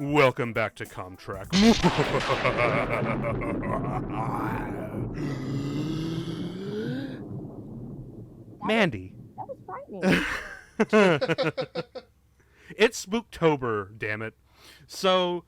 Welcome back to Comtrack. Mandy. That was frightening. It's Spooktober, damn it. So,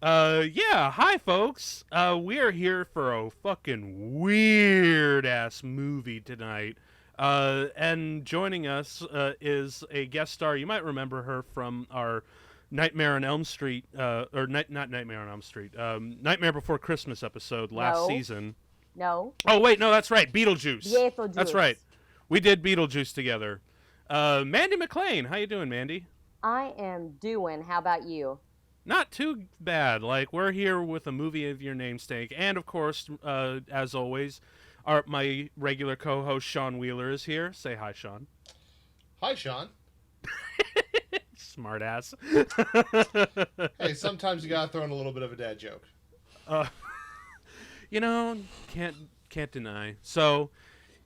yeah, hi folks. We are here for a fucking weird ass movie tonight. And joining us is a guest star. You might remember her from our Nightmare on Elm Street, not Nightmare on Elm Street, Nightmare Before Christmas episode last No. season. No. Oh wait, no, that's right, Beetlejuice. Beetlejuice. That's right. We did Beetlejuice together. Mandy McClain, how you doing, Mandy? I am doing. How about you? Not too bad. Like, we're here with a movie of your namesake, and of course, as always, my regular co-host Sean Wheeler is here. Say hi, Sean. Hi, Sean. Smart ass. Hey, sometimes you gotta throw in a little bit of a dad joke. You know, can't deny. So,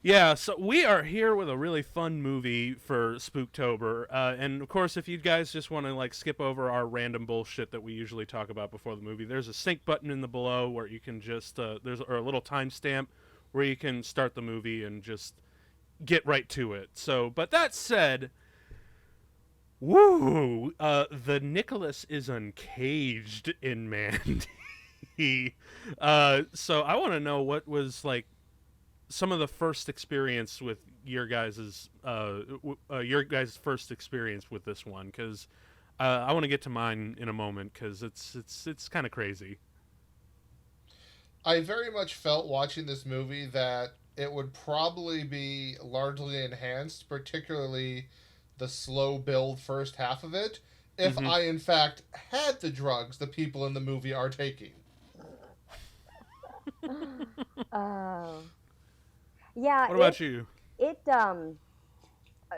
yeah, so we are here with a really fun movie for Spooktober, and of course, if you guys just want to like skip over our random bullshit that we usually talk about before the movie, there's a sync button in the below where you can just or a little timestamp where you can start the movie and just get right to it. So, but that said, woo, the Nicholas is uncaged in Mandy. So I want to know what was like some of the first experience with your guys' first experience with this one, because I want to get to mine in a moment, because it's kind of crazy. I very much felt watching this movie that it would probably be largely enhanced, particularly the slow build first half of it, if I in fact had the drugs the people in the movie are taking. Oh. Yeah. What about you? It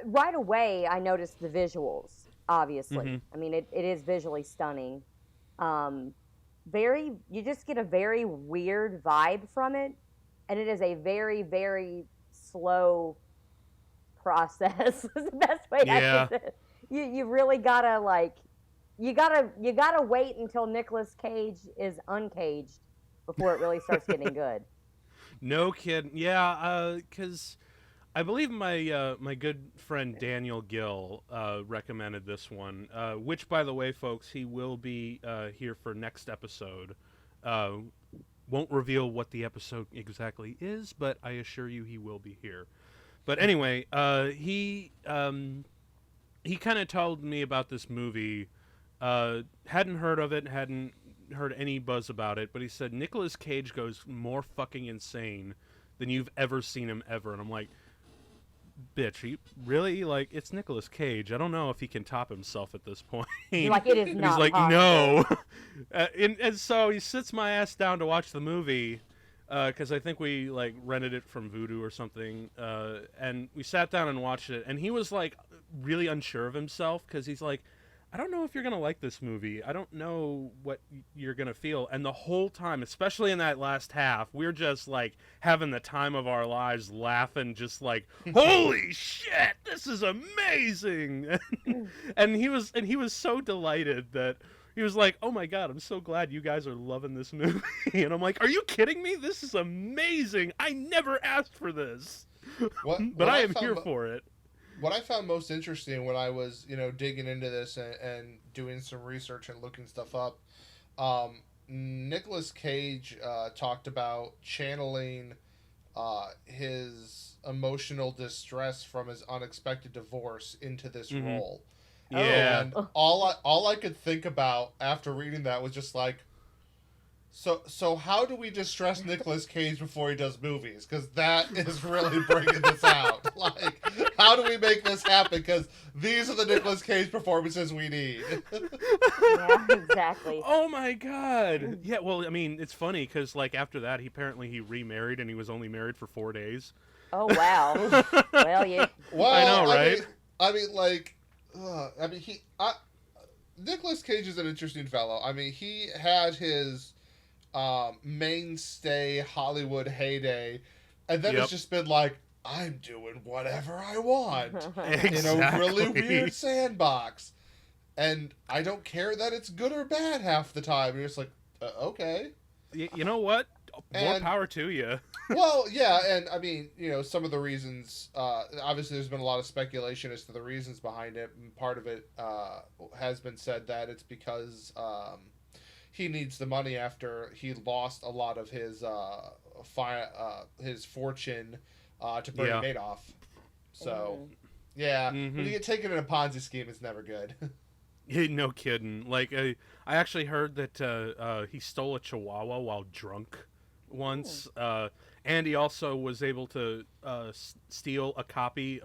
right away I noticed the visuals. Obviously, I mean it is visually stunning. You just get a very weird vibe from it, and it is a very very slow process. Is the best way I can say it. You really gotta you gotta wait until Nicolas Cage is uncaged before it really starts getting good. No kidding. Yeah, because I believe my good friend Daniel Gill recommended this one, which, by the way, folks, he will be here for next episode. Won't reveal what the episode exactly is, but I assure you he will be here. But anyway, he kind of told me about this movie. Hadn't heard of it, hadn't heard any buzz about it, but he said Nicolas Cage goes more fucking insane than you've ever seen him ever. And I'm like, bitch, you really? Like, it's Nicolas Cage. I don't know if he can top himself at this point. You're like, it is And not he's like, possible. no. And so he sits my ass down to watch the movie, because I think we like rented it from Vudu or something, and we sat down and watched it, and he was like really unsure of himself, because he's like, I don't know if you're going to like this movie. I don't know what you're going to feel. And the whole time, especially in that last half, we're just like having the time of our lives, laughing, just like, holy shit, this is amazing. And he was so delighted that he was like, oh my God, I'm so glad you guys are loving this movie. And I'm like, are you kidding me? This is amazing. I never asked for this. But I am here for it. What I found most interesting when I was, digging into this and doing some research and looking stuff up, Nicolas Cage talked about channeling his emotional distress from his unexpected divorce into this role. Yeah. And all I could think about after reading that was just like, so how do we distress Nicolas Cage before he does movies? Because that is really bringing this out. Like, how do we make this happen? Because these are the Nicolas Cage performances we need. Yeah, exactly. Oh my God. Yeah, well, I mean, it's funny because like after that, he remarried, and he was only married for 4 days. Oh wow. Well, you. Well, I know, right? Nicolas Cage is an interesting fellow. I mean, he had his mainstay Hollywood heyday, and then it's just been like, I'm doing whatever I want in a really weird sandbox. and I don't care that it's good or bad half the time. You're just like, okay. You know what? More power to you. Well, yeah, and I mean, some of the reasons, obviously there's been a lot of speculation as to the reasons behind it, and part of it has been said that it's because he needs the money after he lost a lot of his fortune to Bernie Madoff. So, yeah, when you get taken in a Ponzi scheme, it's never good. No kidding. Like, I actually heard that he stole a Chihuahua while drunk once, and he also was able to steal a copy,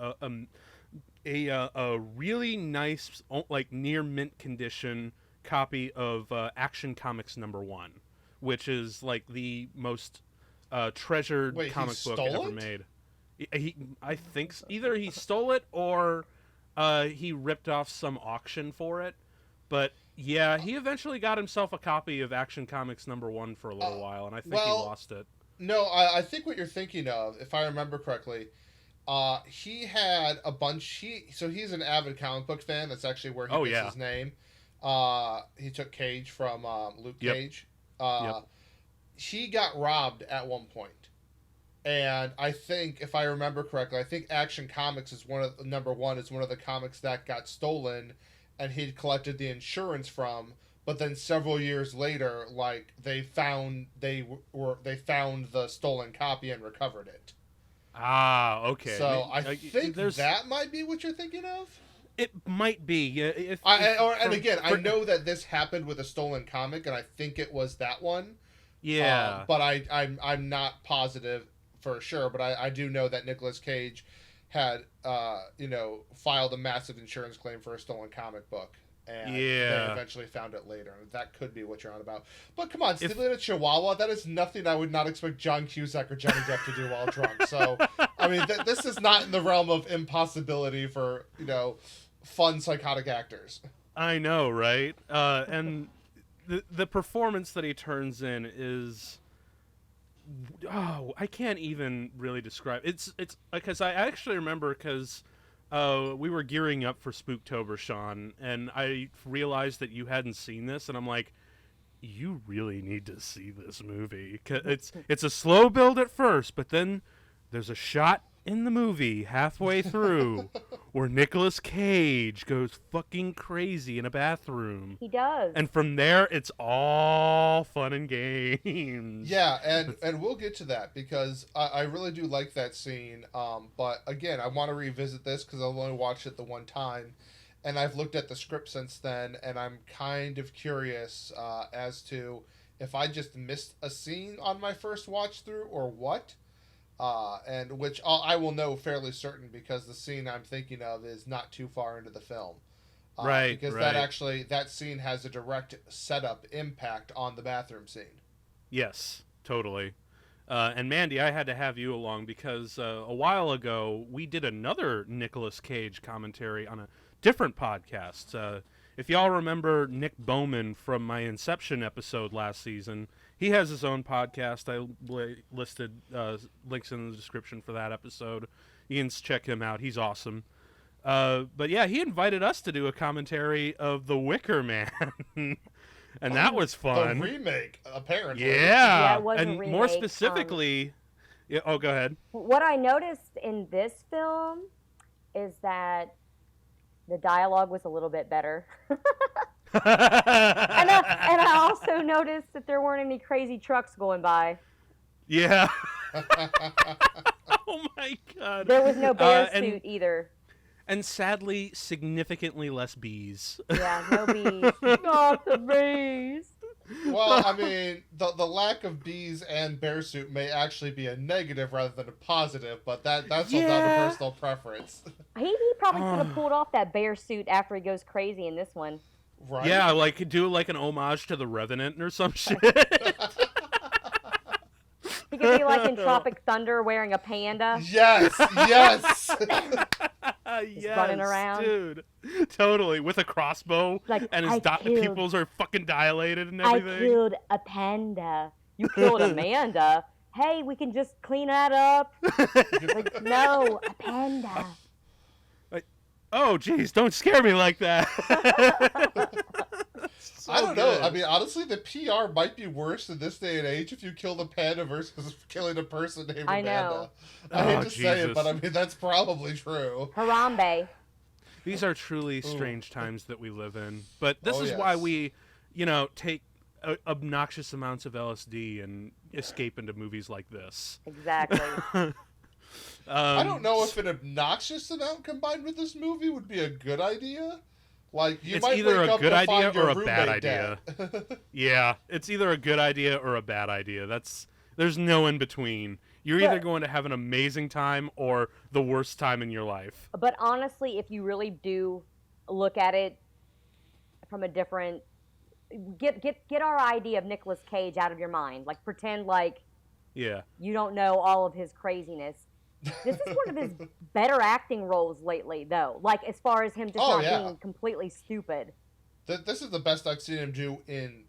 a really nice, like near mint condition copy of Action Comics #1, which is like the most treasured comic book ever made. I think either he stole it or he ripped off some auction for it, but yeah, he eventually got himself a copy of Action Comics #1 for a little while, and I think he lost it. No, I think what you're thinking of, if I remember correctly, he had a bunch. So he's an avid comic book fan. That's actually where he gets his name. He took Cage from Luke Cage. He got robbed at one point. And I think, if I remember correctly, I think Action Comics is #1 is one of the comics that got stolen, and he'd collected the insurance from. But then several years later, like they found the stolen copy and recovered it. Ah, okay. So I think that might be what you're thinking of. It might be. I know that this happened with a stolen comic, and I think it was that one. Yeah. But I'm not positive for sure, but I do know that Nicolas Cage had filed a massive insurance claim for a stolen comic book, and they eventually found it later, and that could be what you're on about. But come on, stealing a Chihuahua, that is nothing I would not expect John Cusack or Johnny Depp to do while drunk. So I mean, this is not in the realm of impossibility for fun psychotic actors. I know, right? And the performance that he turns in is, I can't even really describe. It's because I actually remember because we were gearing up for Spooktober, Sean, and I realized that you hadn't seen this, and I'm like, you really need to see this movie. It's a slow build at first, but then there's a shot in the movie halfway through where Nicolas Cage goes fucking crazy in a bathroom. He does. And from there, it's all fun and games. Yeah, and we'll get to that because I really do like that scene. But again, I want to revisit this because I've only watched it the one time. And I've looked at the script since then, and I'm kind of curious as to if I just missed a scene on my first watch through or what. And which I will know fairly certain because the scene I'm thinking of is not too far into the film. Right. Because that scene has a direct setup impact on the bathroom scene. Yes, totally. And Mandy, I had to have you along because a while ago we did another Nicolas Cage commentary on a different podcast. If y'all remember Nick Bowman from my Inception episode last season, he has his own podcast. I listed links in the description for that episode. You can check him out. He's awesome. But yeah, he invited us to do a commentary of The Wicker Man. And that was fun. The remake, apparently. Yeah, it was and a remake. More specifically... go ahead. What I noticed in this film is that the dialogue was a little bit better. and I also noticed that there weren't any crazy trucks going by. Yeah. Oh my god. There was no bear suit either. And sadly, significantly less bees. Yeah, no bees. Not the bees. Well, I mean, the lack of bees and bear suit may actually be a negative rather than a positive, but that's all down to personal preference. He probably could have pulled off that bear suit after he goes crazy in this one. Right. Yeah, like do like an homage to the Revenant or some shit. He could be like in Tropic Thunder wearing a panda. Yes. Yes, running around, dude. Totally, with a crossbow, like, and his pupils are fucking dilated and everything. I killed a panda. You killed Amanda. Hey, we can just clean that up. Like, no, a panda. Oh, geez, don't scare me like that. I don't know. I mean, honestly, the PR might be worse in this day and age if you kill the panda versus killing a person named I Amanda. know. I hate to Jesus. say it, but I mean, that's probably true. Harambe. These are truly strange times that we live in. But this Oh, is yes. why we, take obnoxious amounts of LSD and escape into movies like this. Exactly. I don't know if an obnoxious amount combined with this movie would be a good idea. Like, you It's might either wake a up good to idea find your or a bad roommate idea. dead. Yeah, it's either a good idea or a bad idea. There's no in between. You're either going to have an amazing time or the worst time in your life. But honestly, if you really do look at it from a different, get our idea of Nicolas Cage out of your mind. Like, pretend like Yeah. you don't know all of his craziness. This is one of his better acting roles lately, though. Like, as far as him just not being completely stupid. This is the best I've seen him do in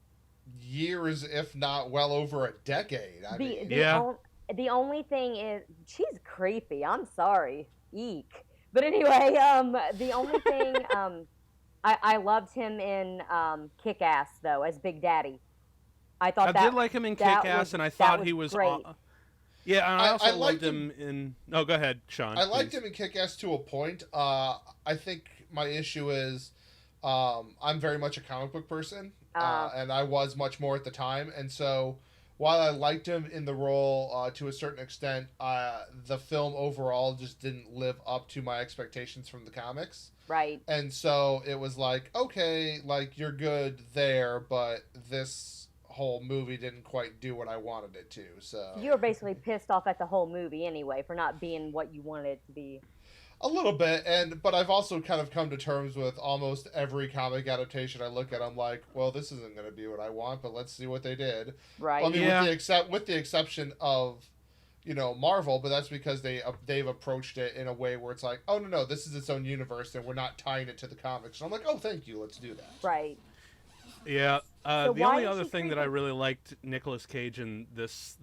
years, if not well over a decade. The only thing is, she's creepy. I'm sorry. Eek. But anyway, the only thing, I loved him in Kick-Ass, though, as Big Daddy. I did like him in Kick-Ass, and I thought he was great. Yeah, and I also liked loved him in... Oh, go ahead, Sean. I liked please. him in Kick-Ass to a point. I think my issue is I'm very much a comic book person, and I was much more at the time. And so while I liked him in the role to a certain extent, the film overall just didn't live up to my expectations from the comics. Right. And so it was like, okay, like, you're good there, but this whole movie didn't quite do what I wanted it to. So you were basically pissed off at the whole movie anyway for not being what you wanted it to be. A little bit, but I've also kind of come to terms with almost every comic adaptation I look at. I'm like, well, this isn't going to be what I want, but let's see what they did. Right. I mean, Yeah. with the exception of, Marvel, but that's because they've approached it in a way where it's like, oh no, this is its own universe, and we're not tying it to the comics. And I'm like, oh, thank you, let's do that. Right. Yeah. So the why only is other she thing that I creepy? really liked Nicolas Cage in this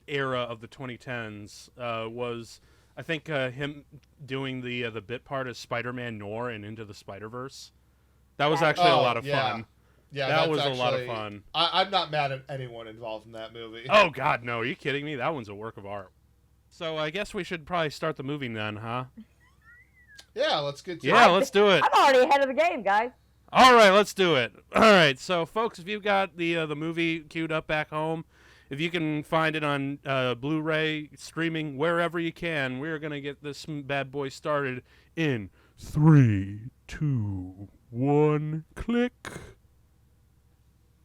era of the 2010s was, I think, him doing the bit part as Spider-Man Noir in Into the Spider-Verse. That was actually a lot of fun. Yeah, that that's was a lot of actually- fun. I'm not mad at anyone involved in that movie. Oh, God, no. Are you kidding me? That one's a work of art. So I guess we should probably start the movie then, huh? Yeah, let's get to Yeah, it. let's do it. I'm already ahead of the game, guys. All right, let's do it. All right, so folks, if you've got the movie queued up back home, if you can find it on Blu-ray, streaming, wherever you can, we're gonna get this bad boy started in 3, 2, 1, click,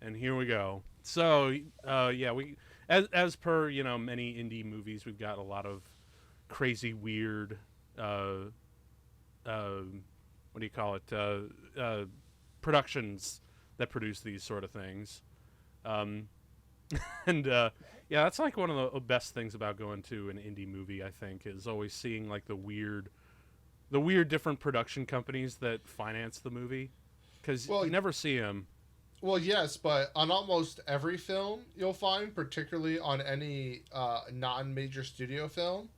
and here we go. So, yeah, we as per many indie movies, we've got a lot of crazy, weird, what do you call it? Productions that produce these sort of things. And yeah, that's like one of the best things about going to an indie movie, I think, is always seeing like the weird different production companies that finance the movie, because you never see them. Well, yes, but on almost every film you'll find, particularly on any non-major studio film,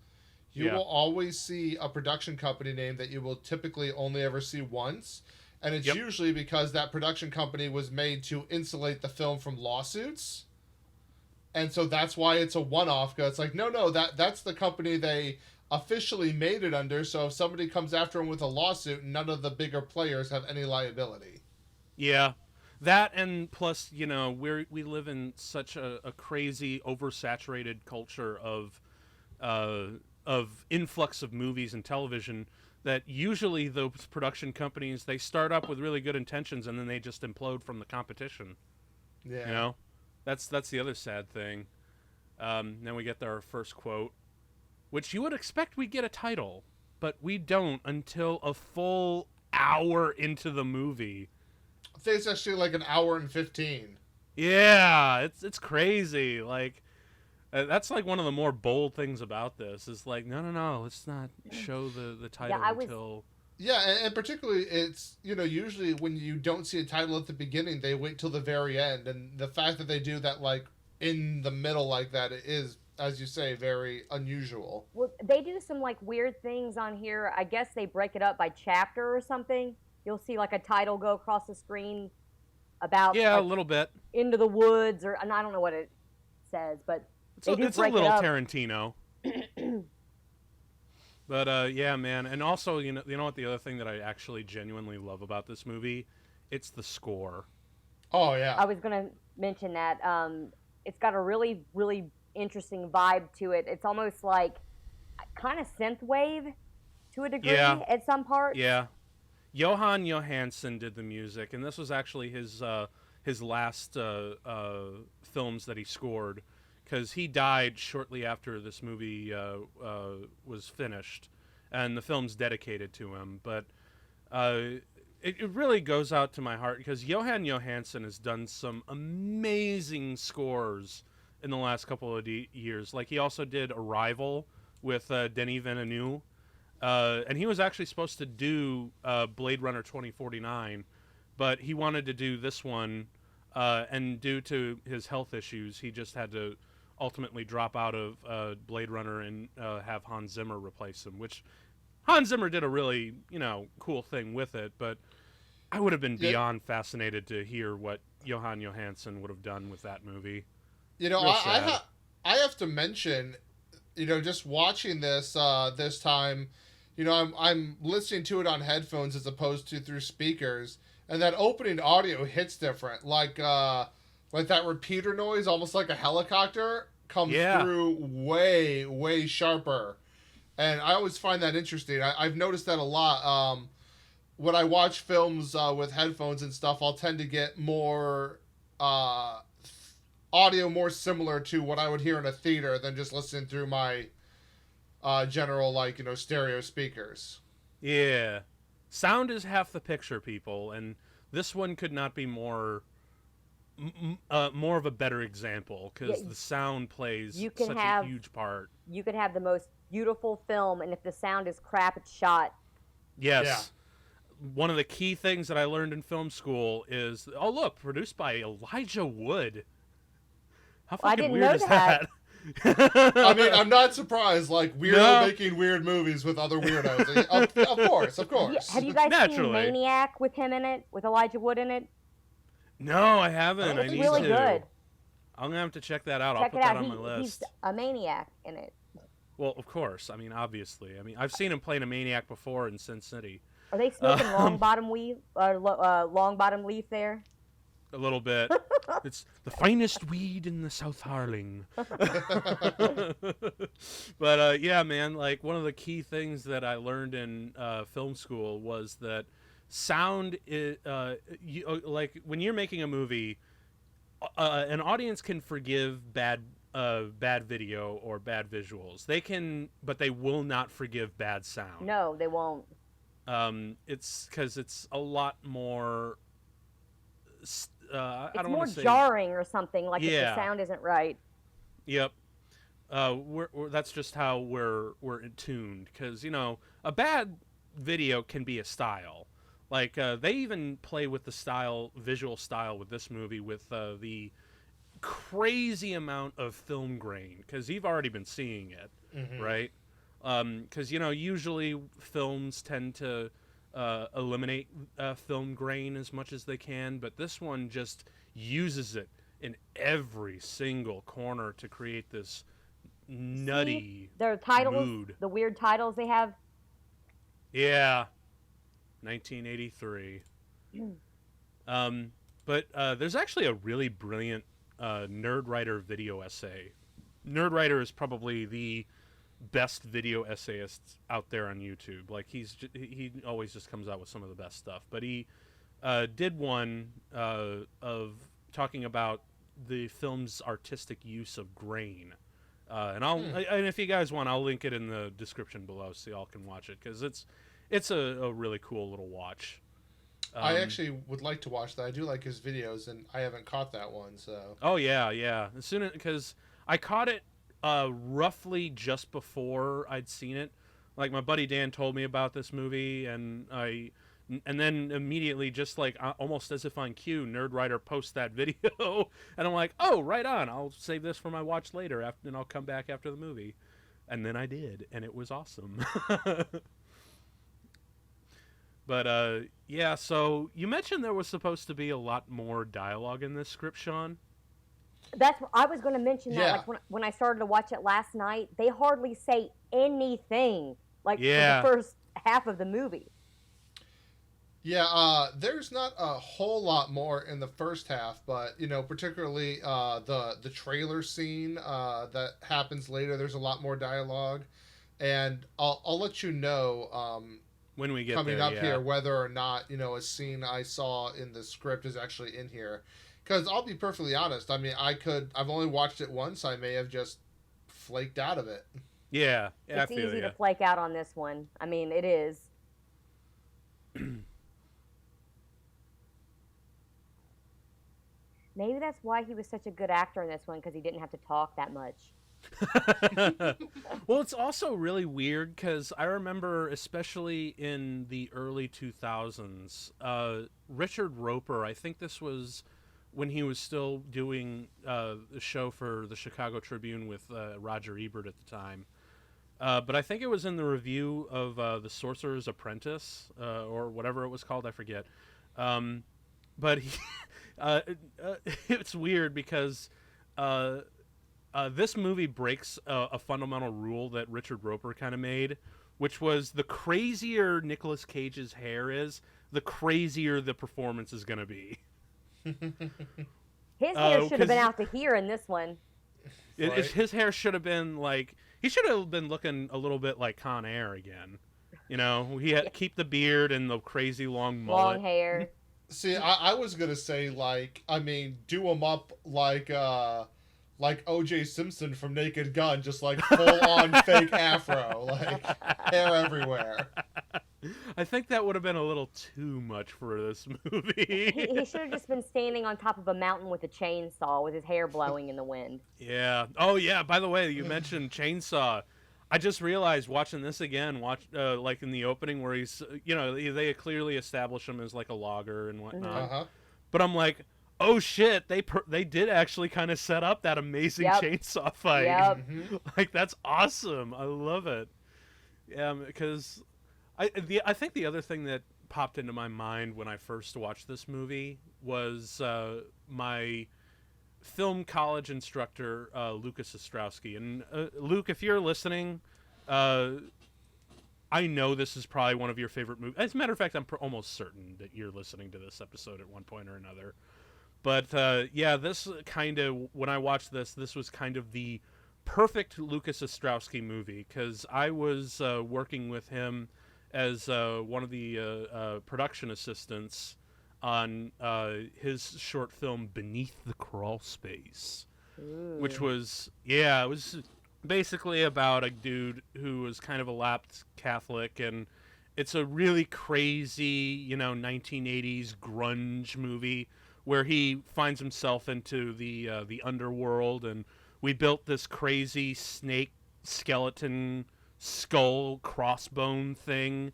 you will always see a production company name that you will typically only ever see once. And it's usually because that production company was made to insulate the film from lawsuits. And so that's why it's a one-off. Because it's like, no, that's the company they officially made it under. So if somebody comes after them with a lawsuit, none of the bigger players have any liability. Yeah. That, and plus, we live in such a crazy, oversaturated culture of influx of movies and television that usually those production companies, they start up with really good intentions and then they just implode from the competition. Yeah. That's the other sad thing. Then we get our first quote, which you would expect we'd get a title, but we don't until a full hour into the movie. I think it's actually like an hour and 15. Yeah, it's crazy. Like, that's like one of the more bold things about this is like, no, let's not show the title until... Yeah, and particularly it's, usually when you don't see a title at the beginning, they wait till the very end. And the fact that they do that, like, in the middle like that is as you say, very unusual. Well, they do some like weird things on here. I guess they break it up by chapter or something. You'll see like a title go across the screen about Yeah, a like, little bit. Into the woods, and I don't know what it says, but It's they do it's a break little it up. Tarantino. But yeah, man, and also you know what the other thing that I actually genuinely love about this movie, it's the score. Oh yeah. I was gonna mention that it's got a really really interesting vibe to it. It's almost like kind of synthwave to a degree at some parts. Yeah. Johan Johansson did the music, and this was actually his last films that he scored, because he died shortly after this movie was finished, and the film's dedicated to him. But it really goes out to my heart, because Johan Johansson has done some amazing scores in the last couple of years. Like, he also did Arrival with Denis Villeneuve. And he was actually supposed to do Blade Runner 2049, but he wanted to do this one, and due to his health issues, he just had to ultimately drop out of Blade Runner and have Hans Zimmer replace him, which Hans Zimmer did a really, cool thing with it, but I would have been beyond fascinated to hear what Johan Johansson would have done with that movie. I have to mention, just watching this this time, I'm listening to it on headphones as opposed to through speakers, and that opening audio hits different. Like that repeater noise, almost like a helicopter, comes through way, way sharper. And I always find that interesting. I've noticed that a lot. When I watch films with headphones and stuff, I'll tend to get more audio more similar to what I would hear in a theater than just listening through my general, stereo speakers. Yeah. Sound is half the picture, people, and this one could not be more of a better example, because the sound plays such a huge part. You could have the most beautiful film, and if the sound is crap, it's shot. Yes. Yeah. One of the key things that I learned in film school is, produced by Elijah Wood. How fucking weird is that? I mean, I'm not surprised. Like, weirdo making weird movies with other weirdos. Of course. Have you guys seen Maniac with him in it? With Elijah Wood in it? No, I haven't. I need really to. Good. I'm gonna have to check that out. I'll put that on my list. He's a maniac in it. Well, of course. I mean, obviously. I mean, I've seen him playing a maniac before in Sin City. Are they smoking long bottom leaf there? A little bit. It's the finest weed in the South Harling. But yeah, man, like, one of the key things that I learned in film school was that sound is like, when you're making a movie, an audience can forgive bad video or bad visuals. They can, but they will not forgive bad sound. No, they won't. It's because it's a lot more. It's more jarring or something, like if the sound isn't right. Yep. That's just how we're tuned, because a bad video can be a style. Like, they even play with the visual style with this movie, with the crazy amount of film grain, because you've already been seeing it, right? Because usually films tend to eliminate film grain as much as they can, but this one just uses it in every single corner to create this nutty their titles, mood. The weird titles they have. Yeah, 1983. But there's actually a really brilliant Nerdwriter video essay. Nerdwriter is probably the best video essayists out there on YouTube. Like, he always just comes out with some of the best stuff. But he did one of talking about the film's artistic use of grain. And if you guys want, I'll link it in the description below so y'all can watch it, because it's a really cool little watch. I actually would like to watch that. I do like his videos, and I haven't caught that one. So. Oh yeah. As soon as, because I caught it roughly just before I'd seen it. Like, my buddy Dan told me about this movie, and I And then immediately, just like almost as if on cue, Nerdwriter posts that video, and I'm like, oh, right on. I'll save this for my watch later, and I'll come back after the movie. And then I did, and it was awesome. But yeah. So you mentioned there was supposed to be a lot more dialogue in this script, Sean. That's what I was going to mention. That Yeah. like when I started to watch it last night, they hardly say anything like Yeah. for the first half of the movie. Yeah, there's not a whole lot more in the first half, but particularly the trailer scene that happens later. There's a lot more dialogue, and I'll let you know When we get coming there, up yeah. here whether or not a scene I saw in the script is actually in here. Because I'll be perfectly honest. I mean, I've only watched it once. I may have just flaked out of it. Yeah, It's I feel easy ya. to flake out on this one. I mean, it is. Maybe that's why he was such a good actor in this one, because he didn't have to talk that much. Well, it's also really weird because I remember, especially in the early 2000s, Richard Roper, I think this was when he was still doing the show for the Chicago Tribune with Roger Ebert at the time. But I think it was in the review of The Sorcerer's Apprentice, or whatever it was called, I forget. But he, it's weird because this movie breaks a fundamental rule that Richard Roper kind of made, which was the crazier Nicolas Cage's hair is, the crazier the performance is going to be. His hair should have been 'cause- out to here in this one. Right. His hair should have been like, he should have been looking a little bit like Con Air again. He had keep the beard and the crazy long mullet. Long hair. See, I was gonna say do him up like O.J. Simpson from Naked Gun, just like full on fake afro, like hair everywhere. I think that would have been a little too much for this movie. He should have just been standing on top of a mountain with a chainsaw with his hair blowing in the wind. Yeah. Oh, yeah. By the way, you mentioned Chainsaw. I just realized watching this again, like in the opening where he's, they clearly establish him as like a logger and whatnot. Uh-huh. But I'm like, oh shit, they did actually kind of set up that amazing Yep. chainsaw fight. Yep. Mm-hmm. Like, that's awesome. I love it. Yeah, because I think the other thing that popped into my mind when I first watched this movie was my film college instructor, Lucas Ostrowski. And Luke, if you're listening, I know this is probably one of your favorite movies. As a matter of fact, I'm almost certain that you're listening to this episode at one point or another. But yeah, this kind of, when I watched this was kind of the perfect Lucas Ostrowski movie, because I was working with him as one of the production assistants on his short film Beneath the Crawl Space, which was, it was basically about a dude who was kind of a lapsed Catholic, and it's a really crazy, 1980s grunge movie where he finds himself into the underworld, and we built this crazy snake skeleton skull crossbone thing,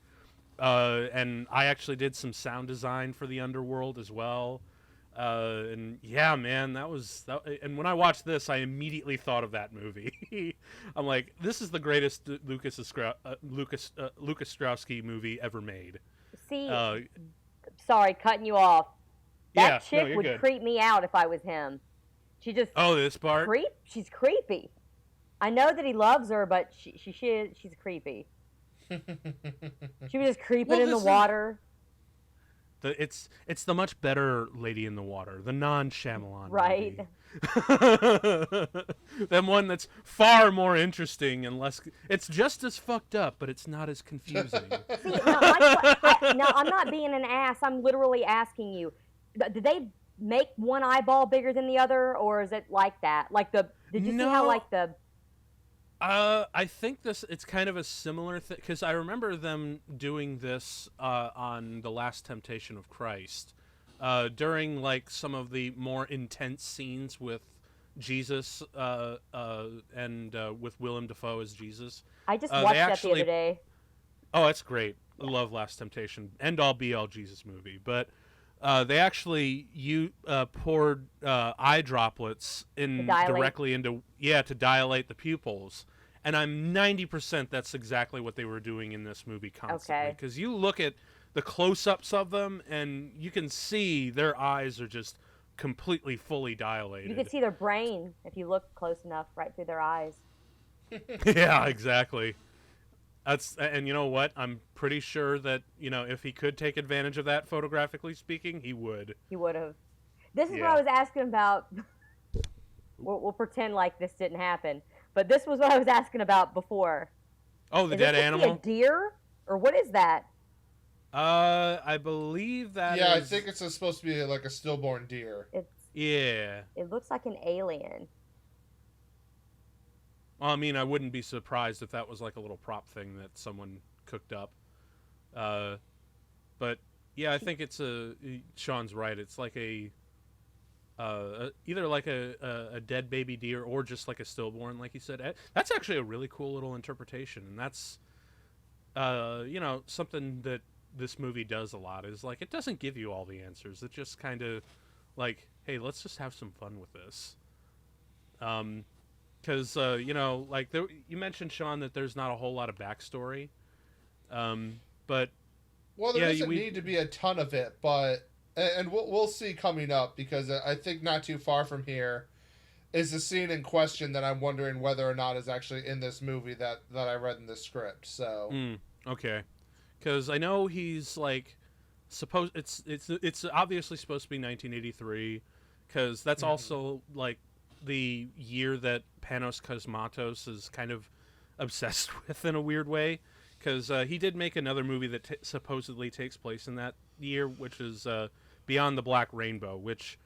and I actually did some sound design for the underworld as well. And yeah, man, and when I watched this, I immediately thought of that movie. I'm like, this is the greatest Lucas Ostrowski movie ever made. See, Uh, sorry, cutting you off. yeah, That chick you're would good. creep me out if I was him. She just Oh, this part? she's creepy. I know that he loves her, but she's creepy. She was just creeping Well, in the this is- water. It's the much better Lady in the Water, the non-Shyamalan Right. movie. Than one that's far more interesting and less. It's just as fucked up, but it's not as confusing. See, now, I'm not being an ass. I'm literally asking you. Did they make one eyeball bigger than the other, or is it like that? Did you see how No. the I think it's kind of a similar thing, because I remember them doing this on The Last Temptation of Christ during like some of the more intense scenes with Jesus and with Willem Dafoe as Jesus. I just they watched that the actually- other day. Oh, that's great. love Last Temptation, end all be all Jesus movie, but they actually poured eye droplets in directly into to dilate the pupils, and I'm 90% that's exactly what they were doing in this movie constantly. Because you look at the close-ups of them, and you can see their eyes are just completely fully dilated. You can see their brain if you look close enough, right through their eyes. Yeah, exactly. And you know what? I'm pretty sure that, if he could take advantage of that, photographically speaking, he would. He would have. This is what I was asking about. We'll pretend like this didn't happen, but this was what I was asking about before. Oh, the dead animal? A deer? Or what is that? I believe that is... I think it's supposed to be like a stillborn deer. It looks like an alien. Well, I mean, I wouldn't be surprised if that was like a little prop thing that someone cooked up. But yeah, I think Sean's right. It's like either like a dead baby deer or just like a stillborn, like you said. That's actually a really cool little interpretation, and that's something that this movie does a lot, is like it doesn't give you all the answers. It just kind of like, hey, let's just have some fun with this. Because like you mentioned, Sean, that there's not a whole lot of backstory, but well, there doesn't need to be a ton of it, but and we'll see coming up, because I think not too far from here is the scene in question that I'm wondering whether or not is actually in this movie that I read in the script. So okay, because I know he's like it's obviously supposed to be 1983, because that's also like the year that Panos Cosmatos is kind of obsessed with in a weird way, because he did make another movie that supposedly takes place in that year, which is Beyond the Black Rainbow, which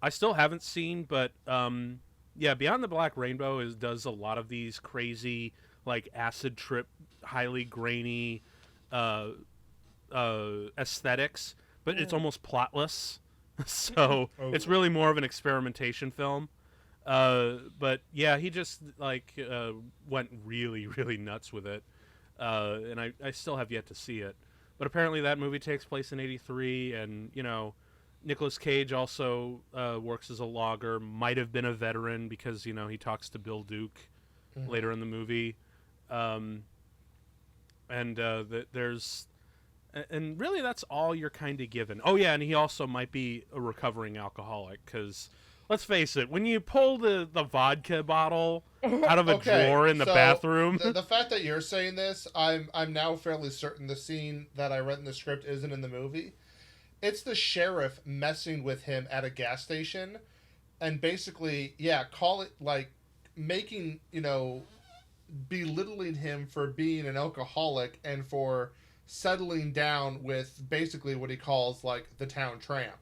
I still haven't seen, but Beyond the Black Rainbow does a lot of these crazy like acid trip, highly grainy aesthetics, but it's almost plotless, so it's really more of an experimentation film. But yeah, he just like went really, really nuts with it, and I still have yet to see it. But apparently that movie takes place in '83, and Nicolas Cage also works as a logger. Might have been a veteran, because he talks to Bill Duke later in the movie, and there's. And really, that's all you're kind of given. Oh yeah, and he also might be a recovering alcoholic, because. Let's face it, when you pull the vodka bottle out of a drawer in the bathroom... The fact that you're saying this, I'm now fairly certain the scene that I read in the script isn't in the movie. It's the sheriff messing with him at a gas station, and basically, call it, like, making, belittling him for being an alcoholic and for settling down with basically what he calls, like, the town tramp.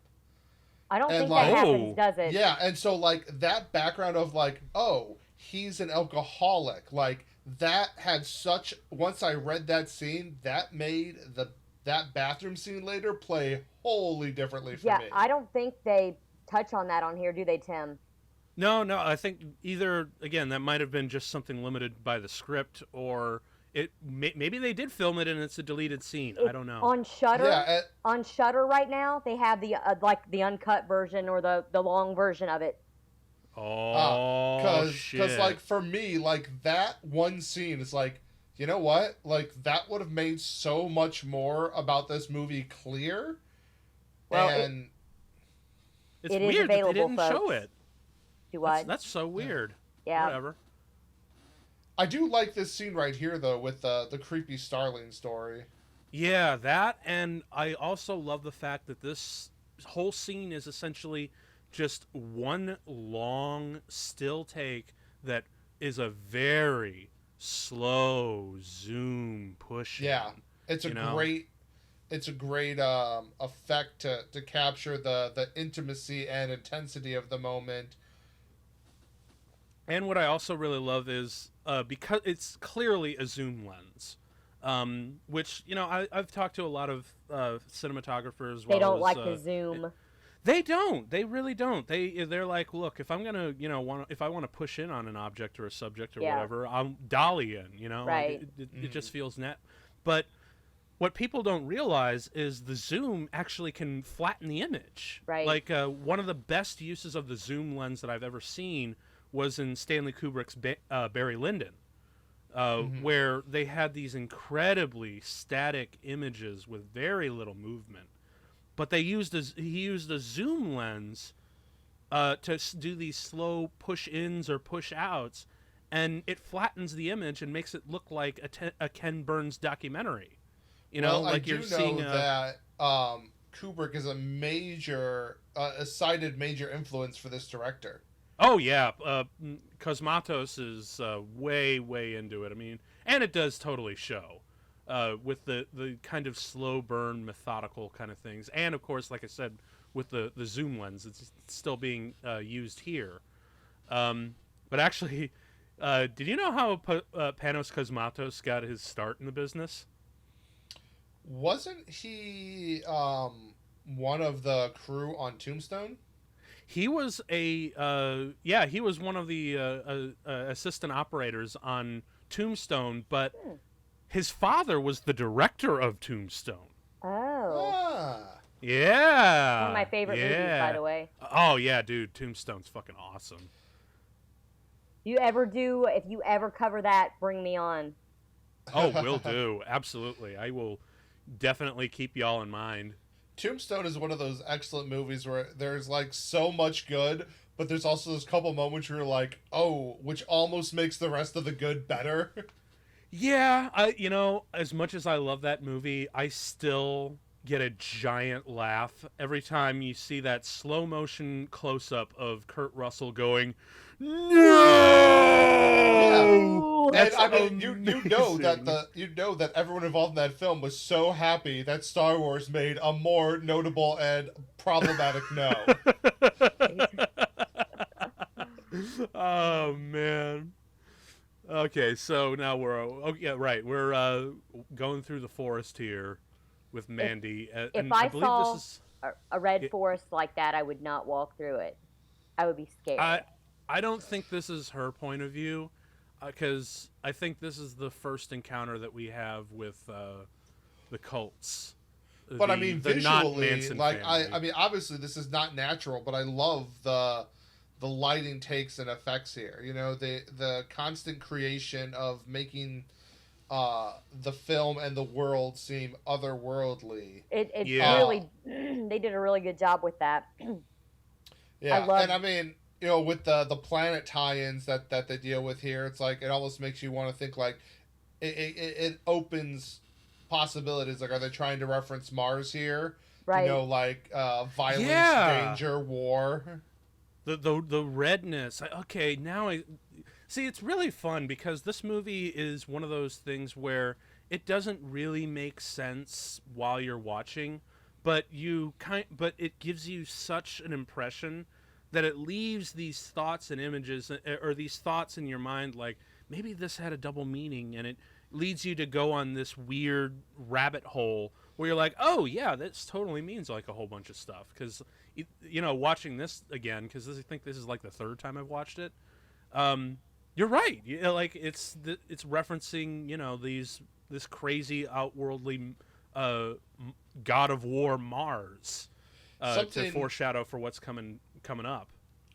I don't think that happens, does it? Yeah, and so, like, that background of, like, oh, he's an alcoholic, like, that had such... Once I read that scene, that made that bathroom scene later play wholly differently for me. Yeah, I don't think they touch on that on here, do they, Tim? No, I think either, again, that might have been just something limited by the script, or... maybe they did film it and it's a deleted scene. I don't know. On Shudder, on Shudder right now, they have the the uncut version or the long version of it. Oh, shit! Because like for me, like that one scene is like, you know what? Like that would have made so much more about this movie clear. Well, and it's weird that they didn't show it. Do what? That's so weird. Yeah. Whatever. I do like this scene right here, though, with the creepy Starling story. Yeah, that, and I also love the fact that this whole scene is essentially just one long still take that is a very slow zoom push. Yeah, it's a great effect to capture the intimacy and intensity of the moment. And what I also really love is because it's clearly a zoom lens, which I've talked to a lot of cinematographers. They don't like the zoom. They don't. They really don't. They're like, look, if I'm gonna if I want to push in on an object or a subject or whatever, I'll dolly in. Right. It just feels net. But what people don't realize is the zoom actually can flatten the image. Right. Like one of the best uses of the zoom lens that I've ever seen was in Stanley Kubrick's Barry Lyndon, where they had these incredibly static images with very little movement, but he used a zoom lens to do these slow push ins or push outs, and it flattens the image and makes it look like a Ken Burns documentary. You know, well, like I you're do seeing know that Kubrick is a cited major influence for this director. Oh yeah, Cosmatos is way into it. I mean, and it does totally show with the kind of slow burn, methodical kind of things, and of course, like I said, with the zoom lens, it's still being used here. But actually, did you know how Panos Cosmatos got his start in the business? Wasn't he one of the crew on Tombstone? He was he was one of the assistant operators on Tombstone, but his father was the director of Tombstone. Oh. Ah. Yeah. One of my favorite movies, by the way. Oh yeah, dude, Tombstone's fucking awesome. If you ever cover that, bring me on. Oh, will do. Absolutely. I will definitely keep y'all in mind. Tombstone is one of those excellent movies where there's like so much good, but there's also those couple moments where you're like, oh, which almost makes the rest of the good better. Yeah, as much as I love that movie, I still get a giant laugh every time you see that slow motion close up of Kurt Russell going, "No!" Yeah. That's And I mean, you know that everyone involved in that film was so happy that Star Wars made a more notable and problematic no. Oh man. Okay, so now we're going through the forest here with Mandy. If and I believe saw this is, a red forest like that, I would not walk through it. I would be scared. I don't think this is her point of view, because I think this is the first encounter that we have with the cults. But I mean, visually, like family. I mean, obviously this is not natural, but I love the lighting takes and effects here. You know, the constant creation of making the film and the world seem otherworldly. It's Yeah. really they did a really good job with that. Yeah, love- and I mean, you know, with the planet tie-ins that they deal with here, it's like it almost makes you want to think like it opens possibilities. Like, are they trying to reference Mars here? Right. You know, like violence, Yeah. danger, war. The redness. Okay, now I see. It's really fun because this movie is one of those things where it doesn't really make sense while you're watching, but it gives you such an impression that it leaves these thoughts and images, or these thoughts in your mind, like maybe this had a double meaning, and it leads you to go on this weird rabbit hole where you're like, oh yeah, this totally means like a whole bunch of stuff. Because watching this again, because I think this is like the third time I've watched it. You're right. Like it's referencing this crazy outworldly god of war Mars to foreshadow for what's coming up.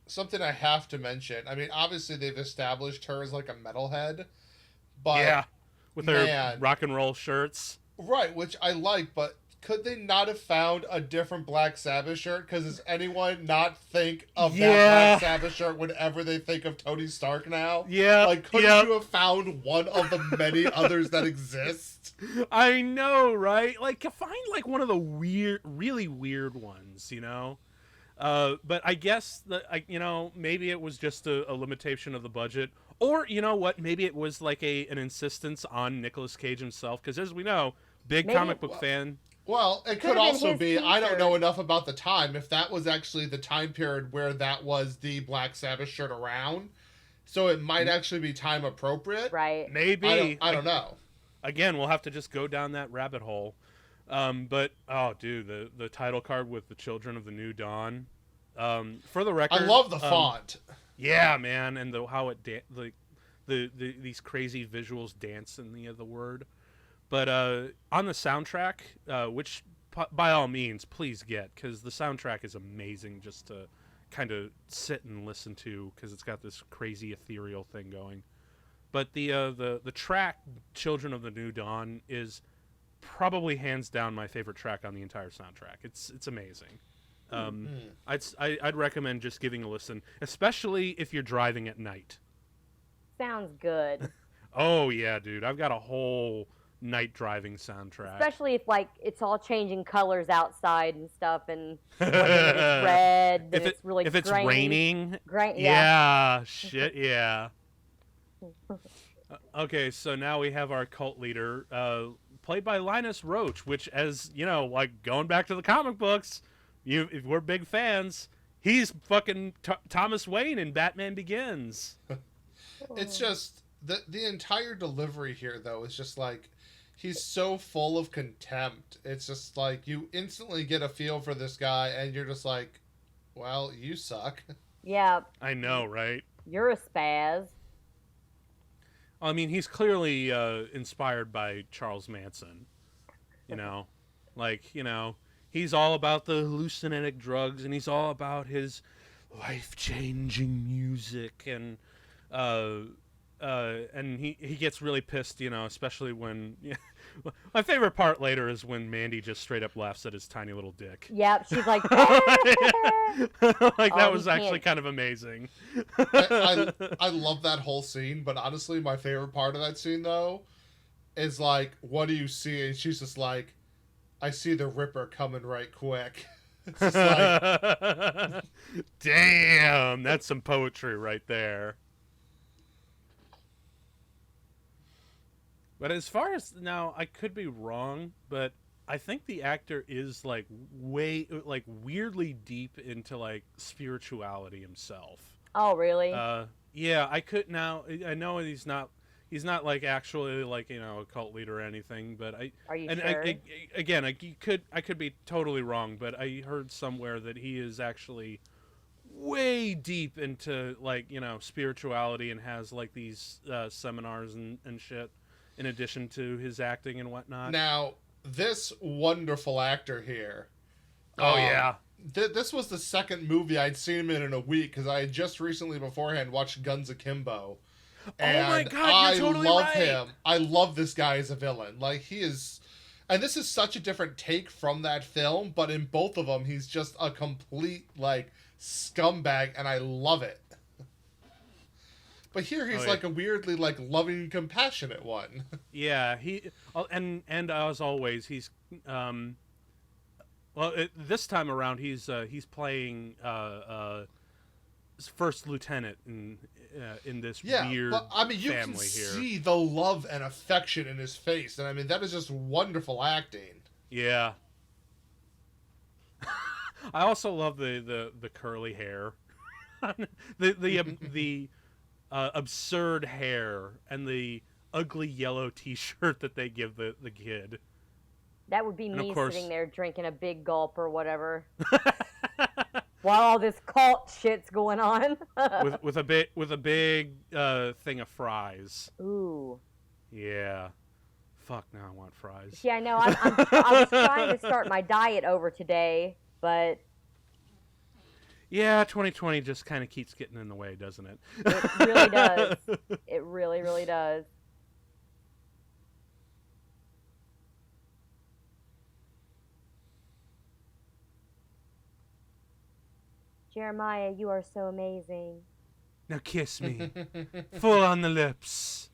Something I have to mention. I mean, obviously they've established her as like a metalhead, but yeah, with their rock and roll shirts. Right, which I like, but could they not have found a different Black Sabbath shirt? Because does anyone not think of that Black Sabbath shirt whenever they think of Tony Stark now? Yeah. Like, couldn't you have found one of the many others that exist? I know, right? Like, find like one of the really weird ones, But I guess maybe it was just a limitation of the budget, or you know what? Maybe it was like an insistence on Nicolas Cage himself, because as we know, big comic book fan. Well, it could also be, I don't know enough about the time, if that was actually the time period where that was the Black Sabbath shirt around. So it might actually be time appropriate. Right. Maybe. I don't know. Again, we'll have to just go down that rabbit hole. But, oh, dude, the title card with the Children of the New Dawn. For the record, I love the font. Yeah, man, and how it these crazy visuals dance in the word. But on the soundtrack, which by all means, please get, because the soundtrack is amazing just to kind of sit and listen to, because it's got this crazy ethereal thing going. But the track "Children of the New Dawn" is probably hands down my favorite track on the entire soundtrack. It's amazing. I'd recommend just giving a listen, especially if you're driving at night. Sounds good. Oh yeah, dude, I've got a whole night driving soundtrack. Especially if like it's all changing colors outside and stuff, and one minute it's red, then it's really if it's grainy. raining. Yeah, shit, yeah. Okay, so now we have our cult leader, played by Linus Roach, which, as you know, like going back to the comic books, if we're big fans, he's fucking Thomas Wayne in Batman Begins. It's just the entire delivery here, though, is just like he's so full of contempt. It's just like you instantly get a feel for this guy, and you're just like, well, you suck. Yeah. I know, right? You're a spaz. I mean, he's clearly inspired by Charles Manson. You know, like, you know, he's all about the hallucinogenic drugs, and he's all about his life-changing music, and he gets really pissed, you know, especially when my favorite part later is when Mandy just straight up laughs at his tiny little dick. Yep, she's like, like that was actually kind of amazing. I love that whole scene, but honestly, my favorite part of that scene though is like, what do you see? And she's just like, I see the Ripper coming right quick. It's just like, damn, that's some poetry right there. But as far as now, I could be wrong, but I think the actor is like weirdly deep into like spirituality himself. oh really? Yeah, I know he's not like actually like, you know, a cult leader or anything, but Are you and sure? I could be totally wrong, but I heard somewhere that he is actually way deep into like, you know, spirituality and has like these seminars and shit in addition to his acting and whatnot. now, this wonderful actor here. Oh yeah. This was the second movie I'd seen him in a week, because I had just recently beforehand watched Guns Akimbo. And oh my god, you're totally love right. him. I love this guy as a villain. Like, he is... And this is such a different take from that film, but in both of them, he's just a complete, like, scumbag, and I love it. But here he's like a weirdly, like, loving, compassionate one. Yeah, and as always, he's this time around he's playing first lieutenant in this weird but I mean, you can see the love and affection in his face, and I mean that is just wonderful acting. Yeah. I also love the curly hair, the absurd hair, and the ugly yellow T-shirt that they give the kid. That would be and me course... sitting there drinking a big gulp or whatever, while all this cult shit's going on. with a big thing of fries. Ooh. Yeah. Fuck, now I want fries. Yeah, I know. I was trying to start my diet over today, but yeah, 2020 just kind of keeps getting in the way, doesn't it? it really does. It really, really does. Jeremiah, you are so amazing. Now kiss me. Full on the lips.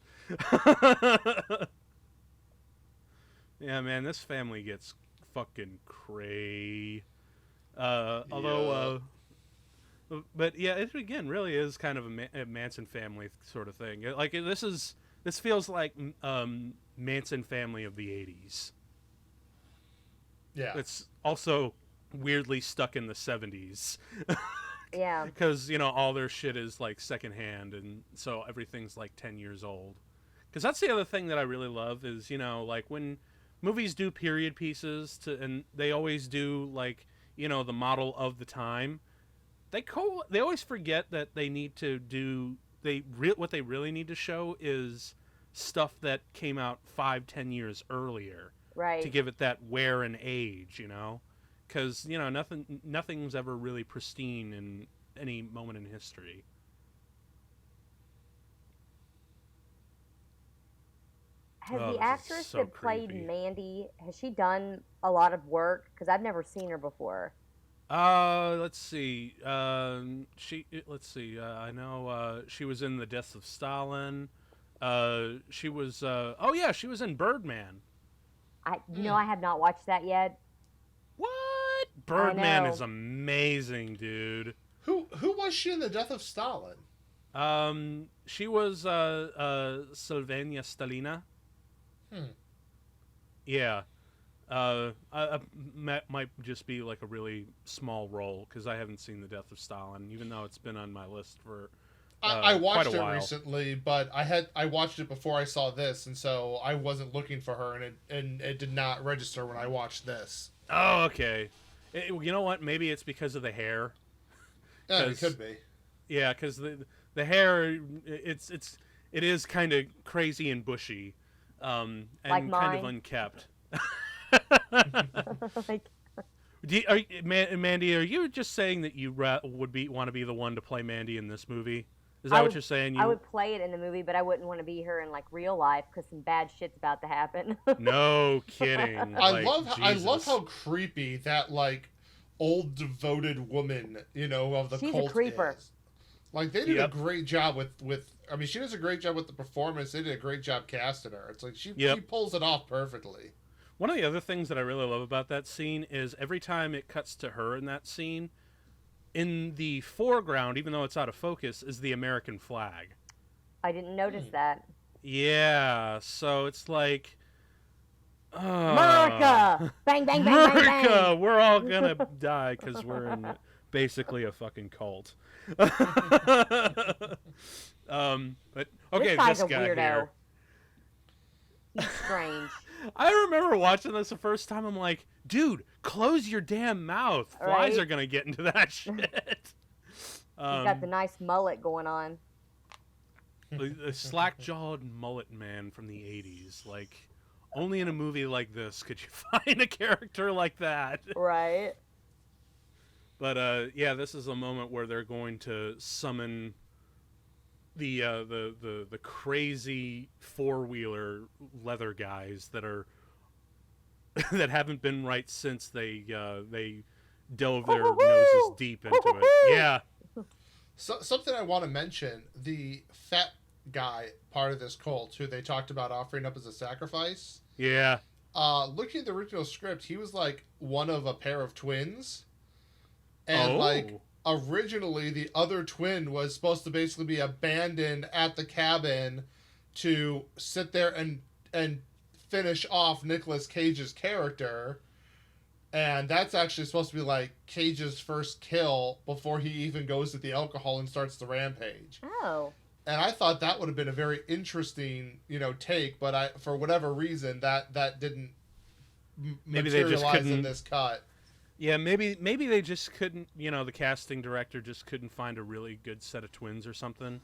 Yeah, man, this family gets fucking cray. Although, but yeah, it again really is kind of a Manson family sort of thing. Like this feels like Manson family of the 80s. Yeah. It's also weirdly stuck in the 70s. Yeah. Because, you know, all their shit is like secondhand, and so everything's like 10 years old. Because that's the other thing that I really love is, you know, like when movies do period pieces and they always do like, you know, the model of the time. They always forget that they need to do what they really need to show is stuff that came out 5-10 years earlier Right. to give it that wear and age, because nothing's ever really pristine in any moment in history. Has Oh, the this is actress so that played creepy. Mandy, has she done a lot of work? Because I've never seen her before. Let's see. Let's see. I know she was in The Death of Stalin. She was. Oh yeah, she was in Birdman. I have not watched that yet. What? Birdman know. is amazing, dude. Who was she in The Death of Stalin? She was Sylvania Stalina. Yeah. Might just be like a really small role because I haven't seen The Death of Stalin, even though it's been on my list for I watched quite a it while. recently, but I watched it before I saw this, and so I wasn't looking for her, and it did not register when I watched this. Oh, okay. You know what? Maybe it's because of the hair. Yeah, it could be. Yeah, because the hair it is kind of crazy and bushy, and Like kind of mine? unkept. Like, Mandy, are you just saying that you want to be the one to play Mandy in this movie? Is that what you're saying? I would play it in the movie, but I wouldn't want to be her in like real life because some bad shit's about to happen. No kidding. I Like, love how creepy that like old devoted woman, of the She's a cult creeper. is. Like they did Yep. a great job with. I mean, she does a great job with the performance. They did a great job casting her. It's like she pulls it off perfectly. One of the other things that I really love about that scene is every time it cuts to her in that scene, in the foreground, even though it's out of focus, is the American flag. I didn't notice that. Yeah, so it's like... America! Bang, bang, bang, America! bang, bang! We're all gonna die because we're in basically a fucking cult. But okay, This guy's this a guy weirdo. here. He's strange. I remember watching this the first time. I'm like, dude, close your damn mouth. Flies Right? are gonna get into that shit. He's got the nice mullet going on. The slack-jawed mullet man from the 80s. Like, only in a movie like this could you find a character like that. Right. But yeah, this is a moment where they're going to summon the crazy four-wheeler leather guys that are that haven't been right since they dove their noses deep into it. Yeah. So something I want to mention: the fat guy part of this cult, who they talked about offering up as a sacrifice. Yeah. Looking at the original script, he was like one of a pair of twins, and Oh. like originally the other twin was supposed to basically be abandoned at the cabin to sit there and finish off Nicolas Cage's character. And that's actually supposed to be like Cage's first kill before he even goes to the alcohol and starts the rampage. Oh. And I thought that would have been a very interesting, take, but for whatever reason that didn't Maybe they just materialize in couldn't- this cut. Yeah, maybe they just couldn't, the casting director just couldn't find a really good set of twins or something.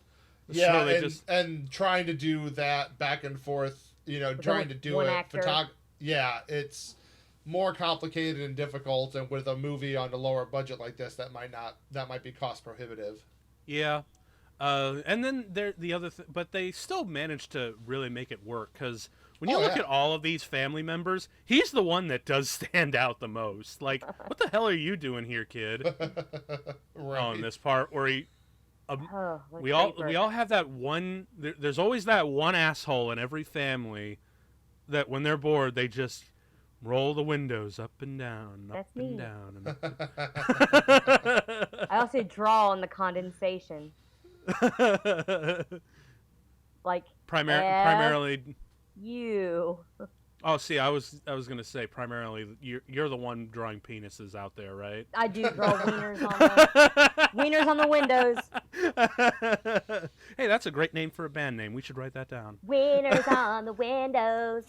Yeah, So they and trying to do that back and forth, trying to do one it. actor. Yeah, it's more complicated and difficult, and with a movie on a lower budget like this, that might be cost prohibitive. Yeah. And then the other but they still managed to really make it work because when you look at all of these family members, he's the one that does stand out the most. Like, what the hell are you doing here, kid? Right. Oh, in this part where he, Oh, what we creeper. all have that one. There's always that one asshole in every family that when they're bored they just roll the windows up and down, up That's and me. down, and up and I also draw on the condensation. Like primarily. you. Oh, see, I was gonna say primarily you're the one drawing penises out there, right? I do draw wieners on the windows. Hey, that's a great name for a band name. We should write that down. Wieners on the windows.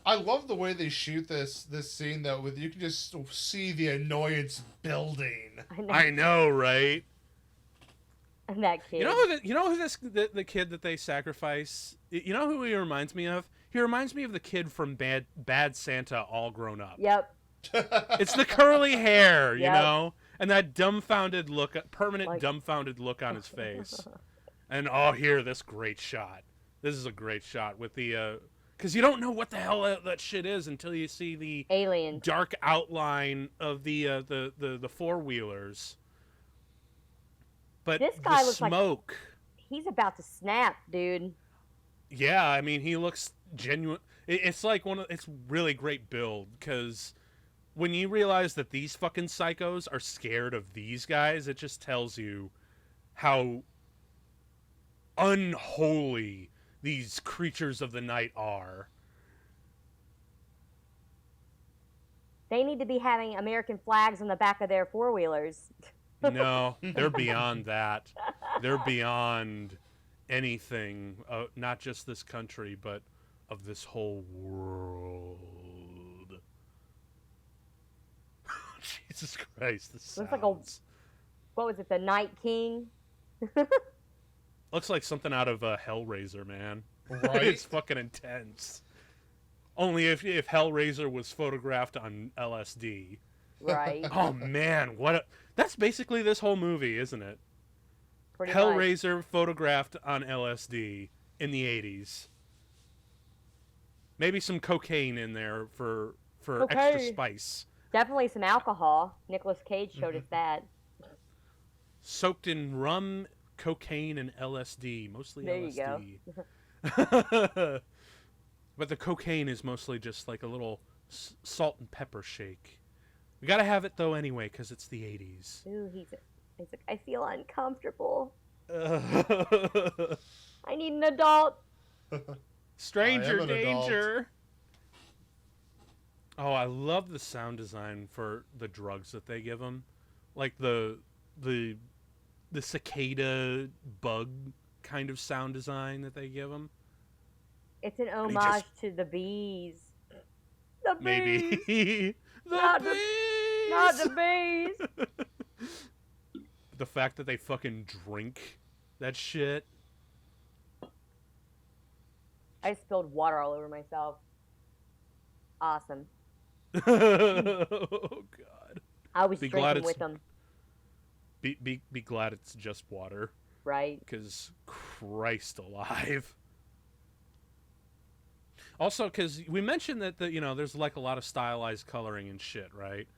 I love the way they shoot this scene though. With you can just see the annoyance building. I know. I know, right? And that kid. You know who the kid that they sacrifice? You know who he reminds me of? He reminds me of the kid from Bad Santa, all grown up. Yep. It's the curly hair, you Yep. know, and that dumbfounded look, permanent dumbfounded look on his face. And here, this great shot. This is a great shot with the, because you don't know what the hell that shit is until you see the alien dark outline of the four-wheelers. But this guy the looks smoke. like he's about to snap, dude. Yeah, I mean, he looks genuine. It's like it's really great build, because when you realize that these fucking psychos are scared of these guys, it just tells you how unholy these creatures of the night are. They need to be having American flags on the back of their four-wheelers. No, they're beyond that. They're beyond anything, not just this country, but of this whole world. Jesus Christ, this sounds... Looks like what was it, the Night King? Looks like something out of Hellraiser, man. Right? It's fucking intense. Only if Hellraiser was photographed on LSD. Right. Oh man, that's basically this whole movie, isn't it? Pretty Hellraiser photographed on LSD in the 80s. Maybe some cocaine in there for extra spice. Definitely some alcohol. Nicolas Cage showed us that. Soaked in rum, cocaine, and LSD. Mostly there LSD. You go. But the cocaine is mostly just like a little salt and pepper shake. We gotta have it though anyway, because it's the 80s. Ooh, he's like, I feel uncomfortable. I need an adult. Stranger an danger. adult. Oh, I love the sound design for the drugs that they give him, like the cicada bug kind of sound design that they give him. It's an homage to the bees. The bees. Maybe Not bees. Not the bees. The fact that they fucking drink that shit. I spilled water all over myself. Awesome. Oh God. I was drinking with them. Be glad it's just water. Right. Because Christ alive. Also, because we mentioned that there's like a lot of stylized coloring and shit, right?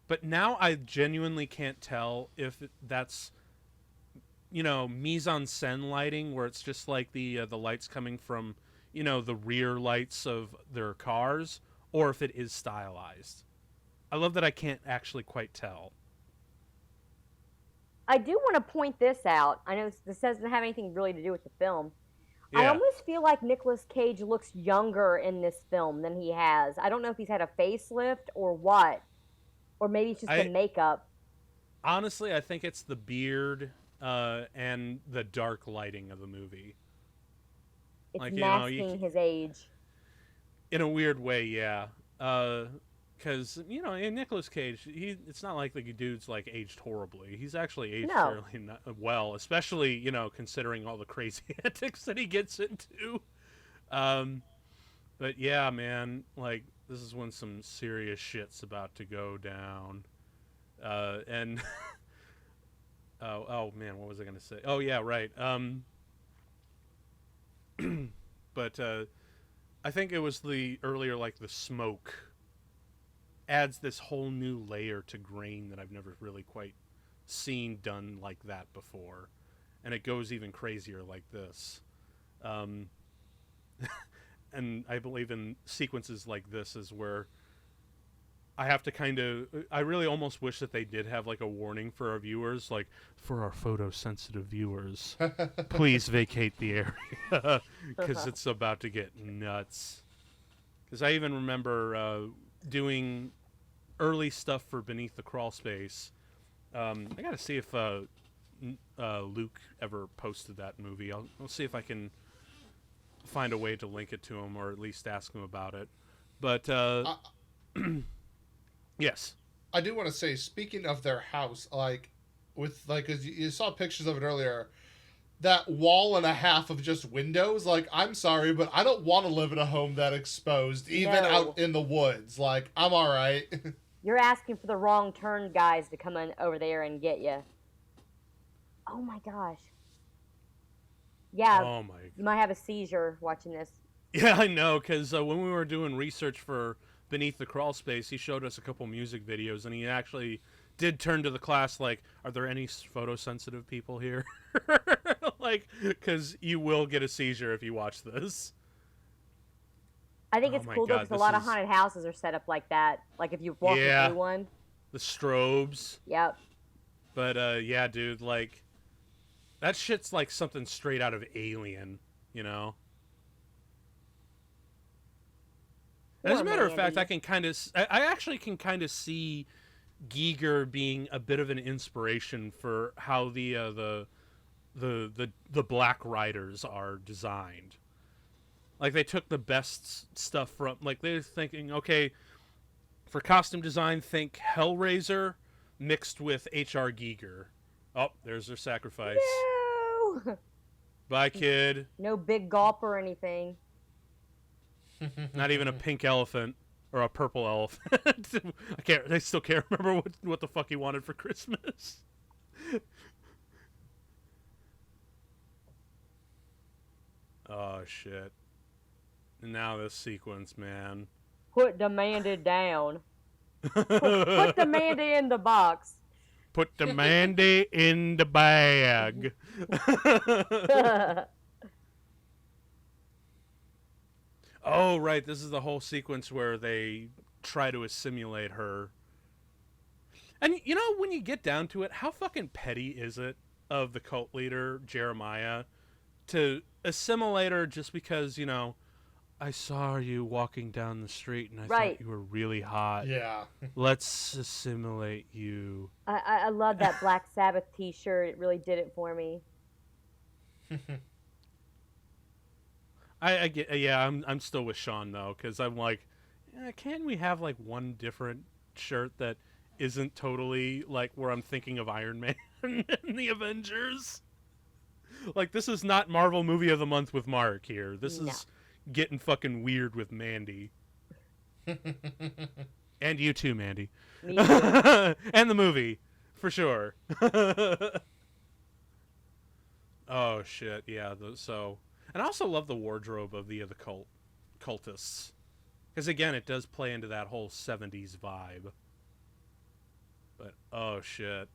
But now I genuinely can't tell if that's mise-en-scène lighting, where it's just like the lights coming from the rear lights of their cars, or if it is stylized. I love that I can't actually quite tell. I do want to point this out. I know this doesn't have anything really to do with the film. Yeah. I almost feel like Nicolas Cage looks younger in this film than he has. I don't know if he's had a facelift or what. Or maybe it's just the makeup. Honestly, I think it's the beard and the dark lighting of the movie. It's like, masking his age. In a weird way, yeah. Because, in Nicolas Cage, it's not like the dude's, like, aged horribly. He's actually aged fairly well, especially, considering all the crazy antics that he gets into. But, yeah, man, like, this is when some serious shit's about to go down. And... oh, man, what was I going to say? Oh, yeah, right. But, I think it was the smoke adds this whole new layer to grain that I've never really quite seen done like that before. And it goes even crazier like this. And I believe in sequences like this is where I have to I really almost wish that they did have like a warning for our viewers, like, for our photosensitive viewers, please vacate the area, because it's about to get nuts. Because I even remember doing early stuff for Beneath the Crawl Space. I gotta see if Luke ever posted that movie. I'll see if I can find a way to link it to him, or at least ask him about it. But yes, I do want to say, speaking of their house, like 'cause you saw pictures of it earlier, that wall and a half of just windows. Like, I'm sorry, but I don't want to live in a home that exposed, even out in the woods. Like, I'm all right. You're asking for the wrong turn guys to come in over there and get you. Oh my gosh. Yeah. Oh my. You might have a seizure watching this. Yeah, I know, because when we were doing research for Beneath the Crawl Space, he showed us a couple music videos, and he actually did turn to the class like, are there any photosensitive people here? Like, because you will get a seizure if you watch this. I think it's cool, though, because a lot of haunted houses are set up like that. Like, if you're walking through one. The strobes. Yep. But, yeah, dude, like, that shit's like something straight out of Alien, you know? As a matter of fact, I actually can kind of see Giger being a bit of an inspiration for how the Black Riders are designed. Like, they took the best stuff from, like, they're thinking, okay, for costume design, think Hellraiser mixed with H.R. Giger. Oh, there's their sacrifice. No! Bye, kid. No big gulp or anything. Not even a pink elephant or a purple elephant. I still can't remember what the fuck he wanted for Christmas. Oh shit. And now this sequence, man. Put the Mandy down. Put the Mandy in the box. Put the Mandy in the bag. Oh, right. This is the whole sequence where they try to assimilate her. And, you know, when you get down to it, how fucking petty is it of the cult leader, Jeremiah, to assimilate her just because, you know, I saw you walking down the street and I thought you were really hot. Yeah. Let's assimilate you. I love that Black Sabbath t-shirt. It really did it for me. I get, yeah, I'm still with Sean though, because I'm like, can we have like one different shirt that isn't totally like where I'm thinking of Iron Man and the Avengers? Like, this is not Marvel Movie of the Month with Mark here. This is getting fucking weird with Mandy. And you too, Mandy. Me too. And the movie, for sure. Oh shit, yeah. So. And I also love the wardrobe of the cultists. Because, again, it does play into that whole 70s vibe. But, oh, shit.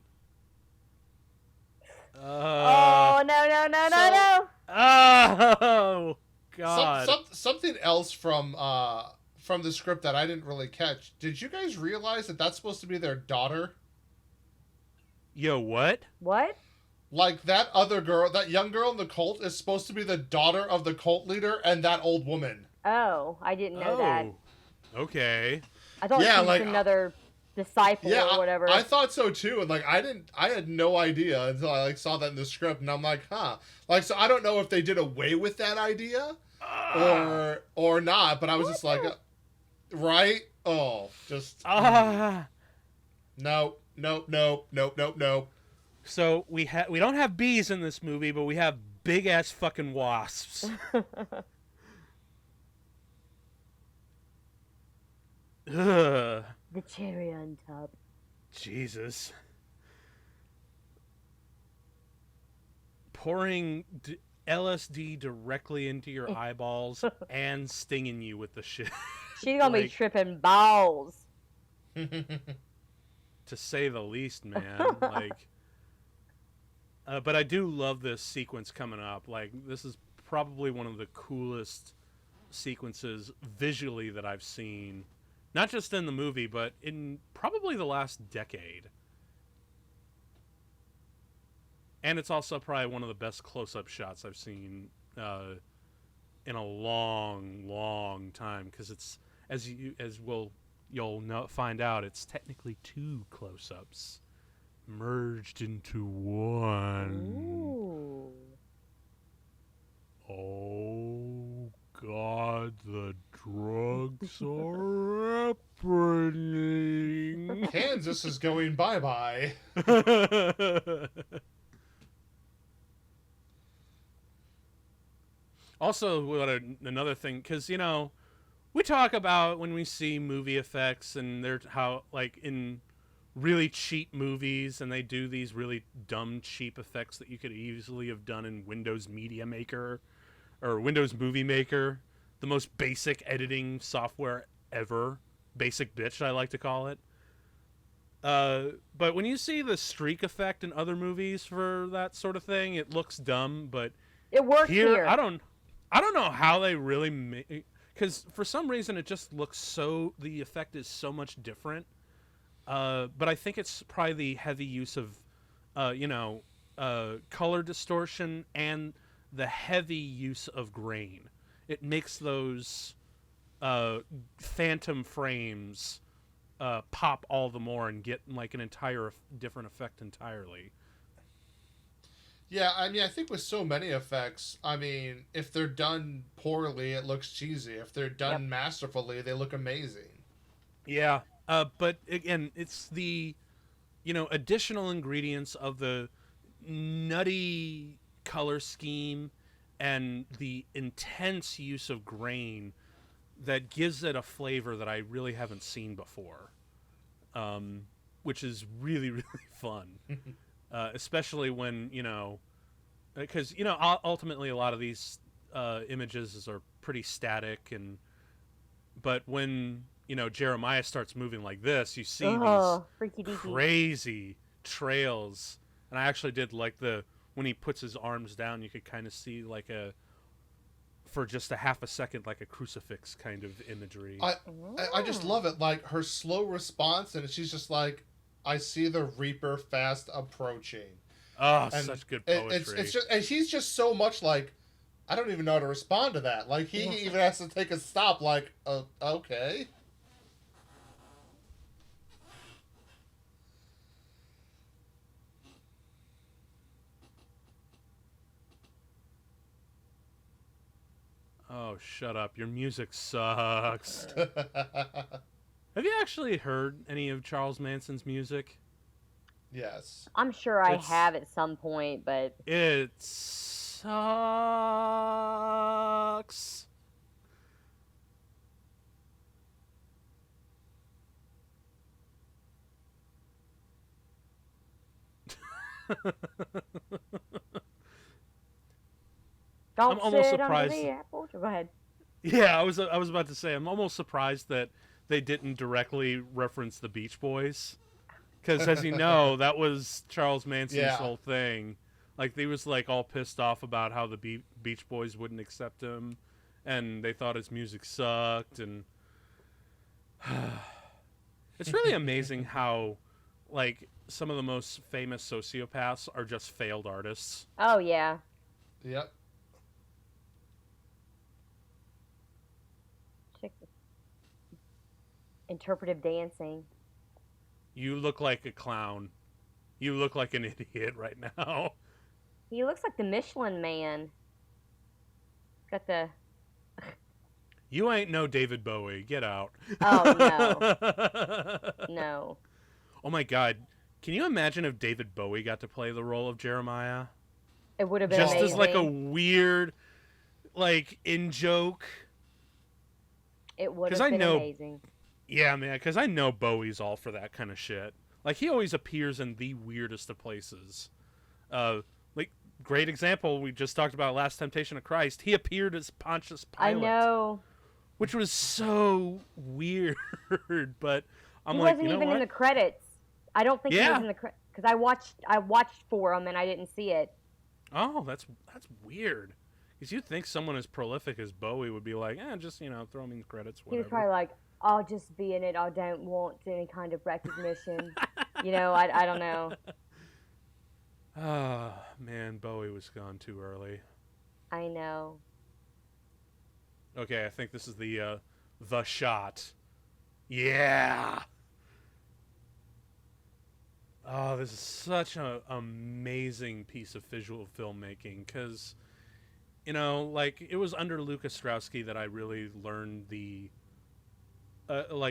Oh, no. Oh, God. Something else from the script that I didn't really catch. Did you guys realize that that's supposed to be their daughter? Yo, what? What? Like, that other girl, that young girl in the cult is supposed to be the daughter of the cult leader and that old woman. Oh, I didn't know that. Okay. I thought she was another disciple or whatever. I thought so too, and like I had no idea until I like saw that in the script, and I'm like, huh. Like, so I don't know if they did away with that idea or not, but I was just like, right? Oh, just no. So we don't have bees in this movie, but we have big ass fucking wasps. Ugh. The cherry on top. Jesus. Pouring LSD directly into your eyeballs and stinging you with the shit. She's gonna be tripping balls. To say the least, man. Like, but I do love this sequence coming up. Like, this is probably one of the coolest sequences visually that I've seen. Not just in the movie, but in probably the last decade. And it's also probably one of the best close-up shots I've seen in a long, long time. Because it's, you'll find out, it's technically 2 close-ups merged into one. Ooh. Oh God, the drugs are happening. Kansas is going bye-bye. Also, another thing, because we talk about when we see movie effects and they're how like in really cheap movies and they do these really dumb cheap effects that you could easily have done in Windows Media Maker or Windows Movie Maker, the most basic editing software ever. Basic bitch, I like to call it. But when you see the streak effect in other movies for that sort of thing, it looks dumb, but It works here. I don't know how they really make, because for some reason it just looks so, the effect is so much different. But I think it's probably the heavy use of, color distortion and the heavy use of grain. It makes those phantom frames pop all the more and get like an entire different effect entirely. Yeah, I mean, I think with so many effects, I mean, if they're done poorly, it looks cheesy. If they're done masterfully, they look amazing. Yeah, but again, it's the additional ingredients of the nutty color scheme and the intense use of grain that gives it a flavor that I really haven't seen before, which is really, really fun. Especially when, because, ultimately a lot of these images are pretty static, but when, Jeremiah starts moving like this, you see these crazy trails. And I actually did like when he puts his arms down, you could kind of see like for just a half a second, like a crucifix kind of imagery. I just love it. Like her slow response, and she's just like, I see the Reaper fast approaching. Oh, and such good poetry. It's just, and he's just so much like, I don't even know how to respond to that. Like he even has to take a stop. Like, okay. Oh, shut up. Your music sucks. Have you actually heard any of Charles Manson's music? Yes. I'm sure I have at some point, but... It sucks. I'm almost surprised. Go ahead. Yeah, I was about to say, I'm almost surprised that they didn't directly reference the Beach Boys, because as you know, that was Charles Manson's whole thing. Like he was like all pissed off about how the Beach Boys wouldn't accept him, and they thought his music sucked, and it's really amazing how like some of the most famous sociopaths are just failed artists. Oh yeah. Yep. Interpretive dancing. You look like a clown. You look like an idiot right now. He looks like the Michelin Man. Got the... You ain't no David Bowie. Get out. Oh, no. No. Oh, my God. Can you imagine if David Bowie got to play the role of Jeremiah? It would have been just amazing. As like a weird, like, in-joke. It would have been amazing. Yeah, man, because I know Bowie's all for that kind of shit. Like, he always appears in the weirdest of places. Like, great example, we just talked about Last Temptation of Christ. He appeared as Pontius Pilate. I know. Which was so weird, but I'm he like, wasn't even in the credits. I don't think he was in the credits. Because I watched for him and I didn't see it. Oh, that's weird. Because you'd think someone as prolific as Bowie would be like, just, throw him in the credits, whatever. He was probably like, I'll just be in it. I don't want any kind of recognition. I don't know. Oh, man, Bowie was gone too early. I know. Okay, I think this is the shot. Yeah! Oh, this is such an amazing piece of visual filmmaking, because, like, it was under Lucas Straussky that I really learned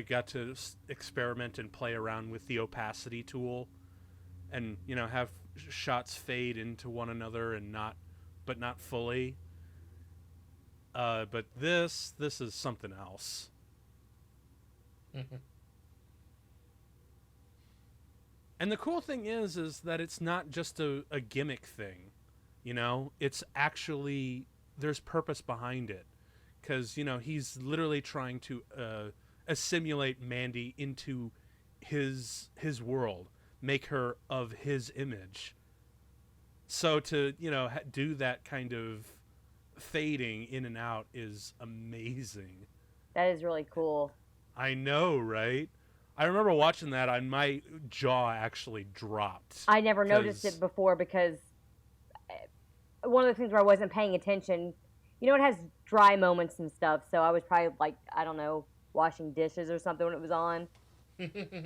got to experiment and play around with the opacity tool, and have shots fade into one another but not fully. But this is something else. And the cool thing is that it's not just a gimmick thing, you know? It's actually, there's purpose behind it. Because, he's literally trying to assimilate Mandy into his world, make her of his image. So to, do that kind of fading in and out is amazing. That is really cool. I know, right? I remember watching that, and my jaw actually dropped. I never noticed it before because one of the things where I wasn't paying attention, it has dry moments and stuff, so I was probably like, I don't know, washing dishes or something when it was on.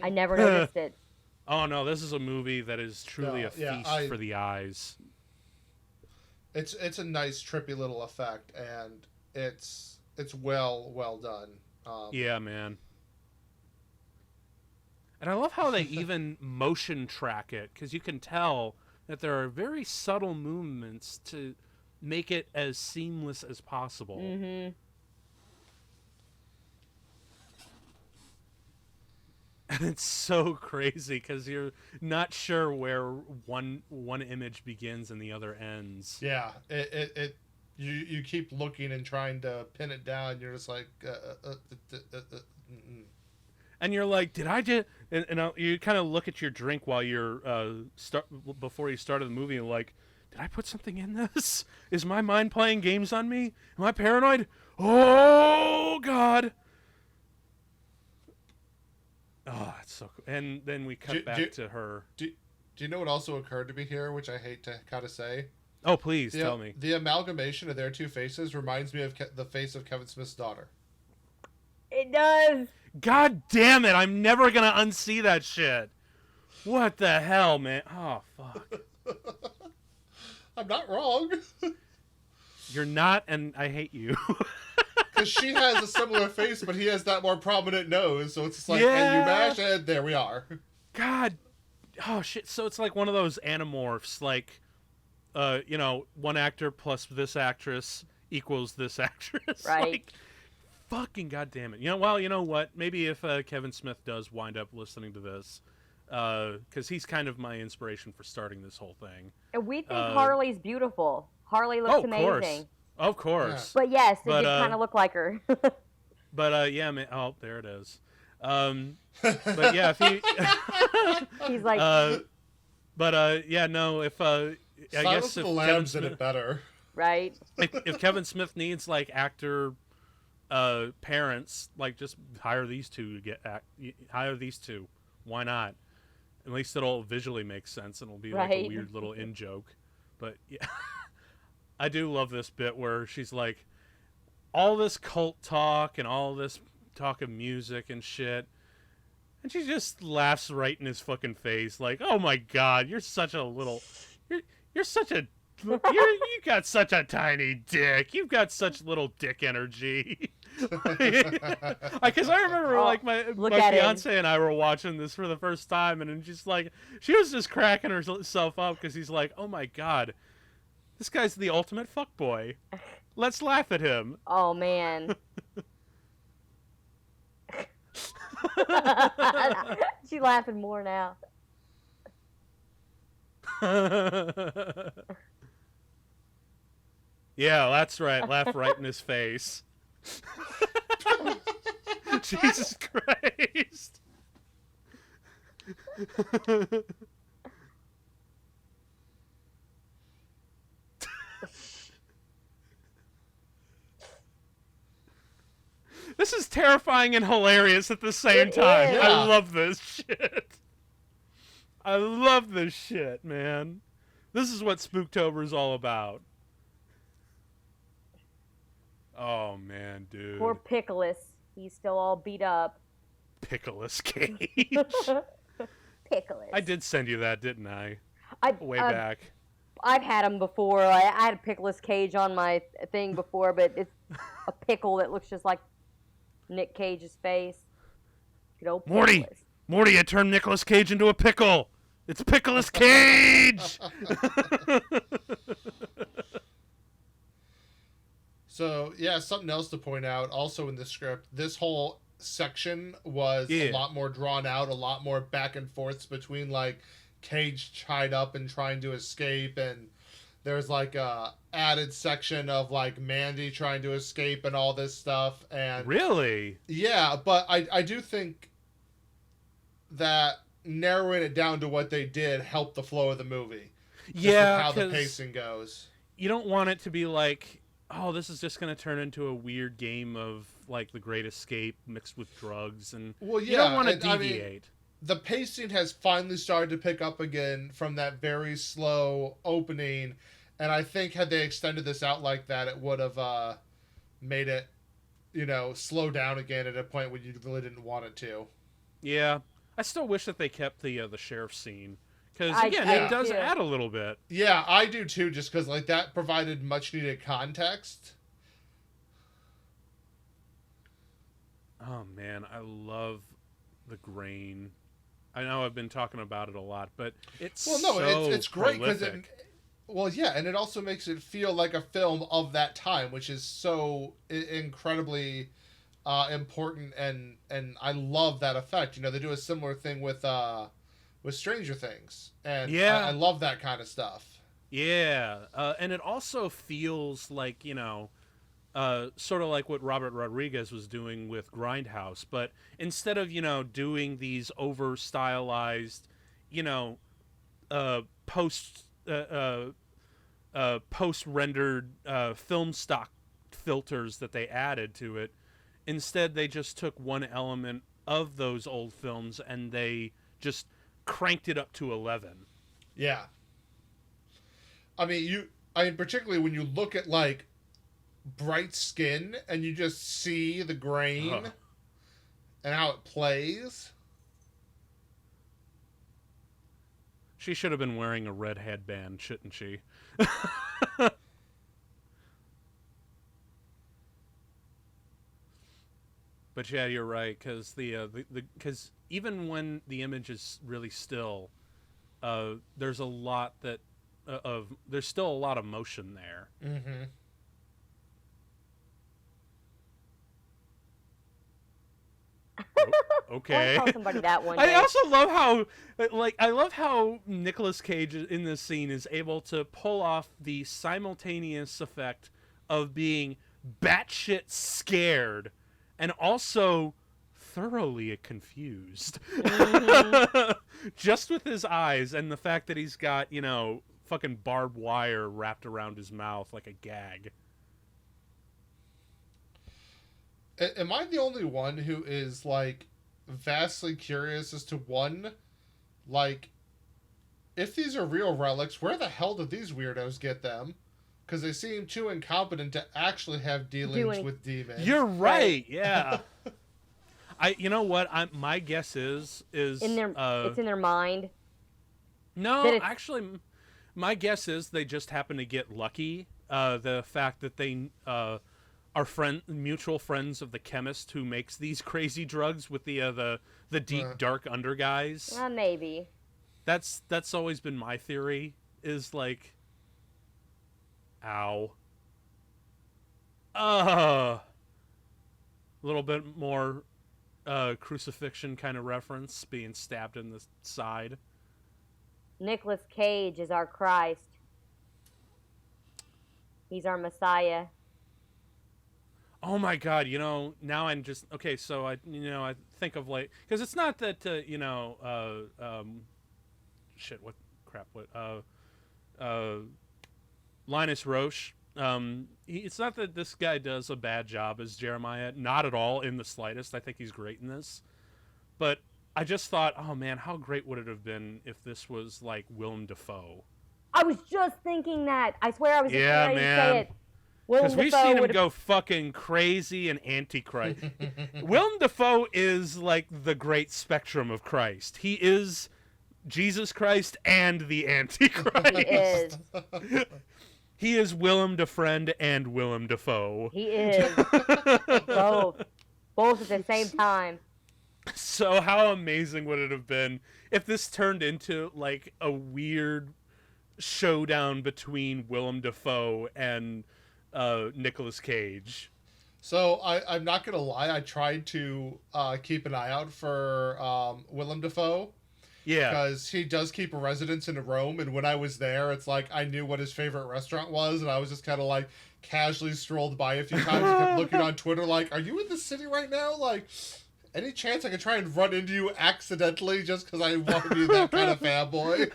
I never noticed it. Oh no, this is a movie that is truly a feast for the eyes. It's a nice trippy little effect, and it's well done. Yeah, man. And I love how they even motion track it, because you can tell that there are very subtle movements to make it as seamless as possible. Mm-hmm. And it's so crazy because you're not sure where one image begins and the other ends. Yeah, you keep looking and trying to pin it down. You're just like, and you're like, did I just? And you kind of look at your drink while you're before you started the movie, and like, did I put something in this? Is my mind playing games on me? Am I paranoid? Oh God! Oh, it's so cool. And then we cut back to her. Do you know what also occurred to me here, which I hate to kind of say? Oh, please tell me. The amalgamation of their two faces reminds me of the face of Kevin Smith's daughter. It does. God damn it! I'm never gonna unsee that shit. What the hell, man? Oh fuck. I'm not wrong. You're not, and I hate you. Because she has a similar face, but he has that more prominent nose, so it's just like, yeah. And you mash it, there we are. God. Oh shit. So it's like one of those anamorphs, like, one actor plus this actress equals this actress. Right. Like, fucking goddamn it. You know what? Maybe if Kevin Smith does wind up listening to this, because he's kind of my inspiration for starting this whole thing. And we think Harley's beautiful. Harley looks amazing. Of course. Yeah. But yes, it did kind of look like her. But yeah, man. Oh, there it is. But yeah, if he, he's like. Yeah, no. If I guess if the Lambs did it better. Right. If Kevin Smith needs like actor parents, like just hire these two to hire these two. Why not? At least it'll visually make sense and it'll be like a weird little in joke. But yeah, I do love this bit where she's like, all this cult talk and all this talk of music and shit, and she just laughs right in his fucking face, like, "Oh my God, you're such a little, you're such a, you got such a tiny dick. You've got such little dick energy." Because I remember like my fiance and I were watching this for the first time, and just like she was just cracking herself up because he's like, "Oh my God, this guy's the ultimate fuckboy. Let's laugh at him." Oh man. She's laughing more now. Yeah, that's right. Laugh right in his face. Jesus Christ. This is terrifying and hilarious at the same time. Is. I love this shit. I love this shit, man. This is what Spooktober's all about. Oh, man, dude. Poor Pickles. He's still all beat up. Pickles Cage. Pickles. I did send you that, didn't I? Way back. I've had them before. I had a Pickles Cage on my thing before, but it's a pickle that looks just like Nick Cage's face. Good old Morty! Pickles. Morty, I turned Nicolas Cage into a pickle! It's Pickles Cage! So, yeah, something else to point out also in the script, this whole section was a lot more drawn out, a lot more back and forths between, like, Cage tied up and trying to escape, and there's, like, a added section of, like, Mandy trying to escape and all this stuff. And really? Yeah, but I do think that narrowing it down to what they did helped the flow of the movie. Yeah, how the pacing goes. You don't want it to be like, oh, this is just going to turn into a weird game of, like, The Great Escape mixed with drugs. And well, yeah, you don't want to deviate. I mean, the pacing has finally started to pick up again from that very slow opening. And I think had they extended this out like that, it would have made it, slow down again at a point where you really didn't want it to. Yeah. I still wish that they kept the sheriff scene. Because, again, it does add a little bit. Yeah, I do too, just because, like, that provided much-needed context. Oh, man, I love the grain. I know I've been talking about it a lot, but it's it's great because it... and it also makes it feel like a film of that time, which is so incredibly important, and I love that effect. They do a similar thing with Stranger Things, and I love that kind of stuff. Yeah, and it also feels like, sort of like what Robert Rodriguez was doing with Grindhouse, but instead of, doing these over-stylized, post-rendered film stock filters that they added to it, instead they just took one element of those old films and they just cranked it up to 11. Yeah. I mean, particularly when you look at, like, Bright Skin and you just see the grain and how it plays. She should have been wearing a red headband, shouldn't she? But yeah, you're right, because because even when the image is really still, there's a lot there's still a lot of motion there. Mm-hmm. Okay. I'll tell somebody that one day. I also love how Nicolas Cage in this scene is able to pull off the simultaneous effect of being batshit scared and also thoroughly confused. Mm-hmm. Just with his eyes and the fact that he's got, fucking barbed wire wrapped around his mouth like a gag. Am I the only one who is, like, vastly curious as to, one, like, if these are real relics, where the hell did these weirdos get them? Because they seem too incompetent to actually have dealings with demons. You're right, yeah. You know what? my guess is it's in their mind. No, actually, my guess is they just happen to get lucky. The fact that they are mutual friends of the chemist who makes these crazy drugs with the deep dark under guys. Maybe. That's always been my theory. Is like, ow. A little bit more crucifixion kind of reference, being stabbed in the side. Nicolas Cage is our Christ. He's our Messiah. Oh my God! Now I'm just okay. So I think of, like, because it's not that shit. What crap? What Linus Roche. It's not that this guy does a bad job as Jeremiah. Not at all, in the slightest. I think he's great in this. But I just thought, oh man, how great would it have been if this was like Willem Dafoe? I was just thinking that. I swear I was just ready to say it. Because we've seen him go fucking crazy and antichrist. Willem Dafoe is like the great spectrum of Christ. He is Jesus Christ and the Antichrist. He is. He is Willem Defriend and Willem Dafoe. He is. Both. Both at the same time. So how amazing would it have been if this turned into like a weird showdown between Willem Dafoe and Nicolas Cage. So I'm not gonna lie. I tried to keep an eye out for Willem Dafoe. Yeah. Because he does keep a residence in Rome, and when I was there, it's like I knew what his favorite restaurant was, and I was just kind of like casually strolled by a few times and kept looking on Twitter like, are you in the city right now? Like, any chance I could try and run into you accidentally just because I want to be that kind of fanboy?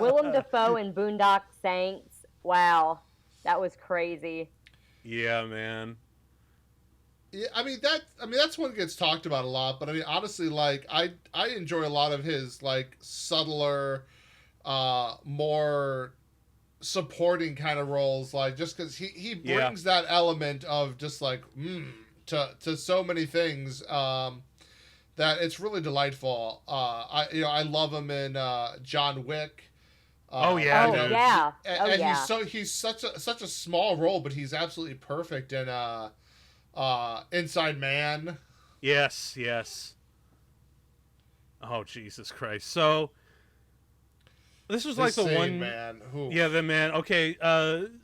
Willem Dafoe in Boondock Saints. Wow, that was crazy. Yeah, man. Yeah, I mean that's one that gets talked about a lot, but I mean honestly, like I enjoy a lot of his like subtler, more supporting kind of roles, like just because he brings that element of just like to so many things that it's really delightful. I love him in John Wick. Dude. He's such a small role, but he's absolutely perfect in Inside Man. Yes. Oh, Jesus Christ. So this was like the one man. Oof. Yeah, the man. Okay,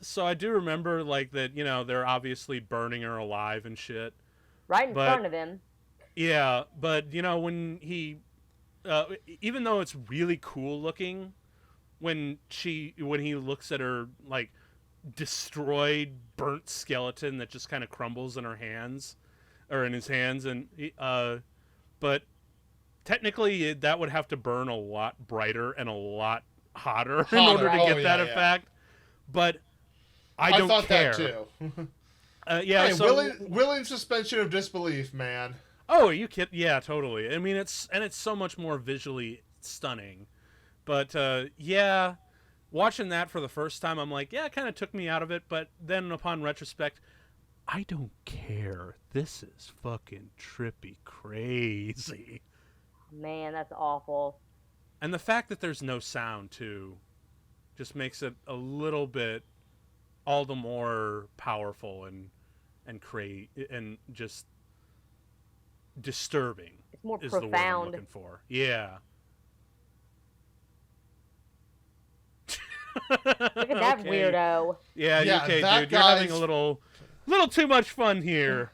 so I do remember like that, they're obviously burning her alive and shit. Right in front of him. Yeah, but when he even though it's really cool looking when he looks at her like destroyed, burnt skeleton that just kind of crumbles in her hands, or in his hands, and but technically that would have to burn a lot brighter and a lot hotter in order to get that effect. But I don't care. I thought that too. Yeah, hey, so willing suspension of disbelief, man. Oh, are you kidding? Yeah, totally. I mean, it's so much more visually stunning. But yeah, watching that for the first time, I'm like, yeah, it kind of took me out of it. But then upon retrospect, I don't care. This is fucking trippy crazy. Man, that's awful. And the fact that there's no sound, too, just makes it a little bit all the more powerful and just disturbing. It's more is profound. The word I'm looking for. Yeah. Look at that weirdo. Yeah, okay, dude. You're having a little too much fun here.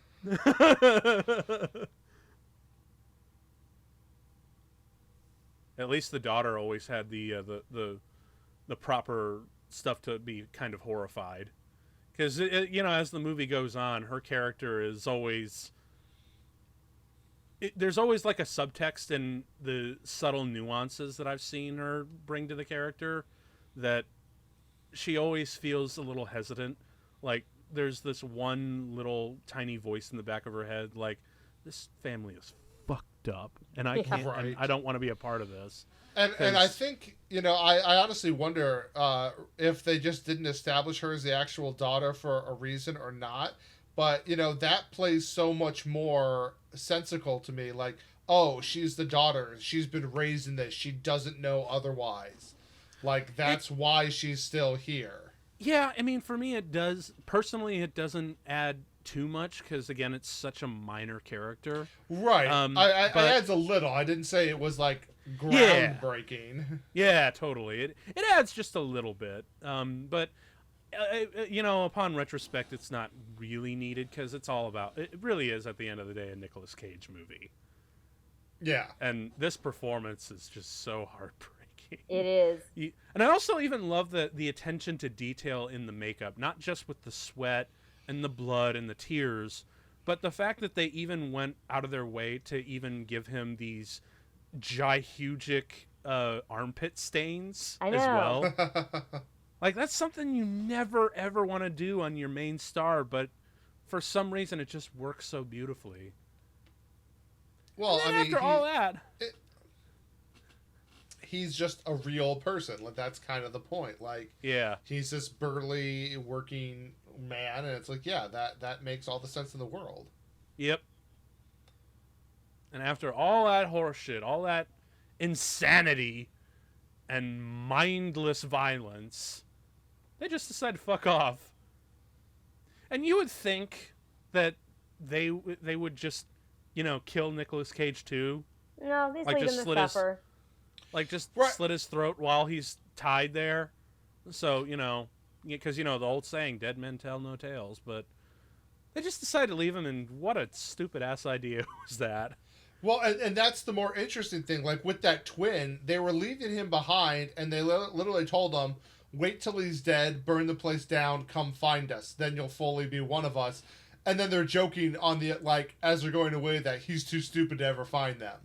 At least the daughter always had the proper stuff to be kind of horrified, because as the movie goes on, her character is always. There's always like a subtext in the subtle nuances that I've seen her bring to the character, that she always feels a little hesitant. Like there's this one little tiny voice in the back of her head, like, this family is fucked up, and I can't. Right. And I don't want to be a part of this. And I think I honestly wonder if they just didn't establish her as the actual daughter for a reason or not. But that plays so much more sensical to me. Like, oh, she's the daughter. She's been raised in this. She doesn't know otherwise. Like, that's why she's still here. Yeah, I mean, for me, it does. Personally, it doesn't add too much, because, again, it's such a minor character. Right. I adds a little. I didn't say it was, like, groundbreaking. Yeah, totally. It adds just a little bit. But, upon retrospect, it's not really needed, because it's all about... It really is, at the end of the day, a Nicolas Cage movie. Yeah. And this performance is just so heartbreaking. It is. And I also even love the attention to detail in the makeup, not just with the sweat and the blood and the tears, but the fact that they even went out of their way to even give him these gigantic armpit stains as well. Like, that's something you never ever want to do on your main star, but for some reason it just works so beautifully. Well, I mean, after all that, he's just a real person. Like, that's kind of the point. Like, yeah, he's this burly working man, and it's like, yeah, that makes all the sense in the world. Yep. And after all that horseshit, all that insanity and mindless violence, they just decide to fuck off. And you would think that they would just, kill Nicolas Cage too. No, they like leave him to suffer. Slit his throat while he's tied there. So, because the old saying, "Dead men tell no tales," but they just decided to leave him, and what a stupid ass idea was that. Well, and that's the more interesting thing. Like with that twin, they were leaving him behind, and they literally told him, "Wait till he's dead, burn the place down, come find us. Then you'll fully be one of us." And then they're joking on the as they're going away that he's too stupid to ever find them.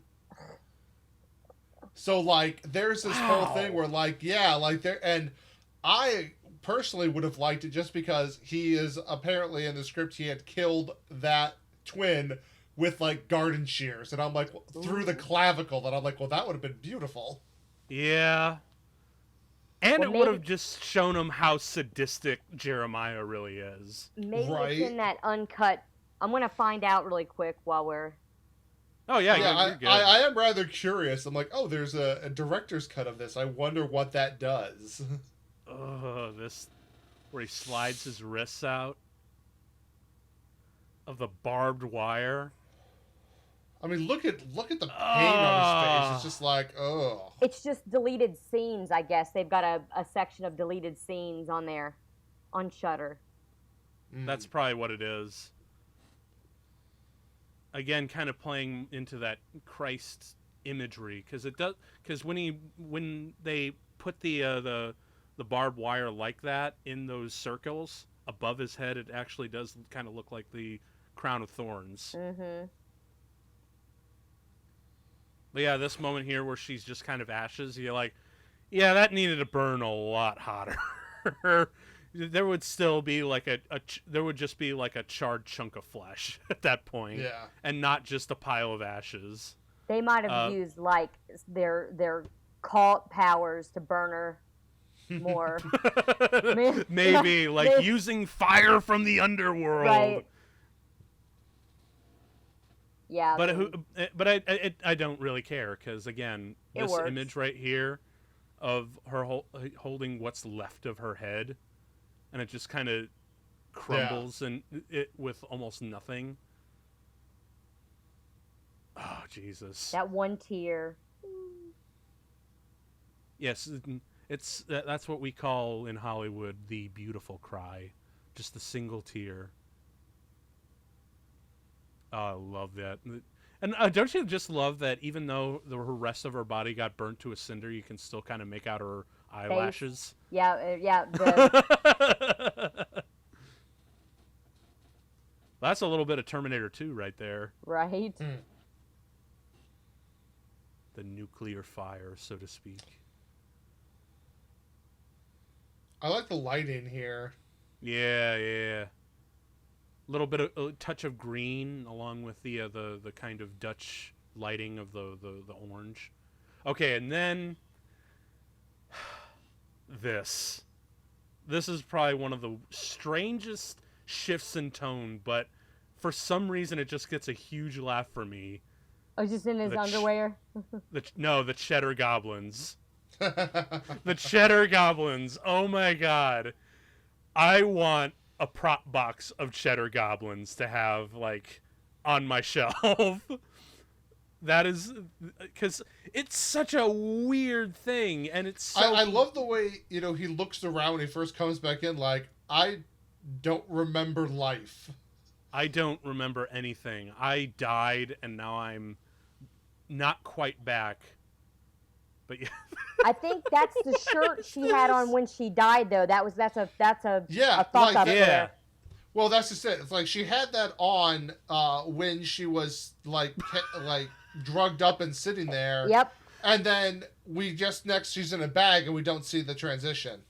So there's this whole thing where there, and I personally would have liked it just because he is apparently in the script he had killed that twin with garden shears, and I'm through the clavicle, that I'm well, that would have been beautiful. Yeah. And it would have just shown him how sadistic Jeremiah really is. Maybe it's in that uncut. I'm gonna find out really quick while we're. Oh yeah, you're good. I am rather curious. I'm there's a director's cut of this. I wonder what that does. Oh, this where he slides his wrists out of the barbed wire. I mean, look at the pain on his face. It's just oh. It's just deleted scenes, I guess. They've got a section of deleted scenes on there, on Shudder. That's probably what it is. Again, kind of playing into that Christ imagery, because when they put the barbed wire like that in those circles above his head, it actually does kind of look like the crown of thorns. Mm-hmm. But yeah, this moment here where she's just kind of ashes, you're yeah, that needed to burn a lot hotter. There would still be there would just be a charred chunk of flesh at that point. Yeah. And not just a pile of ashes. They might have used their cult powers to burn her more. Maybe using fire from the underworld. Right. Yeah. But I don't really care, because again, this image right here of her holding what's left of her head, and it just kind of crumbles and it with almost nothing. Oh Jesus! That one tear. Yes, that's what we call in Hollywood the beautiful cry, just a single tear. Oh, I love that. And don't you just love that even though her rest of her body got burnt to a cinder, you can still kind of make out her eyelashes? Yeah. That's a little bit of Terminator 2 right there. Right. The nuclear fire, so to speak. I like the lighting here. Yeah. Little bit of a touch of green along with the kind of Dutch lighting of the orange. Okay, and then this is probably one of the strangest shifts in tone, but for some reason it just gets a huge laugh for me. Oh, just in his underwear? The Cheddar Goblins. The Cheddar Goblins. Oh my god. I want a prop box of Cheddar Goblins to have on my shelf. That is because it's such a weird thing, and it's so... I love the way he looks around when he first comes back in. I don't remember life. I don't remember anything. I died, and now I'm not quite back. But yeah. I think that's the shirt she had on when she died, though. That's a fuck up there. Well, that's just it. It's she had that on when she was drugged up and sitting there. Yep. And then she's in a bag and we don't see the transition.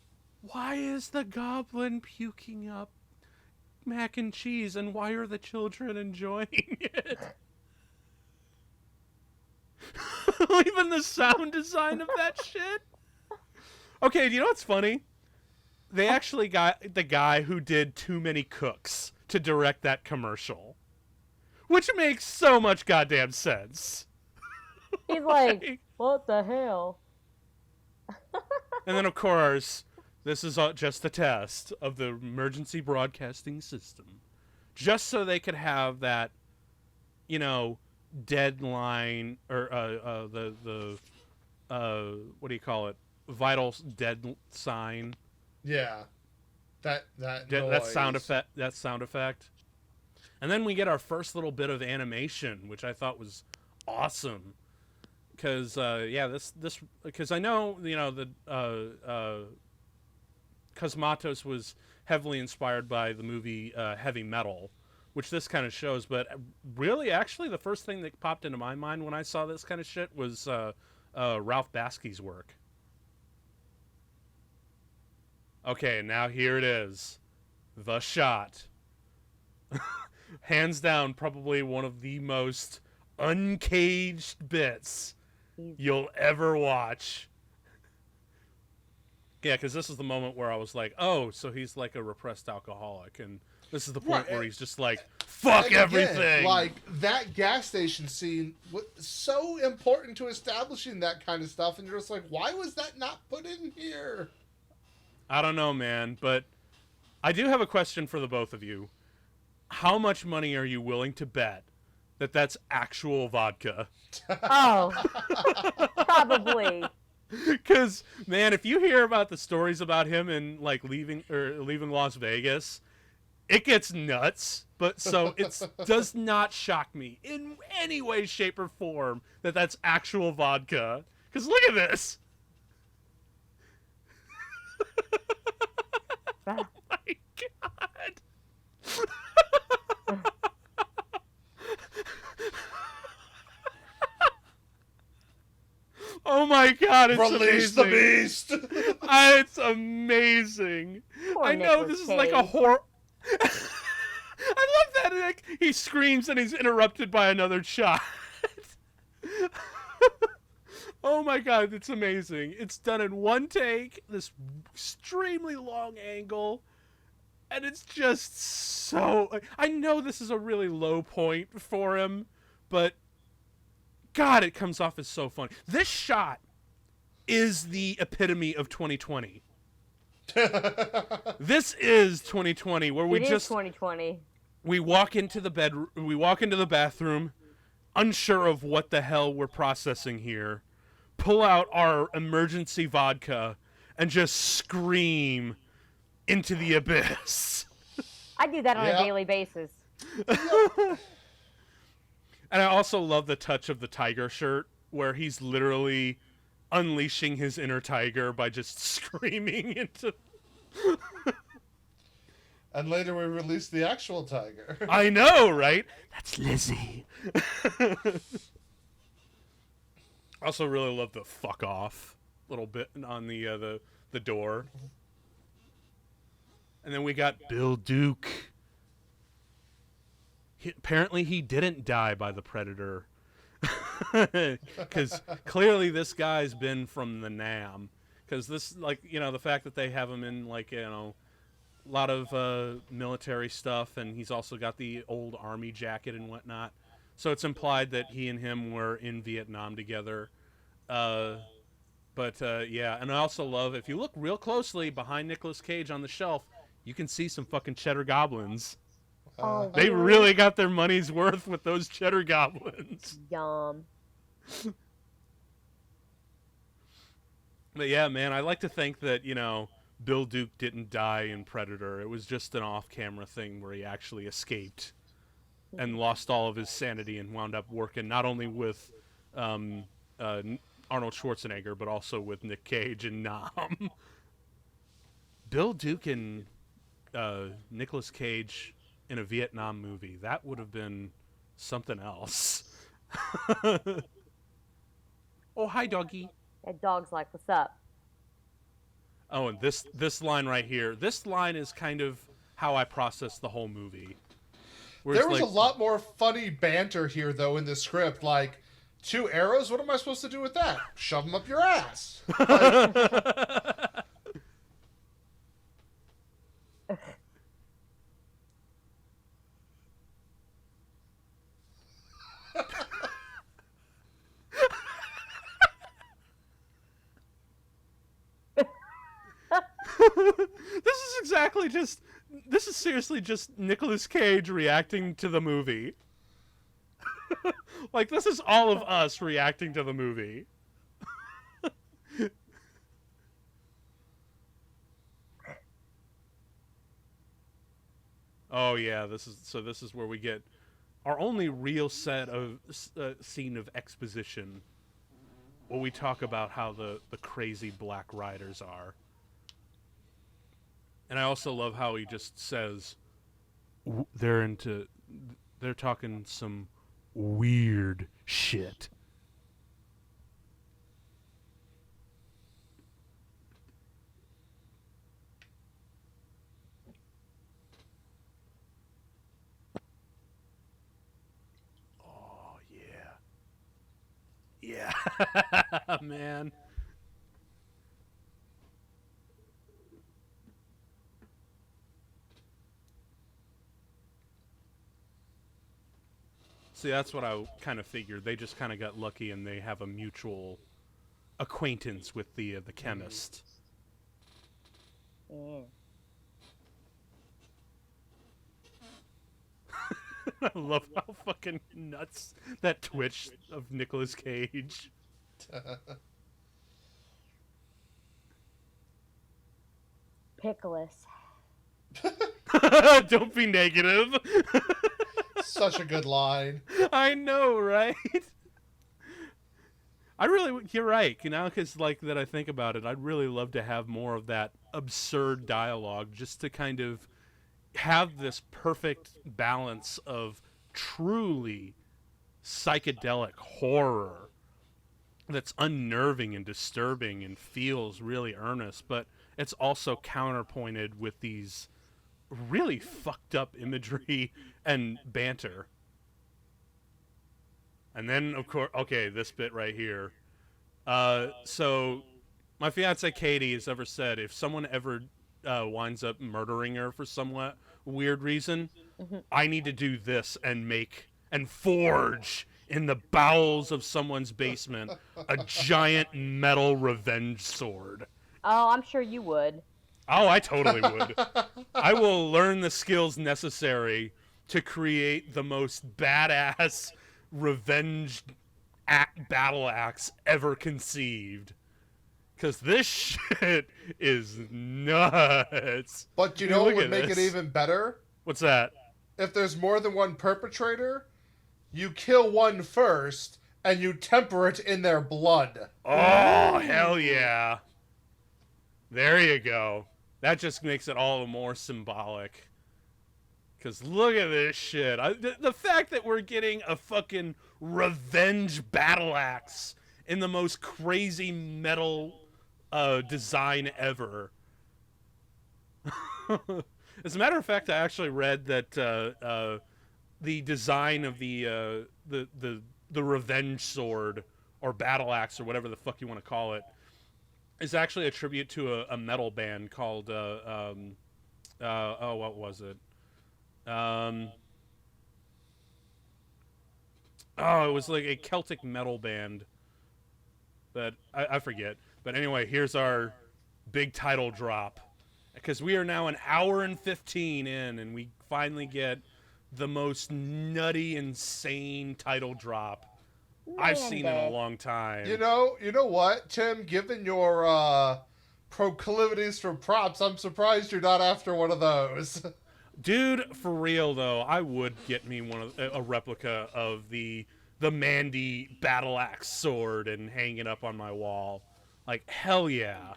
Why is the goblin puking up mac and cheese, and why are the children enjoying it? Even the sound design of that shit. Okay, do you know what's funny? They actually got the guy who did Too Many Cooks to direct that commercial, which makes so much goddamn sense. He's like, what the hell? And then, of course, this is just a test of the emergency broadcasting system, just so they could have that, deadline or the what do you call it? Vital dead sign. Yeah. That sound effect. And then we get our first little bit of animation, which I thought was awesome. Because because I know the Cosmatos was heavily inspired by the movie Heavy Metal, which this kind of shows. But really, actually, the first thing that popped into my mind when I saw this kind of shit was Ralph Bakski's work. Okay, now here it is, the shot. Hands down, probably one of the most uncaged bits you'll ever watch. Yeah, because this is the moment where I was like, oh, so he's like a repressed alcoholic, and this is the point where he's just like, fuck everything. Like, that gas station scene was so important to establishing that kind of stuff, and you're just like, why was that not put in here? I don't know, man, but I do have a question for the both of you. How much money are you willing to bet that that's actual vodka? Oh, probably. Because, man, if you hear about the stories about him and like leaving Las Vegas, it gets nuts. But so it does not shock me in any way, shape, or form that that's actual vodka. Because look at this. Oh my god. Oh my god, it's Release amazing. the beast! It's amazing. Poor I know Nicolas this is like a Cage. horror. I love that like, he screams and he's interrupted by another shot. Oh my god, it's amazing. It's done in one take, this extremely long angle, and it's just so... I know this is a really low point for him, but god, it comes off as so funny. This shot is the epitome of 2020. This is 2020, where we It is just 2020. we walk into the bathroom, unsure of what the hell we're processing here, pull out our emergency vodka, and just scream into the abyss. I do that on a daily basis. And I also love the touch of the tiger shirt, where he's literally unleashing his inner tiger by just screaming into... And later we released the actual tiger. I know, right? That's Lizzie. Also really love the fuck off little bit on the door. And then we got Bill Duke. Apparently he didn't die by the Predator. Because clearly this guy's been from the NAM. Because this, like, the fact that they have him in, like, a lot of military stuff, and he's also got the old army jacket and whatnot. So it's implied that he and him were in Vietnam together. Yeah, and I also love, if you look real closely behind Nicolas Cage on the shelf, you can see some fucking cheddar goblins. Oh, They really got their money's worth with those cheddar goblins. Yum. But yeah, man, I like to think that, Bill Duke didn't die in Predator. It was just an off-camera thing where he actually escaped and lost all of his sanity and wound up working not only with Arnold Schwarzenegger, but also with Nick Cage and Nam. Bill Duke and Nicolas Cage in a Vietnam movie. That would have been something else. Oh, hi, doggy. That dog's like, what's up? Oh, and this line right here. This line is kind of how I process the whole movie. There was a lot more funny banter here, though, in the script. Like, 2 arrows? What am I supposed to do with that? Shove them up your ass. This is seriously just Nicolas Cage reacting to the movie. Like, this is all of us reacting to the movie. Oh yeah, this is where we get our only real set of scene of exposition. Where we talk about how the crazy black riders are. And I also love how he just says they're talking some weird shit. Oh yeah. Yeah. Man. See, that's what I kind of figured. They just kind of got lucky, and they have a mutual acquaintance with the chemist. Yeah. I love how fucking nuts that twitch of Nicolas Cage. Pickles. Don't be negative. Such a good line. I know, right? You're right, because like that I think about it, I'd really love to have more of that absurd dialogue just to kind of have this perfect balance of truly psychedelic horror that's unnerving and disturbing and feels really earnest, but it's also counterpointed with these really fucked up imagery and banter. And then, of course, okay, this bit right here. So, my fiance Katie has ever said if someone ever winds up murdering her for somewhat weird reason, I need to do this and forge in the bowels of someone's basement a giant metal revenge sword. Oh, I'm sure you would. Oh, I totally would. I will learn the skills necessary to create the most badass revenge battle axe ever conceived. Because this shit is nuts. But you know what would make it even better? What's that? If there's more than one perpetrator, you kill one first, and you temper it in their blood. Oh, hell yeah. There you go. That just makes it all the more symbolic. Because look at this shit. The fact that we're getting a fucking revenge battle axe in the most crazy metal design ever. As a matter of fact, I actually read that the design of the revenge sword or battle axe or whatever the fuck you want to call it is actually a tribute to a metal band called what was it? It was like a Celtic metal band, but I forget. But anyway, here's our big title drop, because we are now an hour and 15 in, and we finally get the most nutty, insane title drop I've seen in a long time. You know what, Tim? Given your proclivities for props, I'm surprised you're not after one of those. Dude, for real though, I would get me a replica of the Mandy battle axe sword and hang it up on my wall. Like hell yeah.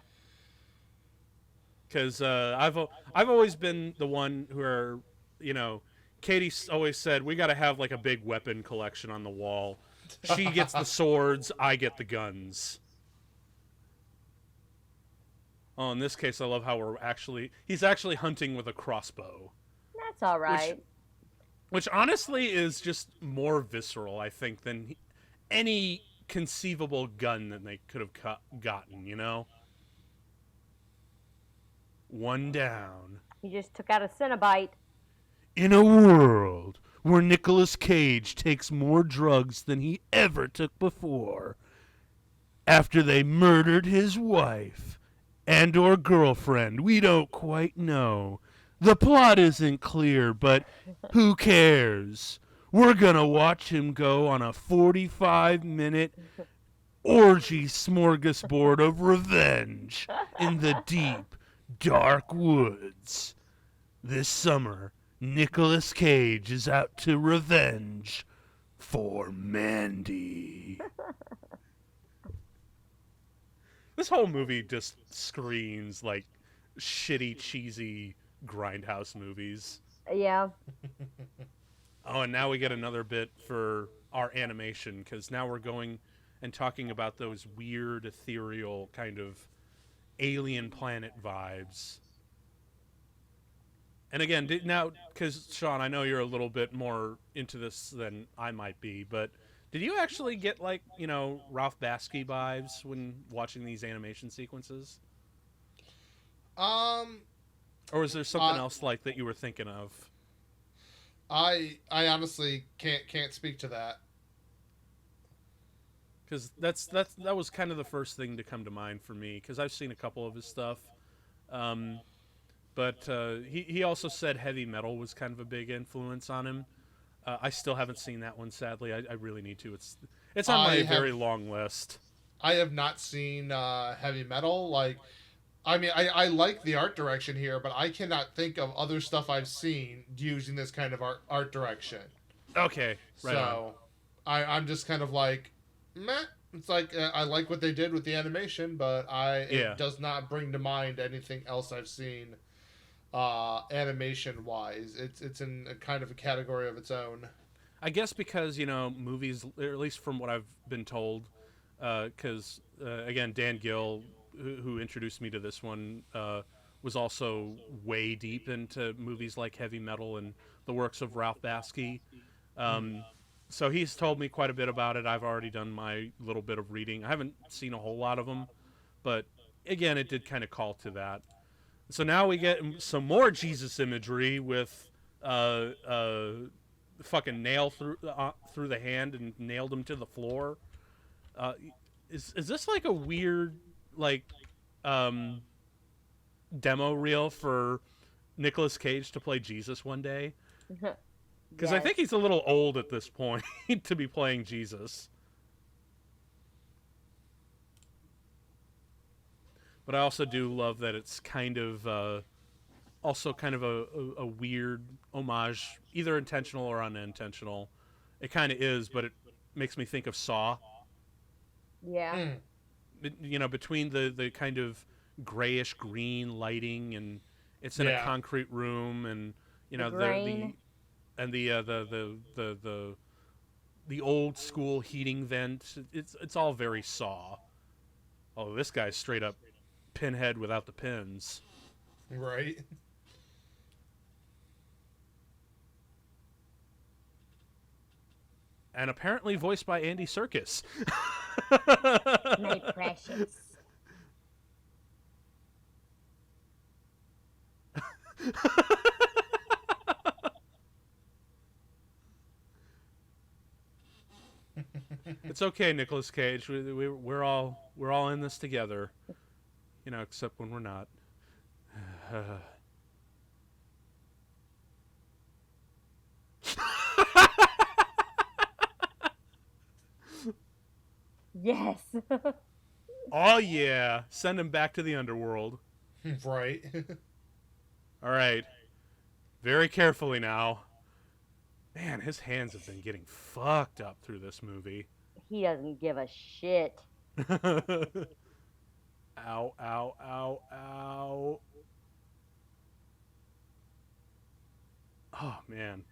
Because I've always been the one who Katie always said we got to have like a big weapon collection on the wall. She gets the swords, I get the guns. Oh, in this case, I love how he's actually hunting with a crossbow. That's all right. Which honestly is just more visceral, I think, than any conceivable gun that they could have gotten, you know? One down. He just took out a Cenobite. In a world where Nicolas Cage takes more drugs than he ever took before, after they murdered his wife and or girlfriend, we don't quite know. The plot isn't clear, but who cares? We're gonna watch him go on a 45-minute orgy smorgasbord of revenge in the deep, dark woods. This summer, Nicolas Cage is out to revenge for Mandy. This whole movie just screams like shitty, cheesy grindhouse movies. Yeah. Oh, and now we get another bit for our animation, because now we're going and talking about those weird, ethereal kind of alien planet vibes. And again, now, because Sean, I know you're a little bit more into this than I might be, but did you actually get, like, you know, Ralph Bakshi vibes when watching these animation sequences? Or was there something else like that you were thinking of? I honestly can't speak to that. Because that was kind of the first thing to come to mind for me, because I've seen a couple of his stuff. But he also said heavy metal was kind of a big influence on him. I still haven't seen that one, sadly. I really need to. It's on my very long list. I have not seen heavy metal. Like, I mean, I like the art direction here, but I cannot think of other stuff I've seen using this kind of art direction. Okay, right. So I'm just kind of like, meh. It's like I like what they did with the animation, but it does not bring to mind anything else I've seen animation wise. It's in a kind of a category of its own. I guess because, you know, movies, or at least from what I've been told, because again, Dan Gill, who introduced me to this one, was also way deep into movies like heavy metal and the works of Ralph Bakshi. So he's told me quite a bit about it. I've already done my little bit of reading. I haven't seen a whole lot of them, but again, it did kind of call to that. So now we get some more Jesus imagery with fucking nail through the hand and nailed him to the floor. Is this like a weird like demo reel for Nicolas Cage to play Jesus one day? Because I think he's a little old at this point to be playing Jesus. But I also do love that it's kind of also kind of a weird homage, either intentional or unintentional. It kind of is, but it makes me think of Saw. Yeah. You know, between the kind of grayish green lighting, and it's in a concrete room, and you know the old school heating vent. It's all very Saw. Oh, this guy's straight up Pinhead without the pins. Right. And apparently voiced by Andy Serkis. My precious. It's okay, Nicolas Cage. We're all in this together. You know, except when we're not. Yes. Oh yeah, send him back to the underworld. Right. All right, very carefully now. Man, his hands have been getting fucked up through this movie. He doesn't give a shit. Ow, ow, ow, ow. Oh, man.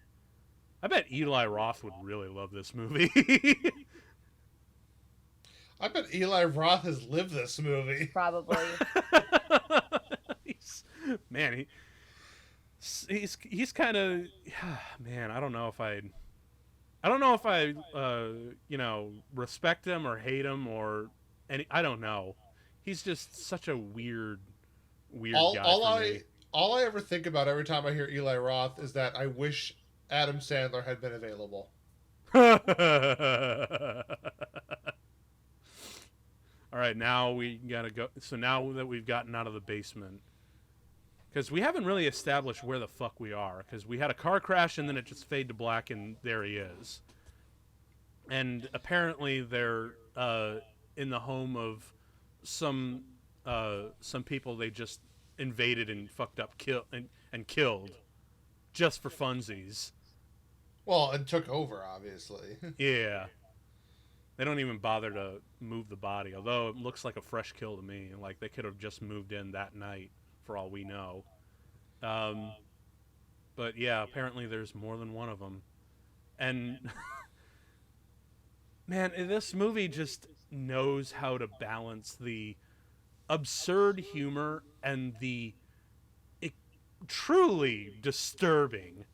I bet Eli Roth would really love this movie. I bet Eli Roth has lived this movie. Probably. He's kind of, man, I don't know if I you know, respect him or hate him or any. I don't know. He's just such a weird guy for me. All I ever think about every time I hear Eli Roth is that I wish Adam Sandler had been available. All right, now we gotta go. So now that we've gotten out of the basement, because we haven't really established where the fuck we are, because we had a car crash and then it just faded to black and there he is. And apparently they're in the home of some people they just invaded and fucked up, killed. just for funsies. Well, and took over, obviously. Yeah. They don't even bother to move the body, although it looks like a fresh kill to me. Like, they could have just moved in that night, for all we know. But yeah, apparently there's more than one of them. And, man, this movie just knows how to balance the absurd humor and the truly disturbing.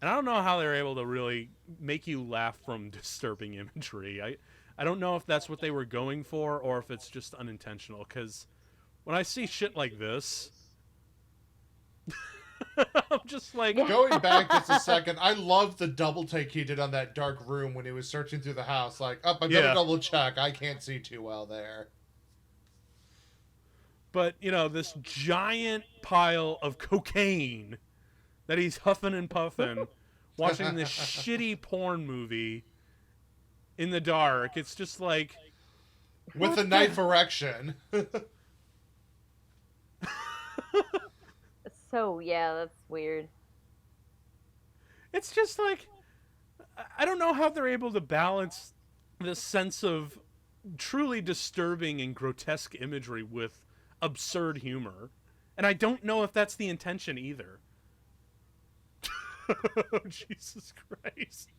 And I don't know how they're able to really make you laugh from disturbing imagery. I don't know if that's what they were going for or if it's just unintentional. Because when I see shit like this, I'm just like... Going back just a second, I love the double take he did on that dark room when he was searching through the house. Like, I better double check. I can't see too well there. But, this giant pile of cocaine that he's huffing and puffing, watching this shitty porn movie in the dark. It's just like... With a knife erection. So, yeah, that's weird. It's just like... I don't know how they're able to balance this sense of truly disturbing and grotesque imagery with absurd humor. And I don't know if that's the intention either. Oh, Jesus Christ.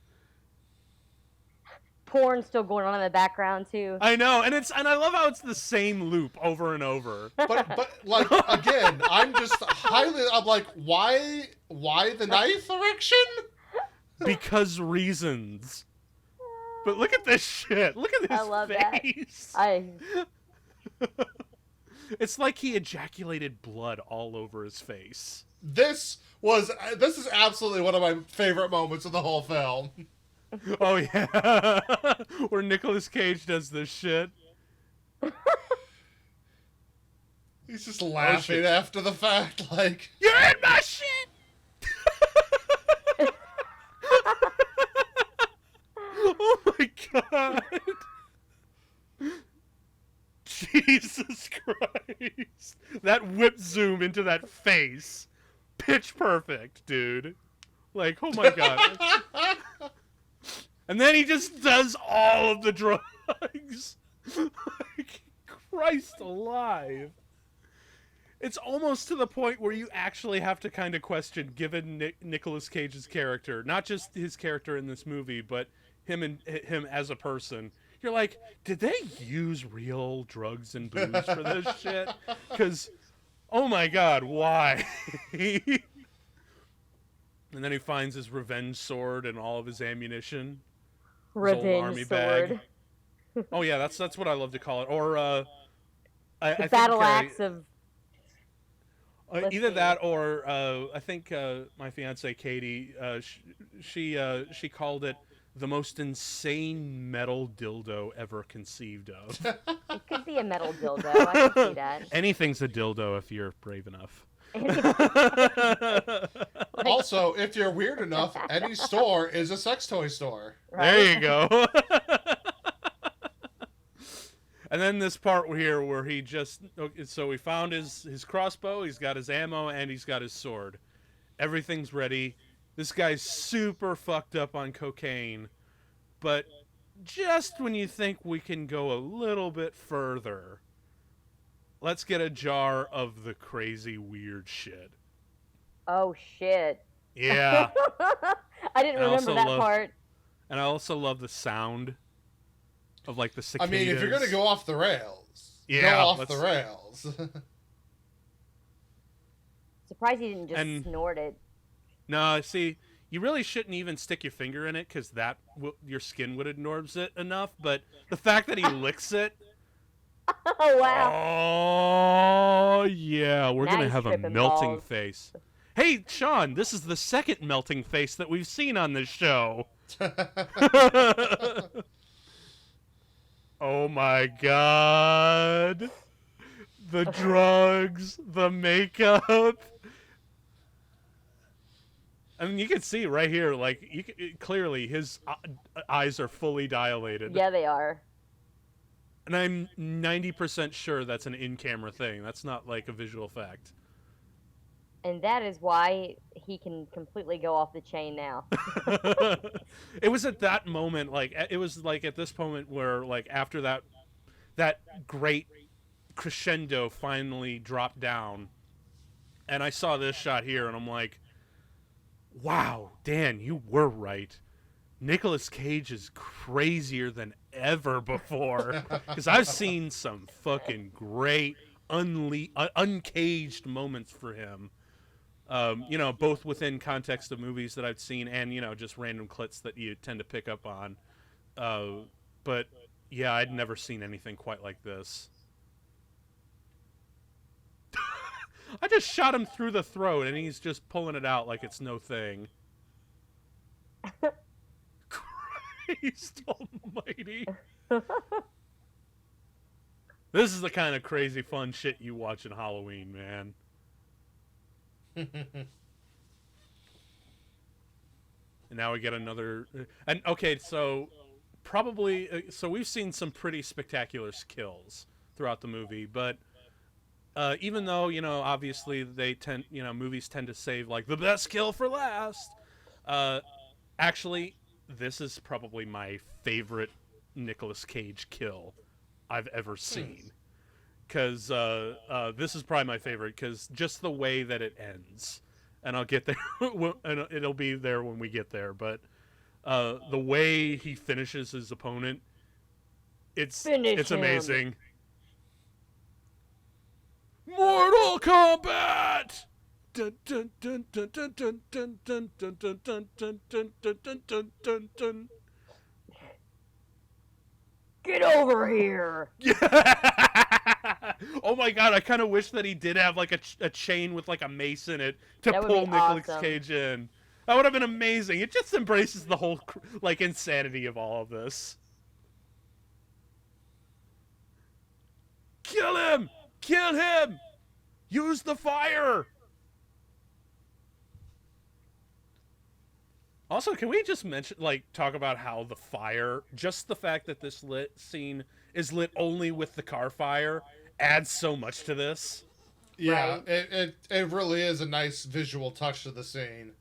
Porn still going on in the background too. I know, and I love how it's the same loop over and over. But like, again, I'm like, why the knife erection? Because reasons. But look at this shit. Look at this I love face. That. It's like he ejaculated blood all over his face. This is absolutely one of my favorite moments of the whole film. Oh yeah, where Nicolas Cage does this shit. He's just laughing after the fact, like, you're in my shit. Oh my god. Jesus Christ. That whip zoom into that face. Pitch perfect, dude. Like, oh my god. And then he just does all of the drugs. Like, Christ alive. It's almost to the point where you actually have to kind of question, given Nicolas Cage's character, not just his character in this movie, but him as a person. You're like, did they use real drugs and booze for this shit? Because, oh my god, why? And then he finds his revenge sword and all of his ammunition. His old army bag. Oh yeah, that's what I love to call it. Or I battle think, axe of. Either that, or I think my fiance Katie, she called it the most insane metal dildo ever conceived of. It could be a metal dildo. I can see that. Anything's a dildo if you're brave enough. Also, if you're weird enough, any store is a sex toy store. Right? There you go. And then this part here where he just... So he found his crossbow, he's got his ammo, and he's got his sword. Everything's ready. This guy's super fucked up on cocaine. But just when you think we can go a little bit further, let's get a jar of the crazy weird shit. Oh, shit. Yeah. I didn't remember that part. And I also love the sound of, like, the cicadas. I mean, if you're going to go off the rails, go off the rails. Surprised he didn't just snort it. No, see, you really shouldn't even stick your finger in it because your skin would absorb it enough. But the fact that he licks it. Oh, wow. Oh, yeah. We're going to have a melting face. Hey, Sean, this is the second melting face that we've seen on this show. Oh, my God. The drugs, the makeup. I mean, you can see right here, like, clearly his eyes are fully dilated. Yeah, they are. And I'm 90% sure that's an in-camera thing. That's not, like, a visual effect. And that is why he can completely go off the chain now. It was at that moment, like it was like at this moment where like after that great crescendo finally dropped down, and I saw this shot here, and I'm like, wow, Dan, you were right. Nicolas Cage is crazier than ever before, because I've seen some fucking great uncaged moments for him. You know, both within context of movies that I've seen and, you know, just random clips that you tend to pick up on. But yeah, I'd never seen anything quite like this. I just shot him through the throat and he's just pulling it out like it's no thing. Christ almighty. This is the kind of crazy fun shit you watch in Halloween, man. And now we get another... And okay, so probably... So we've seen some pretty spectacular kills throughout the movie, but even though, you know, obviously they tend... You know, movies tend to save, like, the best kill for last. Actually, this is probably my favorite Nicolas Cage kill I've ever seen. Because this is probably my favorite, because just the way that it ends. And I'll get there, and it'll be there when we get there, but the way he finishes his opponent, it's amazing. Mortal Kombat! Dun, dun, dun, dun, dun, dun, dun, dun, dun, dun, dun, dun, dun, dun, dun, dun, dun. Get over here! Oh my god, I kind of wish that he did have like a chain with like a mace in it to That would pull be Nicolas awesome. Cage in. That would have been amazing. It just embraces the whole like insanity of all of this. Kill him! Kill him! Use the fire! Also, can we just mention, like, talk about how the fire, just the fact that this scene is lit only with the car fire, adds so much to this. Yeah, Right. it really is a nice visual touch to the scene.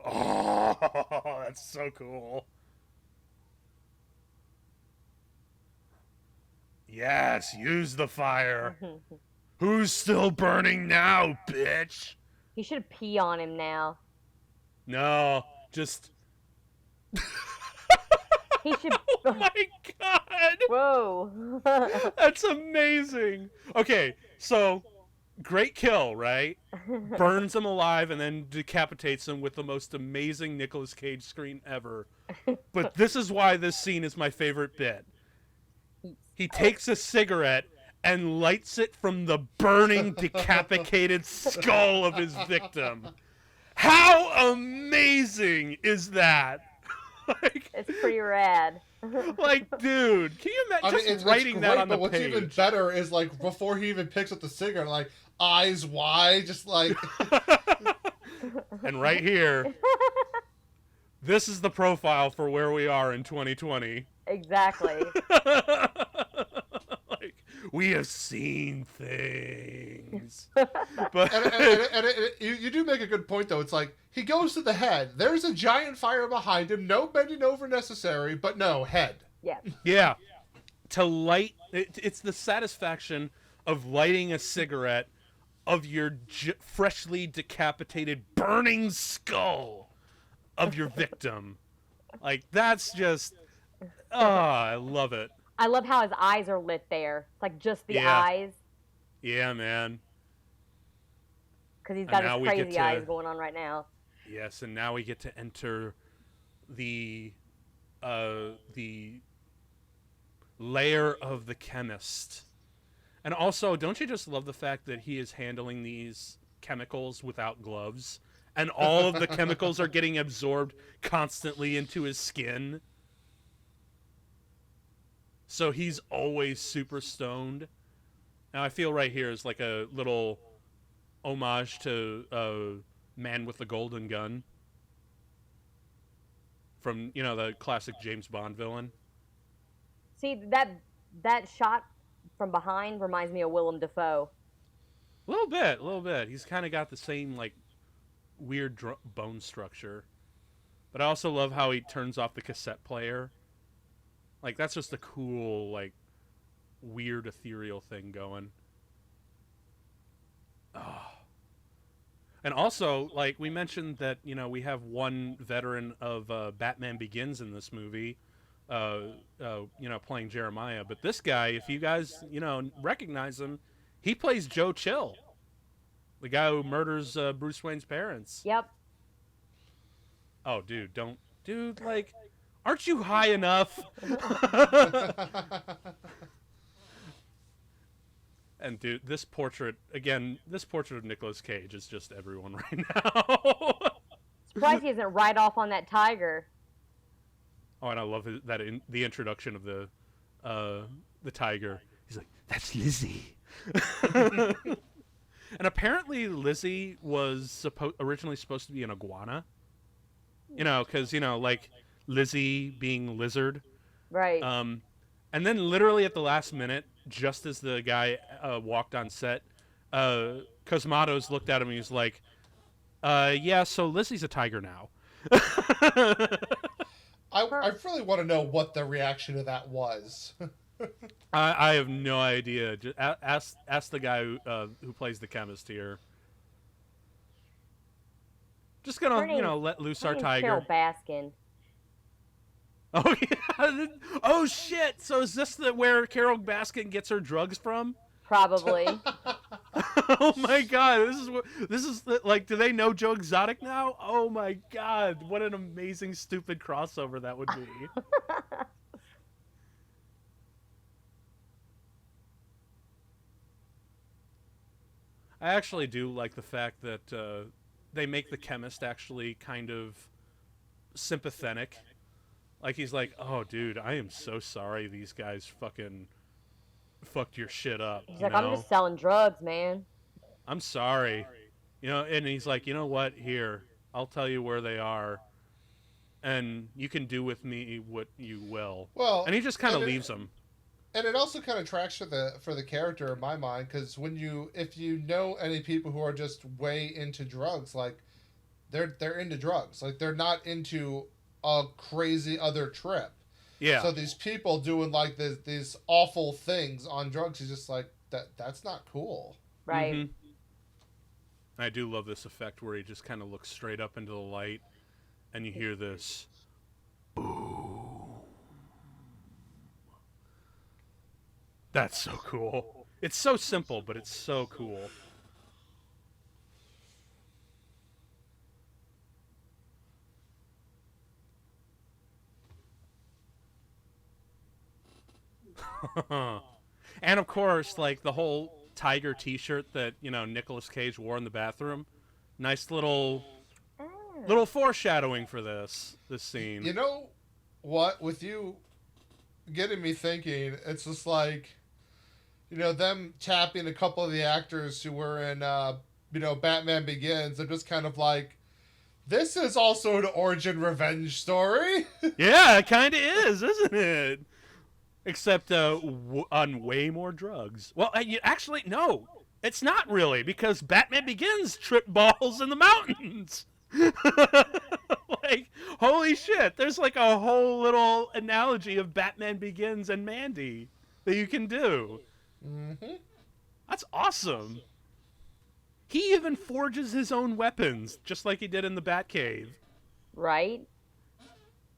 Oh, that's so cool. Yes, use the fire. Who's still burning now, bitch? He should pee on him now. No, just... He should. Oh my god! Whoa. That's amazing. Okay, so great kill, right? Burns him alive and then decapitates him with the most amazing Nicolas Cage scream ever. But this is why this scene is my favorite bit. He takes a cigarette and lights it from the burning, decapitated skull of his victim. How amazing is that? Like, It's pretty rad. like, dude, can you imagine just writing that on the but what's page? even better is, like, before he even picks up the cigarette, like, eyes wide, just like... And right here, this is the profile for where we are in 2020. Exactly. Like, we have seen things. But You do make a good point, though. It's like, he goes to the head. There's a giant fire behind him. No bending over necessary, but no, head. Yeah. yeah, to light, it's the satisfaction of lighting a cigarette of your freshly decapitated, burning skull of your victim. Like, that's just, I love it. I love how his eyes are lit there. It's like just the Yeah. eyes. Yeah, man. Because he's And got now his we get crazy to- eyes going on right now. Yes, and now we get to enter the lair of the chemist. And also, don't you just love the fact that he is handling these chemicals without gloves? And all of the chemicals are getting absorbed constantly into his skin? So he's always super stoned. Now I feel right here is like a little homage to Man with the Golden Gun from, you know, the classic James Bond villain. See, that shot from behind reminds me of Willem Dafoe. A little bit, a little bit. He's kind of got the same like weird bone structure. But I also love how he turns off the cassette player. Like that's just a cool like weird ethereal thing going. Oh. And also, like we mentioned that, you know, we have one veteran of Batman Begins in this movie, you know, playing Jeremiah. But this guy, if you guys, you know, recognize him, he plays Joe Chill, the guy who murders Bruce Wayne's parents. Yep. Oh, dude, like, aren't you high enough? And dude, this portrait of Nicolas Cage is just everyone right now. Surprised he isn't right off on that tiger. Oh, and I love the introduction of the tiger. He's like, "That's Lizzie." And apparently Lizzie was originally supposed to be an iguana. You know, because, you know, like Lizzie being lizard. Right. And then literally at the last minute, just as the guy walked on set, Cosmatos looked at him and he was like, yeah, so Lizzie's a tiger now. I really want to know what the reaction to that was. I have no idea. Just ask the guy who plays the chemist here. Just gonna, you know, let loose our tiger. Carol Baskin. Oh yeah. Oh shit. So is this where Carol Baskin gets her drugs from? Probably. Oh my god. This is like, do they know Joe Exotic now? Oh my god. What an amazing stupid crossover that would be. I actually do like the fact that they make the chemist actually kind of sympathetic. Like, he's like, "Oh, dude, I am so sorry these guys fucking fucked your shit up." He's like, "I'm just selling drugs, man. I'm sorry." You know, and he's like, "You know what? Here, I'll tell you where they are, and you can do with me what you will." Well, and he just kind of leaves them. And it also kind of tracks for the character in my mind, because if you know any people who are just way into drugs, like they're into drugs, like they're not into a crazy other trip. Yeah. So these people doing like these awful things on drugs is just like that's not cool. Right. Mm-hmm. I do love this effect where he just kind of looks straight up into the light, and you hear this. Boom. That's so cool. It's so simple, but it's so cool. And of course, like the whole tiger T-shirt that, you know, Nicolas Cage wore in the bathroom. Nice little foreshadowing for this scene. You know what? With you getting me thinking, it's just like, you know, them tapping a couple of the actors who were in, you know, Batman Begins. They're just kind of like, this is also an origin revenge story. Yeah, it kind of is, isn't it? Except on way more drugs. Well, actually, no. It's not really, because Batman Begins trip balls in the mountains. Like, holy shit. There's like a whole little analogy of Batman Begins and Mandy that you can do. Mm-hmm. That's awesome. He even forges his own weapons, just like he did in the Batcave. Right.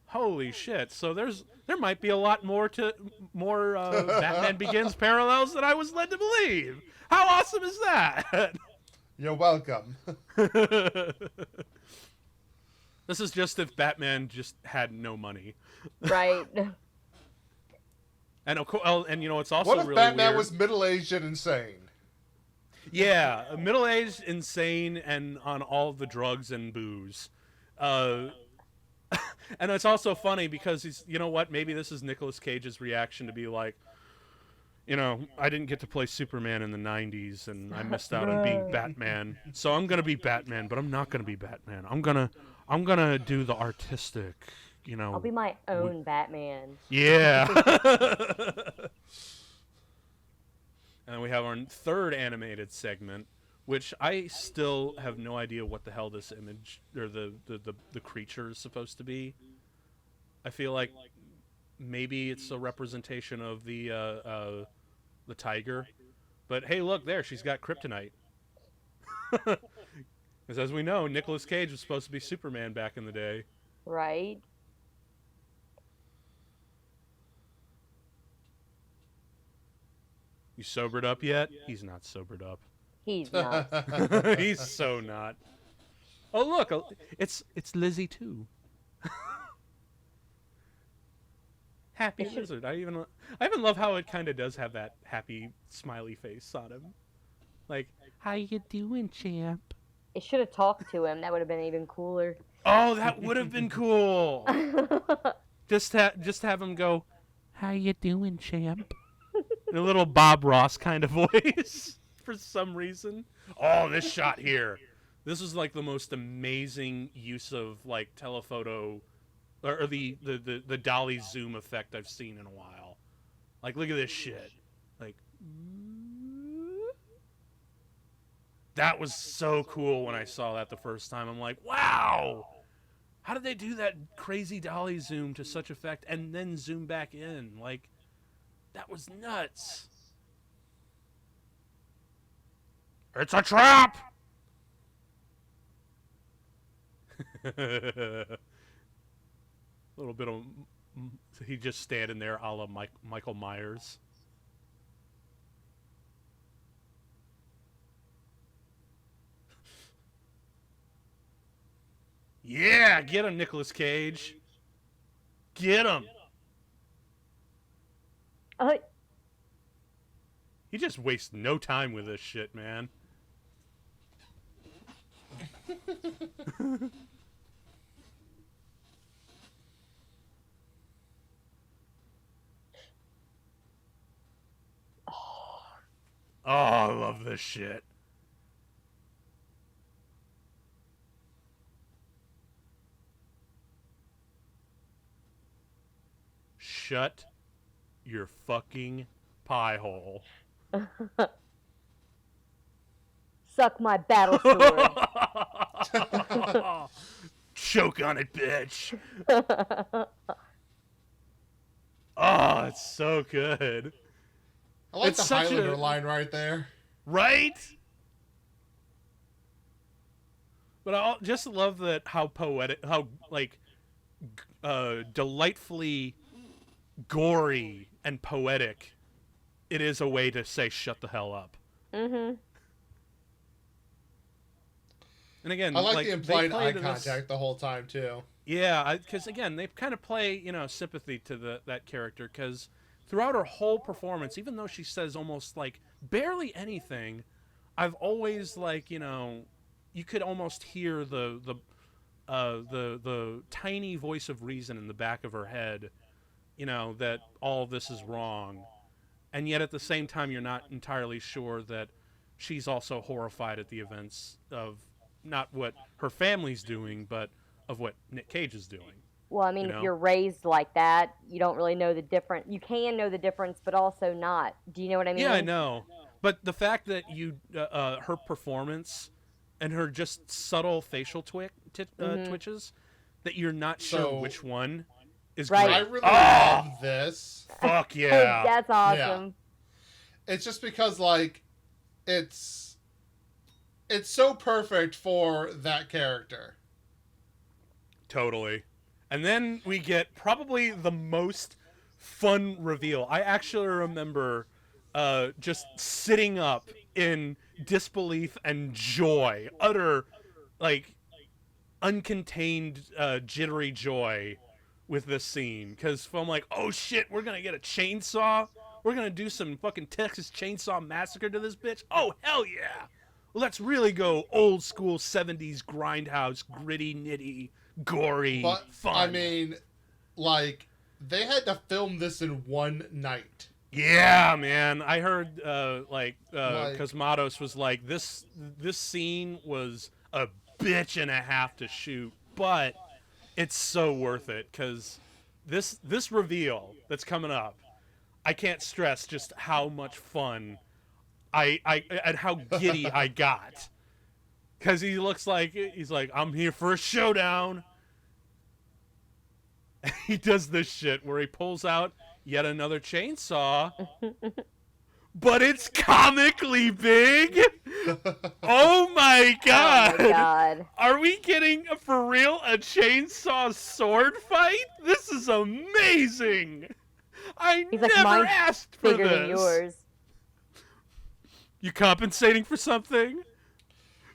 Holy shit! So there might be a lot more Batman Begins parallels than I was led to believe. How awesome is that? You're welcome. This is just if Batman just had no money. Right. And of course, and you know, it's also what if really Batman weird. was middle-aged and insane? Yeah, middle-aged, insane, and on all the drugs and booze. And it's also funny because he's, you know what? Maybe this is Nicolas Cage's reaction to be like, you know, I didn't get to play Superman in the 90s, and I missed out on being Batman. So I'm gonna be Batman, but I'm not gonna be Batman. I'm gonna do the artistic, you know. I'll be my own Batman. Yeah. And then we have our third animated segment, which I still have no idea what the hell this image or the creature is supposed to be. I feel like maybe it's a representation of the tiger. But hey, look there, she's got kryptonite. Because as we know, Nicolas Cage was supposed to be Superman back in the day. Right. You sobered up yet? He's not sobered up. He's not. He's so not. Oh look, it's Lizzie too. Happy lizard. I even love how it kind of does have that happy smiley face on him. Like, how you doing, champ? It should have talked to him. That would have been even cooler. Oh, that would have been cool. just have him go, how you doing, champ? In a little Bob Ross kind of voice for some reason. Oh, this shot here. This is like the most amazing use of like telephoto or the dolly zoom effect I've seen in a while. Like, look at this shit. Like, that was so cool when I saw that the first time. I'm like, wow! How did they do that crazy dolly zoom to such effect and then zoom back in? Like, that was nuts. It's a trap! A little bit of... He just standing there a la Michael Myers. Yeah, get him, Nicolas Cage. Get him. He just wastes no time with this shit, man. Oh, I love this shit. Shut your fucking pie hole. Suck my battle sword. Choke on it, bitch. Oh, it's so good. I like It's the such Highlander a- line right there. Right? But I just love that how poetic, how like delightfully gory and poetic it is a way to say shut the hell up. Mm-hmm. And again, I like the they implied play eye to contact this- the whole time too. Yeah, because again, they kind of play, sympathy to that character, because throughout her whole performance, even though she says almost like barely anything, I've always like, you could almost hear the tiny voice of reason in the back of her head, that all of this is wrong, and yet at the same time, you're not entirely sure that she's also horrified at the events of not what her family's doing, but of what Nick Cage is doing. Well, I mean, if you're raised like that, you don't really know the difference. You can know the difference, but also not. Do you know what I mean? Yeah, I know. But the fact that her performance and her just subtle facial twitches, that you're not sure So- which one is Right. great. I really love this. Fuck yeah. That's awesome. It's just because like it's so perfect for that character. Totally. And then we get probably the most fun reveal. I actually remember just sitting up in disbelief and joy, utter, like, uncontained, jittery joy with this scene. Because I'm like, oh shit, we're going to get a chainsaw? We're going to do some fucking Texas Chainsaw Massacre to this bitch? Oh, hell yeah! Let's really go old school 70s grindhouse, gritty, nitty, gory, But fun. I mean, like they had to film this in one night. Yeah, man. I heard Cosmatos was like, this scene was a bitch and a half to shoot, but it's so worth it, because this reveal that's coming up, I can't stress just how much fun and how giddy I got. Because he looks like, he's like, I'm here for a showdown. He does this shit where he pulls out yet another chainsaw. But it's comically big. Oh my god. Oh my god. Are we getting, for real, a chainsaw sword fight? This is amazing. I He's like, never mine's asked for bigger this. than yours. You compensating for something?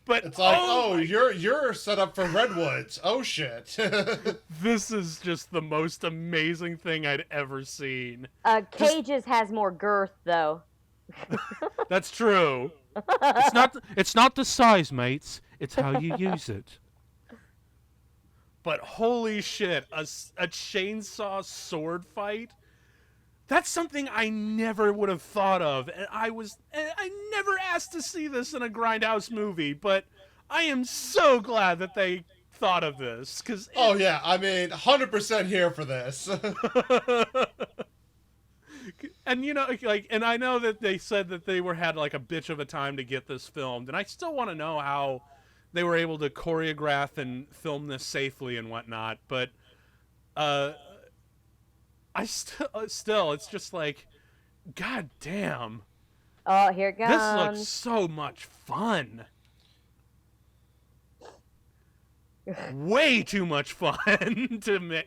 But It's like, you're set up for redwoods. Oh shit. this is just the most amazing thing I'd ever seen. Cage's has more girth though. That's true. It's not the size, mates. It's how you use it. But holy shit, a chainsaw sword fight? That's something I never would have thought of, and I never asked to see this in a Grindhouse movie, but I am so glad that they thought of this, because... Oh yeah, I mean, 100% here for this. And you know, like, and I know that they said that they had like a bitch of a time to get this filmed, and I still want to know how they were able to choreograph and film this safely and whatnot, but I still, it's just like, god damn. Oh, here it comes. This looks so much fun. Way too much fun to me.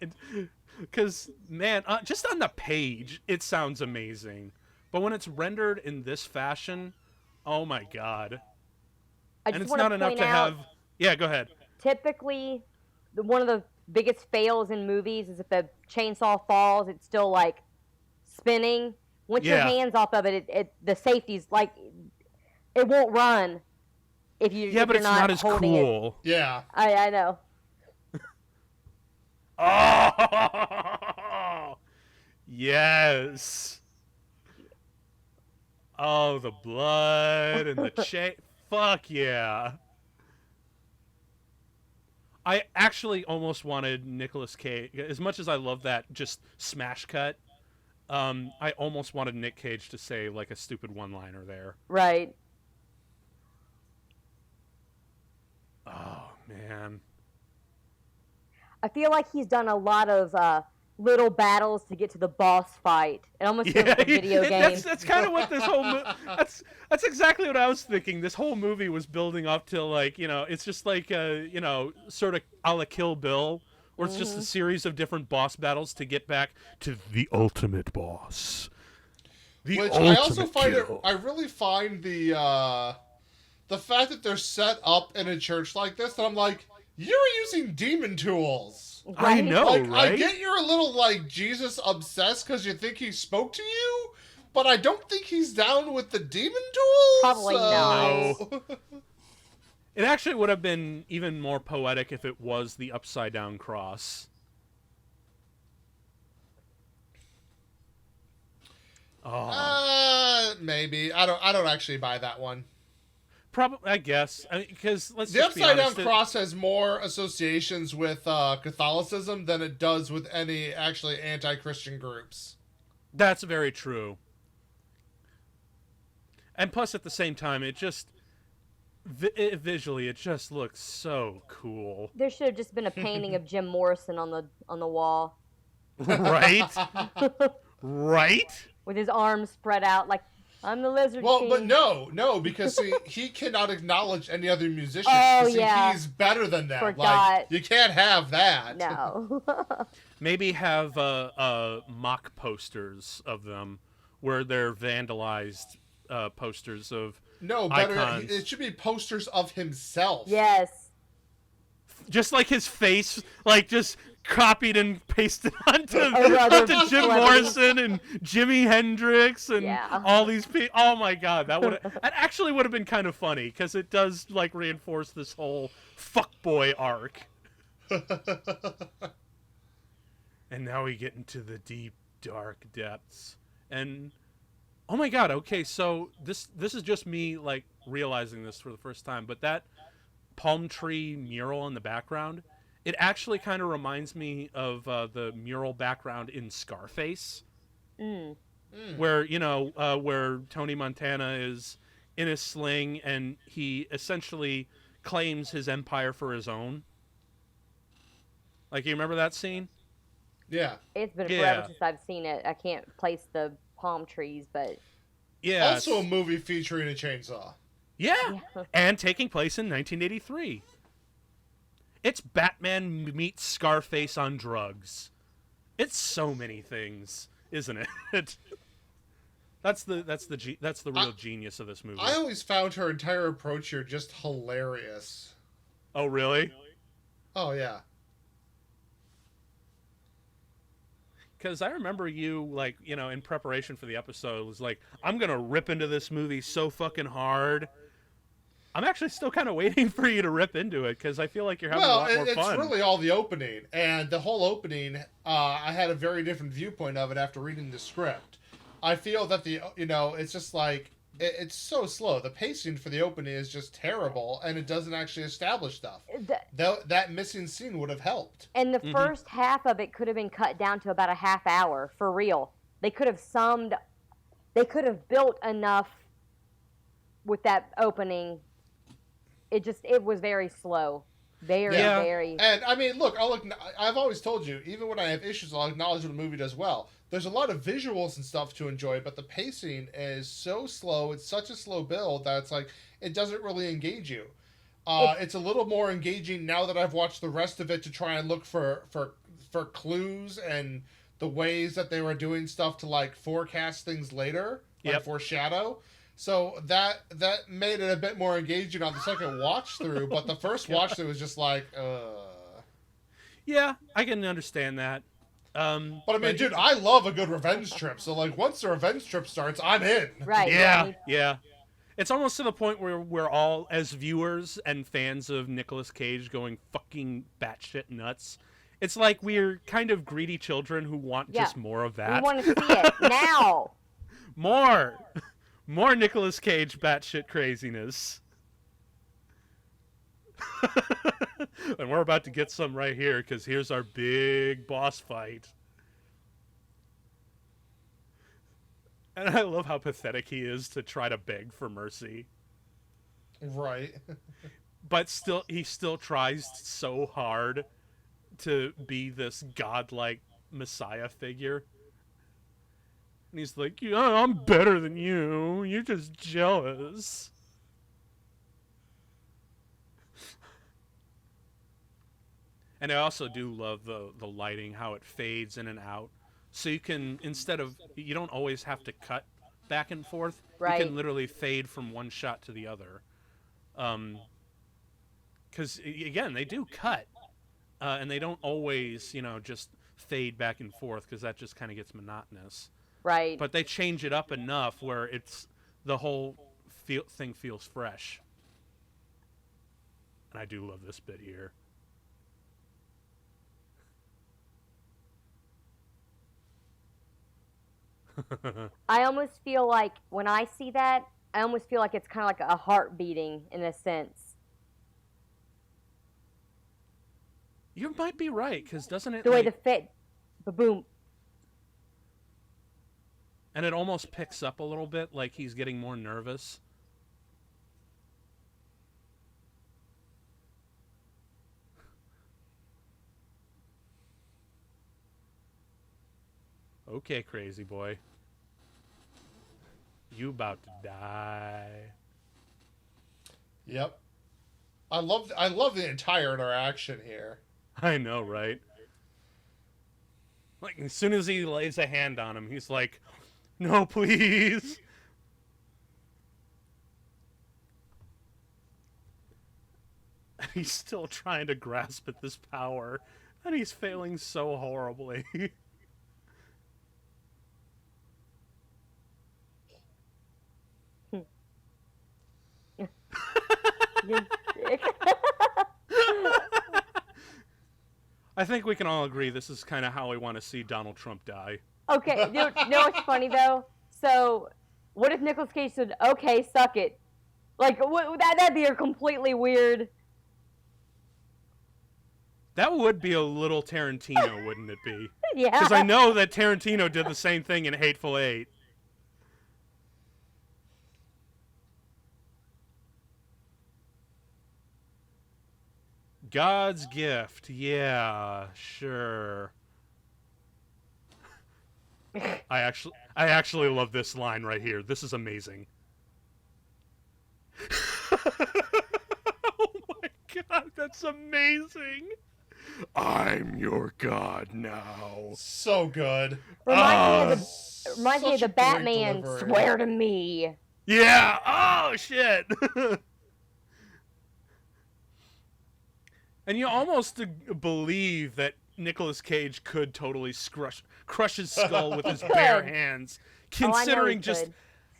Because, man, just on the page, it sounds amazing. But when it's rendered in this fashion, oh my god. And it's not enough to have... Yeah, go ahead. Typically, one of the biggest fails in movies is if the chainsaw falls, it's still, like, spinning. Once your hand's off of it, the safety's, like, it won't run if you Yeah, but it's not as cool. It. Yeah. I know. Oh, yes. Oh, the blood and the chain. Fuck yeah. I actually almost wanted Nicolas Cage, as much as I love that just smash cut, I almost wanted Nick Cage to say like a stupid one-liner there. Right. Oh, man. I feel like he's done a lot of little battles to get to the boss fight. It almost feels like a video game. That's kind of what this whole that's exactly what I was thinking. This whole movie was building up to, like, you know, it's just like you know, sort of a la Kill Bill, where it's just a series of different boss battles to get back to the ultimate boss. Which I also find I really find the fact that they're set up in a church like this, that I'm like, you're using demon tools. Right? I know, like, right? I get you're a little, like, Jesus obsessed because you think he spoke to you, but I don't think he's down with the demon tools. Probably not. No. It actually would have been even more poetic if it was the upside down cross. Oh. Maybe. I don't actually buy that one. Probably, I guess, because let's the just be upside honest, down cross has more associations with Catholicism than it does with any actually anti-Christian groups. That's very true. And plus, at the same time, it just visually, it just looks so cool. There should have just been a painting of Jim Morrison on the wall. Right? Right? With his arms spread out like, I'm the Lizard King. Well, but no, because see, he cannot acknowledge any other musicians. Oh, see, yeah. He's better than them. Forgot. Like, you can't have that. No. Maybe have mock posters of them where they're vandalized posters of better. icons. It should be posters of himself. Yes. Just like his face, like just copied and pasted onto other Jim celebrities. Morrison and Jimi Hendrix and Yeah. all these people. Oh my god, that actually would have been kind of funny, because it does like reinforce this whole fuckboy arc. And now we get into the deep, dark depths. And oh my god, okay, so this is just me like realizing this for the first time, but that palm tree mural in the background, it actually kind of reminds me of the mural background in Scarface, where, you know, where Tony Montana is in a sling, and he essentially claims his empire for his own. Like, you remember that scene? Yeah. It's been forever since I've seen it. I can't place the palm trees, but Yeah. Also a movie featuring a chainsaw. Yeah. And taking place in 1983. It's Batman meets Scarface on drugs. It's so many things, isn't it? That's the real genius of this movie. I always found her entire approach here just hilarious. Oh, really? Oh, yeah. Because I remember you, like, you know, in preparation for the episode, was like, I'm going to rip into this movie so fucking hard. I'm actually still kind of waiting for you to rip into it, because I feel like you're having a lot more fun. It's really all the opening. And the whole opening, I had a very different viewpoint of it after reading the script. I feel that it's just like, it's so slow. The pacing for the opening is just terrible, and it doesn't actually establish stuff. That missing scene would have helped. And the first half of it could have been cut down to about a half hour, for real. They could have built enough with that opening. It was very slow. Very. And, I mean, look, I've always told you, even when I have issues, I'll acknowledge what a movie does well. There's a lot of visuals and stuff to enjoy, but the pacing is so slow. It's such a slow build that it's like, it doesn't really engage you. It's a little more engaging now that I've watched the rest of it to try and look for clues and the ways that they were doing stuff to, like, forecast things later, like foreshadow. So that made it a bit more engaging on the second watch through, but the first watch through was just like, Yeah, I can understand that. But I mean, dude, I love a good revenge trip. So, like, once the revenge trip starts, I'm in. Right. Yeah. It's almost to the point where we're all, as viewers and fans of Nicolas Cage, going fucking batshit nuts. It's like we're kind of greedy children who want just more of that. We want to see it now. More Nicolas Cage batshit craziness. And we're about to get some right here, because here's our big boss fight. And I love how pathetic he is to try to beg for mercy. Right. But he still tries so hard to be this godlike messiah figure. And he's like, yeah, I'm better than you. You're just jealous. And I also do love the lighting, how it fades in and out. So you can, you don't always have to cut back and forth. Right. You can literally fade from one shot to the other. Because, again, they do cut. And they don't always, just fade back and forth, because that just kind of gets monotonous. Right. But they change it up enough where the whole thing feels fresh. And I do love this bit here. I almost feel like when I see that, I almost feel like it's kind of like a heart beating in a sense. You might be right, because doesn't it... The way the fit, boom. And it almost picks up a little bit, like he's getting more nervous. Okay, crazy boy. You about to die. Yep. I love the entire interaction here. I know, right? Like, as soon as he lays a hand on him, he's like, no, please. He's still trying to grasp at this power, and he's failing so horribly. I think we can all agree this is kind of how we want to see Donald Trump die. Okay, you know what's funny though? So, what if Nicolas Cage said, "Okay, suck it"? Like, that'd be a completely weird. That would be a little Tarantino, wouldn't it be? Yeah. Because I know that Tarantino did the same thing in Hateful Eight. God's gift. Yeah, sure. I actually love this line right here. This is amazing. Oh my god, that's amazing. I'm your god now. So good. Reminds me of the Such a great Batman, delivery. swear to me. Yeah. Oh shit. And you almost believe that Nicolas Cage could totally crush his skull with his bare hands, considering just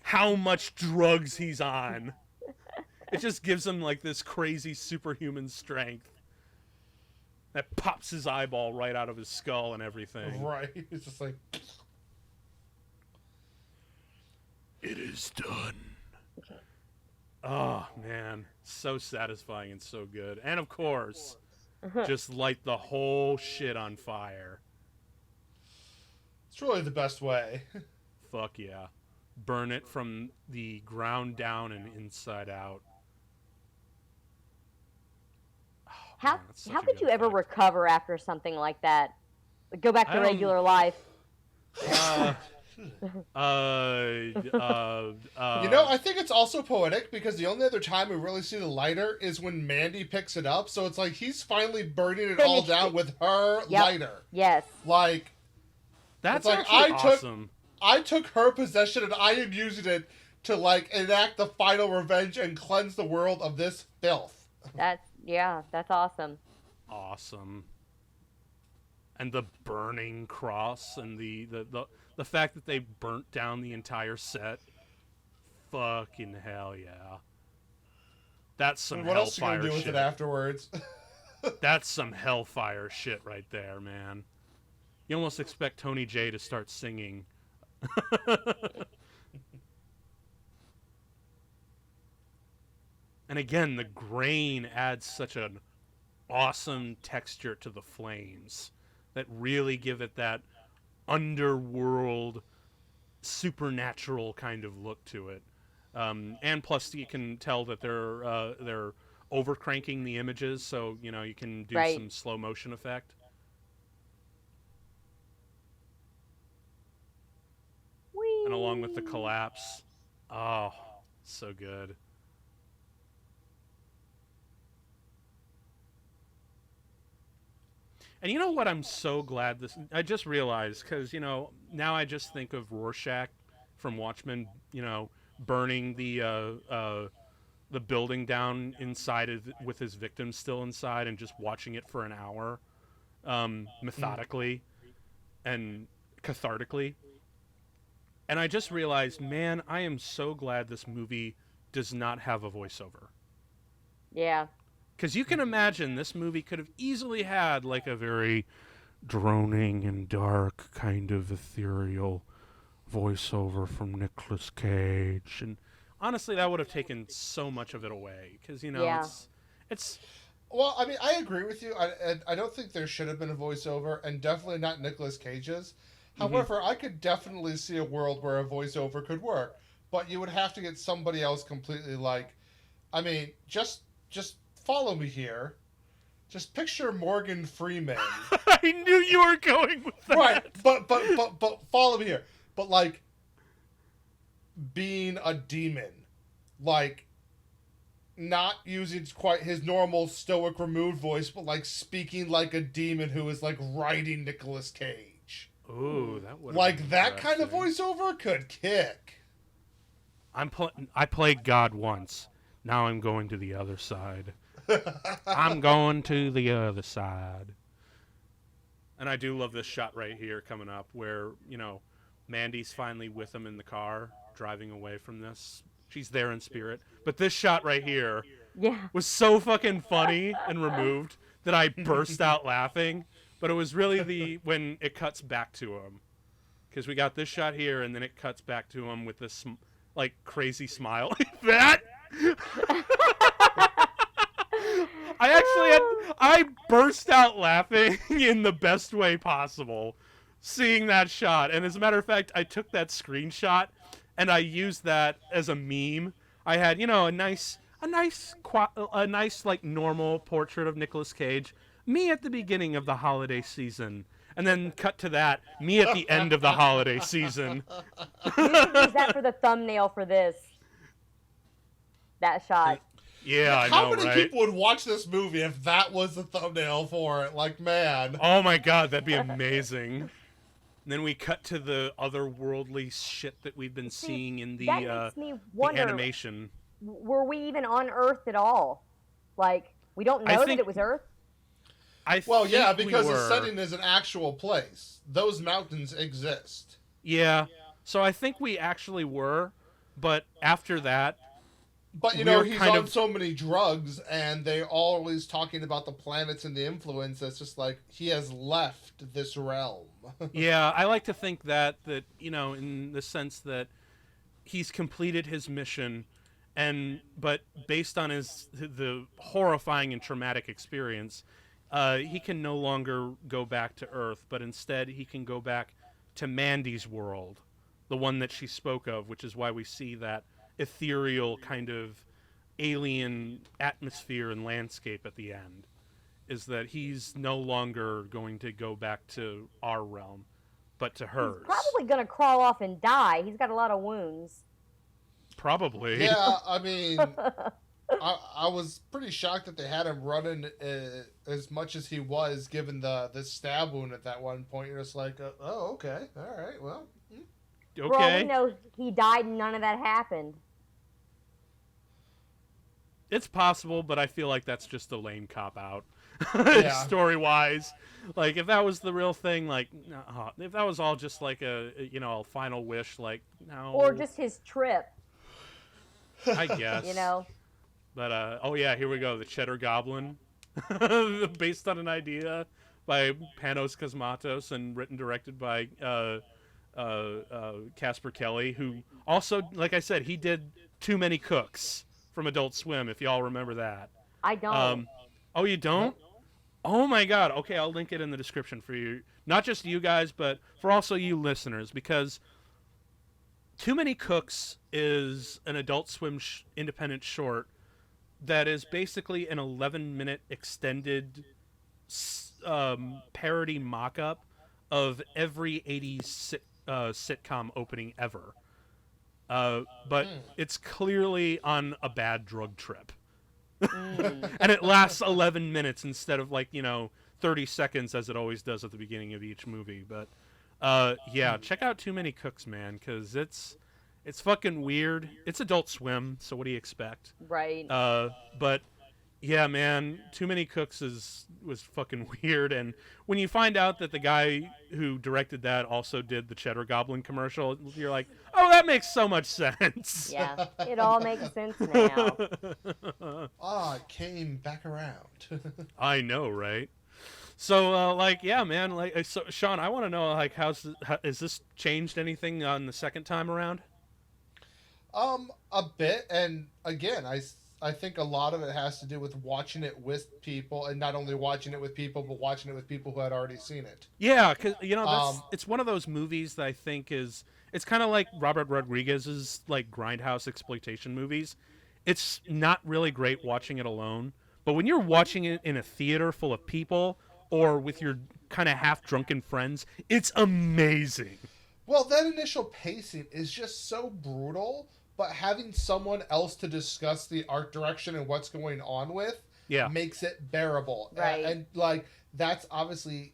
how much drugs he's on. It just gives him like this crazy superhuman strength that pops his eyeball right out of his skull and everything. Right. It's just like... It is done. Oh, man. So satisfying and so good. And of course, just light the whole shit on fire. It's really the best way. Fuck yeah. Burn it from the ground down and inside out. Oh, How man, could you ever recover after something like that? Go back to regular life. You know, I think it's also poetic because the only other time we really see the lighter is when Mandy picks it up. So it's like he's finally burning it all down with her lighter. Yes. Like, that's like awesome. I took her possession and I am using it to like enact the final revenge and cleanse the world of this filth. That's awesome. Awesome. And the burning cross and the fact that they burnt down the entire set. Fucking hell yeah. That's some what else are you hellfire gonna do with shit. it afterwards? That's some hellfire shit right there, man. You almost expect Tony J to start singing. And again, the grain adds such an awesome texture to the flames that really give it that underworld, supernatural kind of look to it. And plus, you can tell that they're overcranking the images, so you know you can do some slow motion effect. Whee! And along with the collapse, oh, so good. And you know what? I'm so glad I just realized, because, you know, now I just think of Rorschach from Watchmen, you know, burning the building down inside with his victims still inside and just watching it for an hour, methodically and cathartically. And I just realized, man, I am so glad this movie does not have a voiceover. Yeah. Because you can imagine this movie could have easily had like a very droning and dark kind of ethereal voiceover from Nicolas Cage. And honestly, that would have taken so much of it away. Because, you know, it's... Well, I mean, I agree with you. I don't think there should have been a voiceover, and definitely not Nicolas Cage's. However, I could definitely see a world where a voiceover could work. But you would have to get somebody else completely like... I mean, just follow me here. Just picture Morgan Freeman. I knew you were going with that. Right, but follow me here. But like being a demon, like not using quite his normal stoic removed voice, but like speaking like a demon who is like riding Nicolas Cage. Ooh, that would like that kind of voiceover could kick. I played God once. Now I'm going to the other side. I'm going to the other side. And I do love this shot right here coming up where, you know, Mandy's finally with him in the car, driving away from this. She's there in spirit. But this shot right here was so fucking funny and removed that I burst out laughing. But it was really when it cuts back to him. Because we got this shot here, and then it cuts back to him with this, like, crazy smile like that. I burst out laughing in the best way possible seeing that shot. And as a matter of fact, I took that screenshot and I used that as a meme. I had, you know, a nice a nice like normal portrait of Nicolas Cage, me at the beginning of the holiday season, and then cut to that, me at the end of the holiday season. You should use that for the thumbnail for this. That shot. Yeah, I know, How many right? people would watch this movie if that was the thumbnail for it? Like, man. Oh my god, that'd be amazing. And then we cut to the otherworldly shit that we've been seeing in the, makes me wonder, the animation. Were we even on Earth at all? Like, we don't know that it was Earth? Well, yeah, because the setting is an actual place. Those mountains exist. Yeah. So I think we actually were, but after that... But, you know, he's on so many drugs, and they're always talking about the planets and the influence. It's just like, he has left this realm. Yeah, I like to think that, you know, in the sense that he's completed his mission, but based on the horrifying and traumatic experience, he can no longer go back to Earth, but instead he can go back to Mandy's world, the one that she spoke of, which is why we see that ethereal kind of alien atmosphere and landscape at the end, is that he's no longer going to go back to our realm, but to hers. He's probably going to crawl off and die. He's got a lot of wounds. Probably. Yeah, I mean, I was pretty shocked that they had him running as much as he was, given the stab wound at that one point. You're just like, oh, okay, all right, well. Okay. For all we know, he died and none of that happened. It's possible, but I feel like that's just a lame cop-out, story-wise. Like, if that was the real thing, like, if that was all just like a final wish, like, no. Or just his trip. I guess. You know? But, oh yeah, here we go. The Cheddar Goblin. Based on an idea by Panos Cosmatos and written directed by Casper Kelly, who also, like I said, he did Too Many Cooks from Adult Swim, if y'all remember that. I don't. Oh, you don't? Oh my god. Okay, I'll link it in the description for you. Not just you guys, but for also you listeners, because Too Many Cooks is an Adult Swim independent short that is basically an 11-minute extended parody mock-up of every 80s sitcom opening ever. But it's clearly on a bad drug trip. And it lasts 11 minutes instead of 30 seconds as it always does at the beginning of each movie. But yeah, check out Too Many Cooks, man, because it's fucking weird. It's Adult Swim, so what do you expect? Right. But yeah, man, Too Many Cooks was fucking weird. And when you find out that the guy who directed that also did the Cheddar Goblin commercial, you're like, oh, that makes so much sense. Yeah, it all makes sense now. It came back around. I know, right? So, yeah, man, so, Sean, I want to know, has this changed anything on the second time around? A bit, and again, I think a lot of it has to do with watching it with people, and not only watching it with people, but watching it with people who had already seen it. Yeah, because it's one of those movies that I think it's kind of like Robert Rodriguez's grindhouse exploitation movies. It's not really great watching it alone, but when you're watching it in a theater full of people or with your kind of half drunken friends, it's amazing. Well, that initial pacing is just so brutal. But having someone else to discuss the art direction and what's going on with makes it bearable. Right. And that's obviously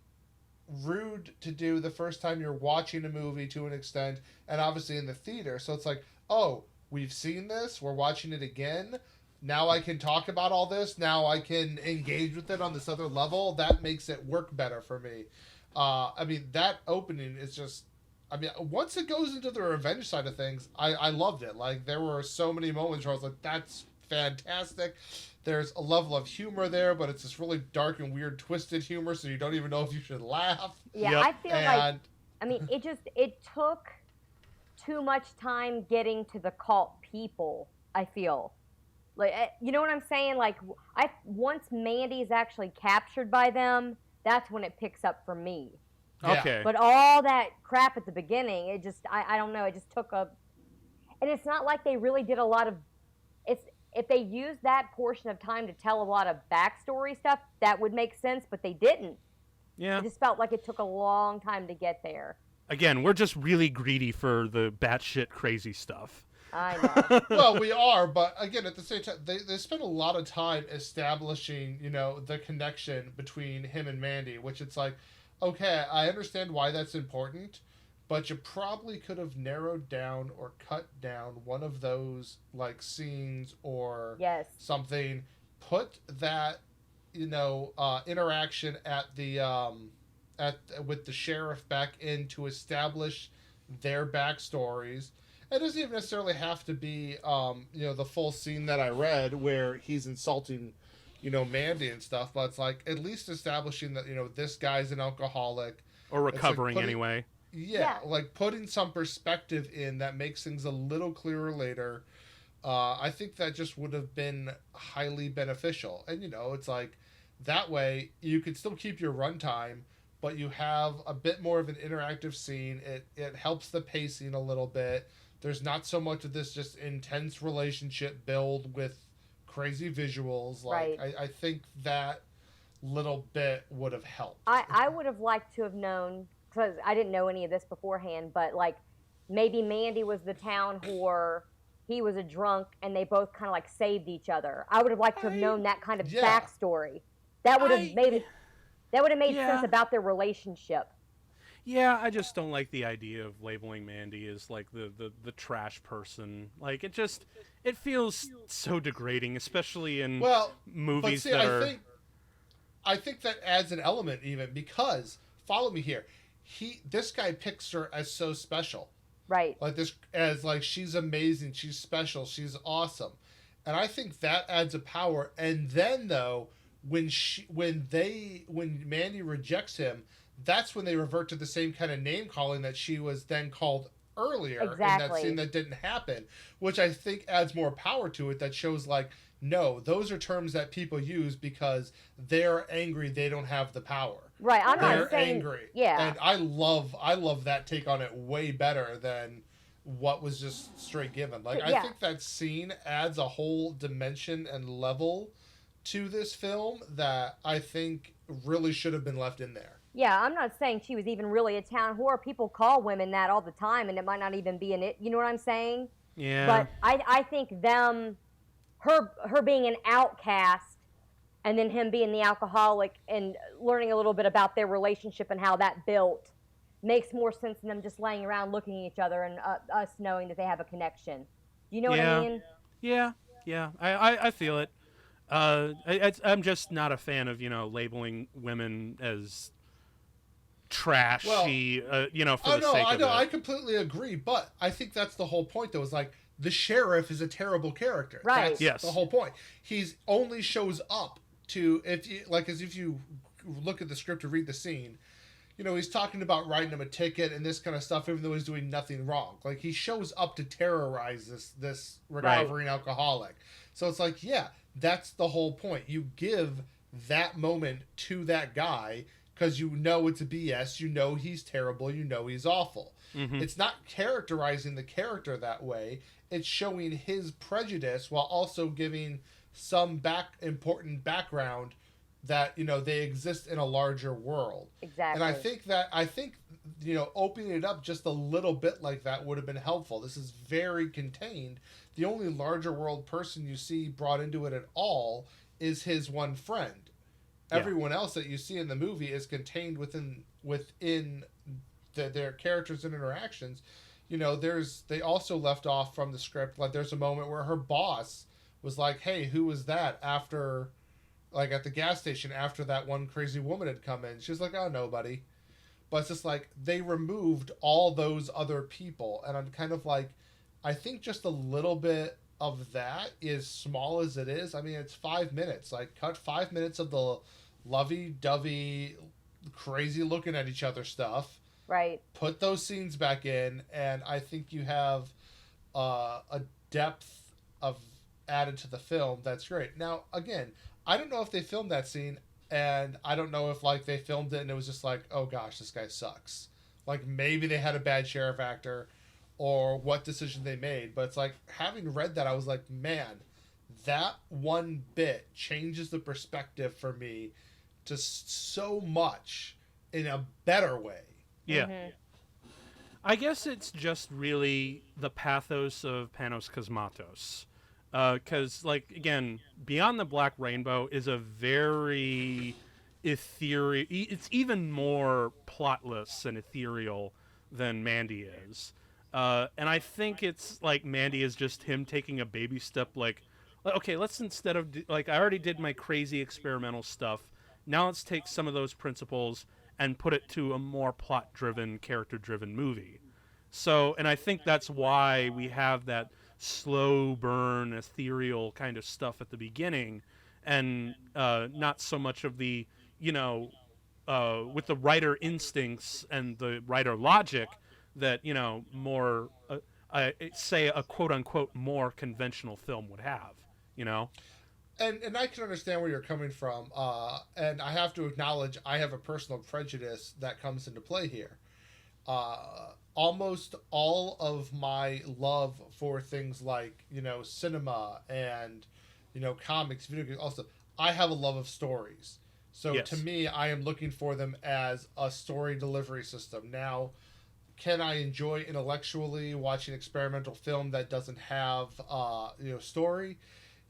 rude to do the first time you're watching a movie to an extent, and obviously in the theater. So it's like, oh, we've seen this, we're watching it again. Now I can talk about all this. Now I can engage with it on this other level. That makes it work better for me. I mean, that opening is just... I mean, once it goes into the revenge side of things, I loved it. There were so many moments where I was like, that's fantastic. There's a level of humor there, but it's this really dark and weird twisted humor, so you don't even know if you should laugh. Yeah, yep. I feel I mean, it took too much time getting to the cult people, I feel. You know what I'm saying? Once Mandy's actually captured by them, that's when it picks up for me. Yeah. Okay. But all that crap at the beginning, it just, I don't know, it just took and it's not like they really did a lot of, if they used that portion of time to tell a lot of backstory stuff, that would make sense, but they didn't. Yeah. It just felt like it took a long time to get there. Again, we're just really greedy for the batshit crazy stuff. I know. Well, we are, but again, at the same time, they spend a lot of time establishing, the connection between him and Mandy, which it's like, okay, I understand why that's important, but you probably could have narrowed down or cut down one of those, like, scenes or Yes. something. Put that, interaction at the with the sheriff back in to establish their backstories. It doesn't even necessarily have to be, the full scene that I read where he's insulting, Mandy and stuff. But it's like at least establishing that, this guy's an alcoholic. Or recovering anyway. Yeah, like putting some perspective in that makes things a little clearer later. I think that just would have been highly beneficial. And, it's like that way you could still keep your runtime, but you have a bit more of an interactive scene. It helps the pacing a little bit. There's not so much of this just intense relationship build with crazy visuals. Like, Right. I think that little bit would have helped. I would have liked to have known, because I didn't know any of this beforehand, but like maybe Mandy was the town whore, he was a drunk, and they both kind of like saved each other. I would have liked to have known that kind of backstory. That would have made sense about their relationship. Yeah, I just don't like the idea of labeling Mandy as like the trash person. Like it feels so degrading, especially in movies that are. I think that adds an element even because follow me here. This guy picks her as so special. Right. Like this as like she's amazing, she's special, she's awesome. And I think that adds a power. And then though, when Mandy rejects him, that's when they revert to the same kind of name calling that she was then called earlier in that scene that didn't happen, which I think adds more power to it. That shows like, no, those are terms that people use because they're angry, they don't have the power. Right, I'm they're not saying angry. Yeah. And I love that take on it way better than what was just straight given. Like I think that scene adds a whole dimension and level to this film that I think really should have been left in there. Yeah, I'm not saying she was even really a town whore. People call women that all the time, and it might not even be you know what I'm saying? Yeah. But I think her being an outcast, and then him being the alcoholic, and learning a little bit about their relationship and how that built, makes more sense than them just laying around looking at each other and us knowing that they have a connection. Do you know what I mean? Yeah. I feel it. I'm just not a fan of labeling women as trashy, for the sake of it. I completely agree, but I think that's the whole point, though, is like, the sheriff is a terrible character. Right. That's the whole point. He's only shows up to, if you look at the script or read the scene, he's talking about writing him a ticket and this kind of stuff, even though he's doing nothing wrong. Like, he shows up to terrorize this recovering alcoholic. So it's like, yeah, that's the whole point. You give that moment to that guy because it's a BS, he's terrible, he's awful. Mm-hmm. It's not characterizing the character that way. It's showing his prejudice while also giving some important background that, they exist in a larger world. Exactly. And I think opening it up just a little bit like that would have been helpful. This is very contained. The only larger world person you see brought into it at all is his one friend. Everyone else that you see in the movie is contained within their characters and interactions. They also left off from the script, like there's a moment where her boss was like, hey, who was that after, like at the gas station after that one crazy woman had come in? She was like, oh, nobody. But it's just like they removed all those other people. And I'm kind of like, I think just a little bit of that, is small as it is. I mean, it's 5 minutes. Like, cut 5 minutes of the lovey-dovey, crazy looking at each other stuff. Right. Put those scenes back in, and I think you have a depth of added to the film that's great. Now, again, I don't know if they filmed that scene, and I don't know if like they filmed it and it was just like, oh gosh, this guy sucks. Like maybe they had a bad sheriff actor, or what decision they made. But it's like, having read that, I was like, man, that one bit changes the perspective for me to so much in a better way. Yeah. Mm-hmm. I guess it's just really the pathos of Panos Cosmatos. Because, like, again, Beyond the Black Rainbow is a very ethereal... It's even more plotless and ethereal than Mandy is. And I think it's, like, Mandy is just him taking a baby step, like, okay, let's instead of... Like, I already did my crazy experimental stuff. Now let's take some of those principles and put it to a more plot-driven, character-driven movie. So, and I think that's why we have that slow burn, ethereal kind of stuff at the beginning, and not so much of the, with the writer instincts and the writer logic that, more, say a quote-unquote more conventional film would have, And I can understand where you're coming from, and I have to acknowledge I have a personal prejudice that comes into play here. Almost all of my love for things like, cinema and, comics, video games, also, I have a love of stories. So yes. To me, I am looking for them as a story delivery system. Now, can I enjoy intellectually watching experimental film that doesn't have, story?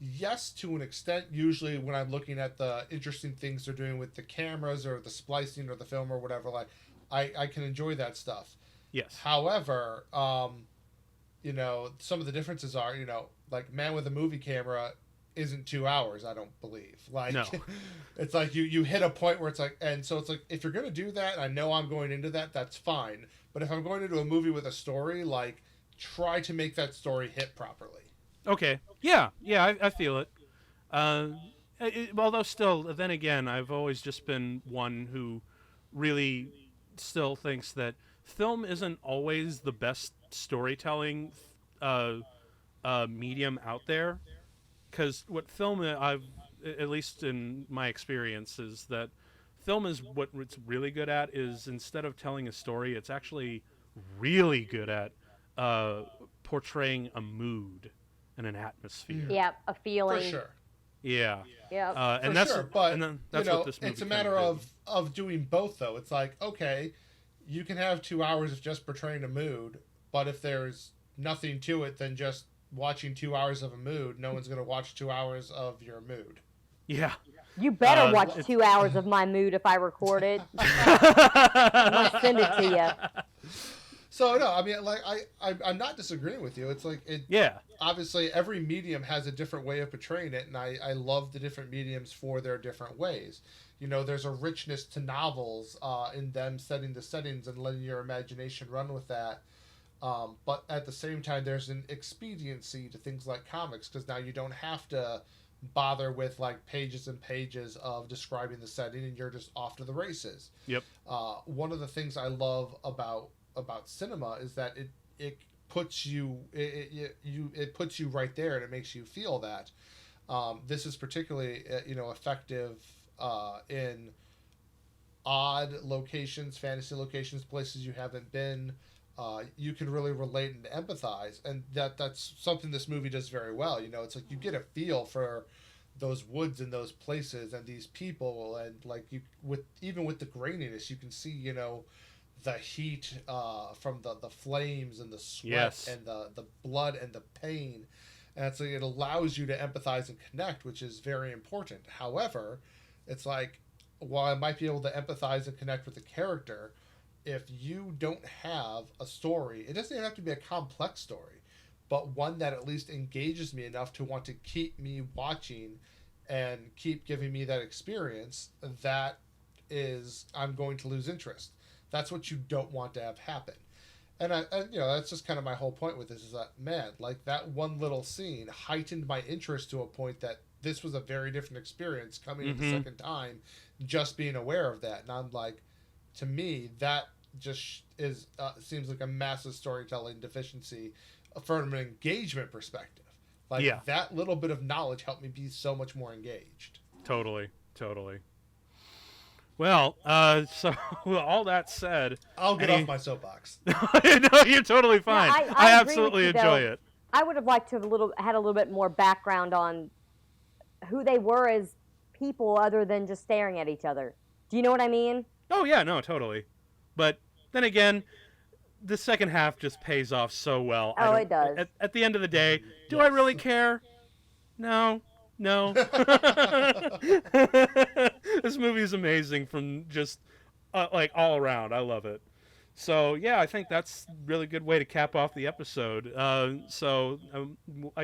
Yes, to an extent. Usually when I'm looking at the interesting things they're doing with the cameras or the splicing or the film or whatever, like, I can enjoy that stuff. Yes. However, some of the differences are, like Man with a Movie Camera isn't 2 hours, I don't believe. Like, no. It's like you hit a point where it's like, and so it's like, if you're going to do that, I know I'm going into that, that's fine. But if I'm going into a movie with a story, like, try to make that story hit properly. Okay. Yeah, I feel it. Although still, then again, I've always just been one who really still thinks that film isn't always the best storytelling medium out there. Because what film, at least in my experience, is that film is what it's really good at is instead of telling a story, it's actually really good at portraying a mood and an atmosphere. Yeah, a feeling. For sure. Yeah. Yeah. And For that's sure, but that's what this movie it's a matter of doing both, though. It's like, okay, you can have 2 hours of just portraying a mood, but if there's nothing to it than just watching 2 hours of a mood, no one's going to watch 2 hours of your mood. Yeah. You better watch 2 hours of my mood if I record it. I'm going to send it to you. So, no, I mean, like, I'm not disagreeing with you. It's like, obviously, every medium has a different way of portraying it, and I love the different mediums for their different ways. There's a richness to novels in them setting the settings and letting your imagination run with that. But at the same time, there's an expediency to things like comics, because now you don't have to bother with, like, pages and pages of describing the setting, and you're just off to the races. Yep. One of the things I love about cinema is that it puts you it puts you right there, and it makes you feel that. This is particularly effective in odd locations, fantasy locations, places you haven't been. You can really relate and empathize, and that's something this movie does very well. It's like you get a feel for those woods and those places and these people, and like even with the graininess, you can see the heat from the flames and the sweat, yes, and the blood and the pain, and it's like it allows you to empathize and connect, which is very important. However, it's like, while I might be able to empathize and connect with the character, if you don't have a story, it doesn't even have to be a complex story, but one that at least engages me enough to want to keep me watching and keep giving me that experience, I'm going to lose interest. That's what you don't want to have happen. And that's just kind of my whole point with this, is that, man, like, that one little scene heightened my interest to a point that this was a very different experience coming in the second time, just being aware of that. And I'm like, to me, that just seems like a massive storytelling deficiency from an engagement perspective. Like, that little bit of knowledge helped me be so much more engaged. Totally. Well, so all that said, I'll get off my soapbox. No, you're totally fine. Yeah, I absolutely enjoy it. I would have liked to have had a little bit more background on who they were as people other than just staring at each other. Do you know what I mean? Oh yeah, no, totally. But then again, the second half just pays off so well. Oh, it does. At the end of the day, do I really care? No. This movie is amazing from just like all around. I love it. So yeah, I think that's a really good way to cap off the episode. I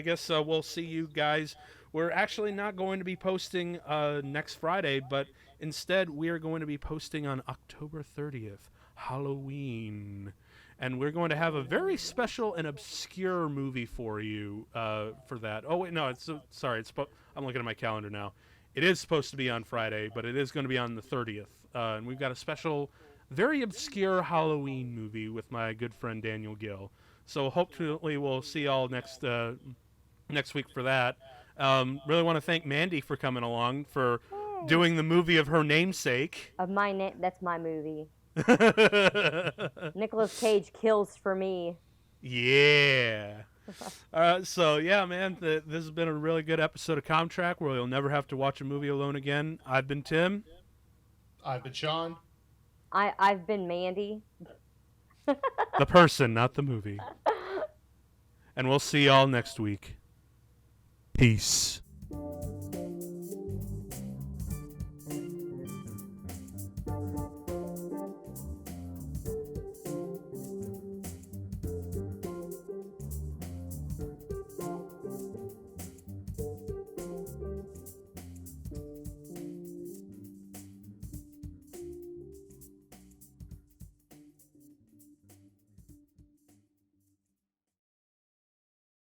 guess we'll see you guys. We're actually not going to be posting next Friday, but instead we are going to be posting on October 30th, Halloween. And we're going to have a very special and obscure movie for you for that. Oh, wait, no, sorry. I'm looking at my calendar now. It is supposed to be on Friday, but it is going to be on the 30th. And we've got a special, very obscure Halloween movie with my good friend Daniel Gill. So hopefully we'll see y'all next week for that. Really want to thank Mandy for coming along, for doing the movie of her namesake. That's my movie. Nicolas Cage kills for me. Yeah. So yeah, man, this has been a really good episode of Comtrack, where you'll never have to watch a movie alone again. I've been Tim. I've been Sean. I've been Mandy. The person, not the movie. And we'll see y'all next week. Peace.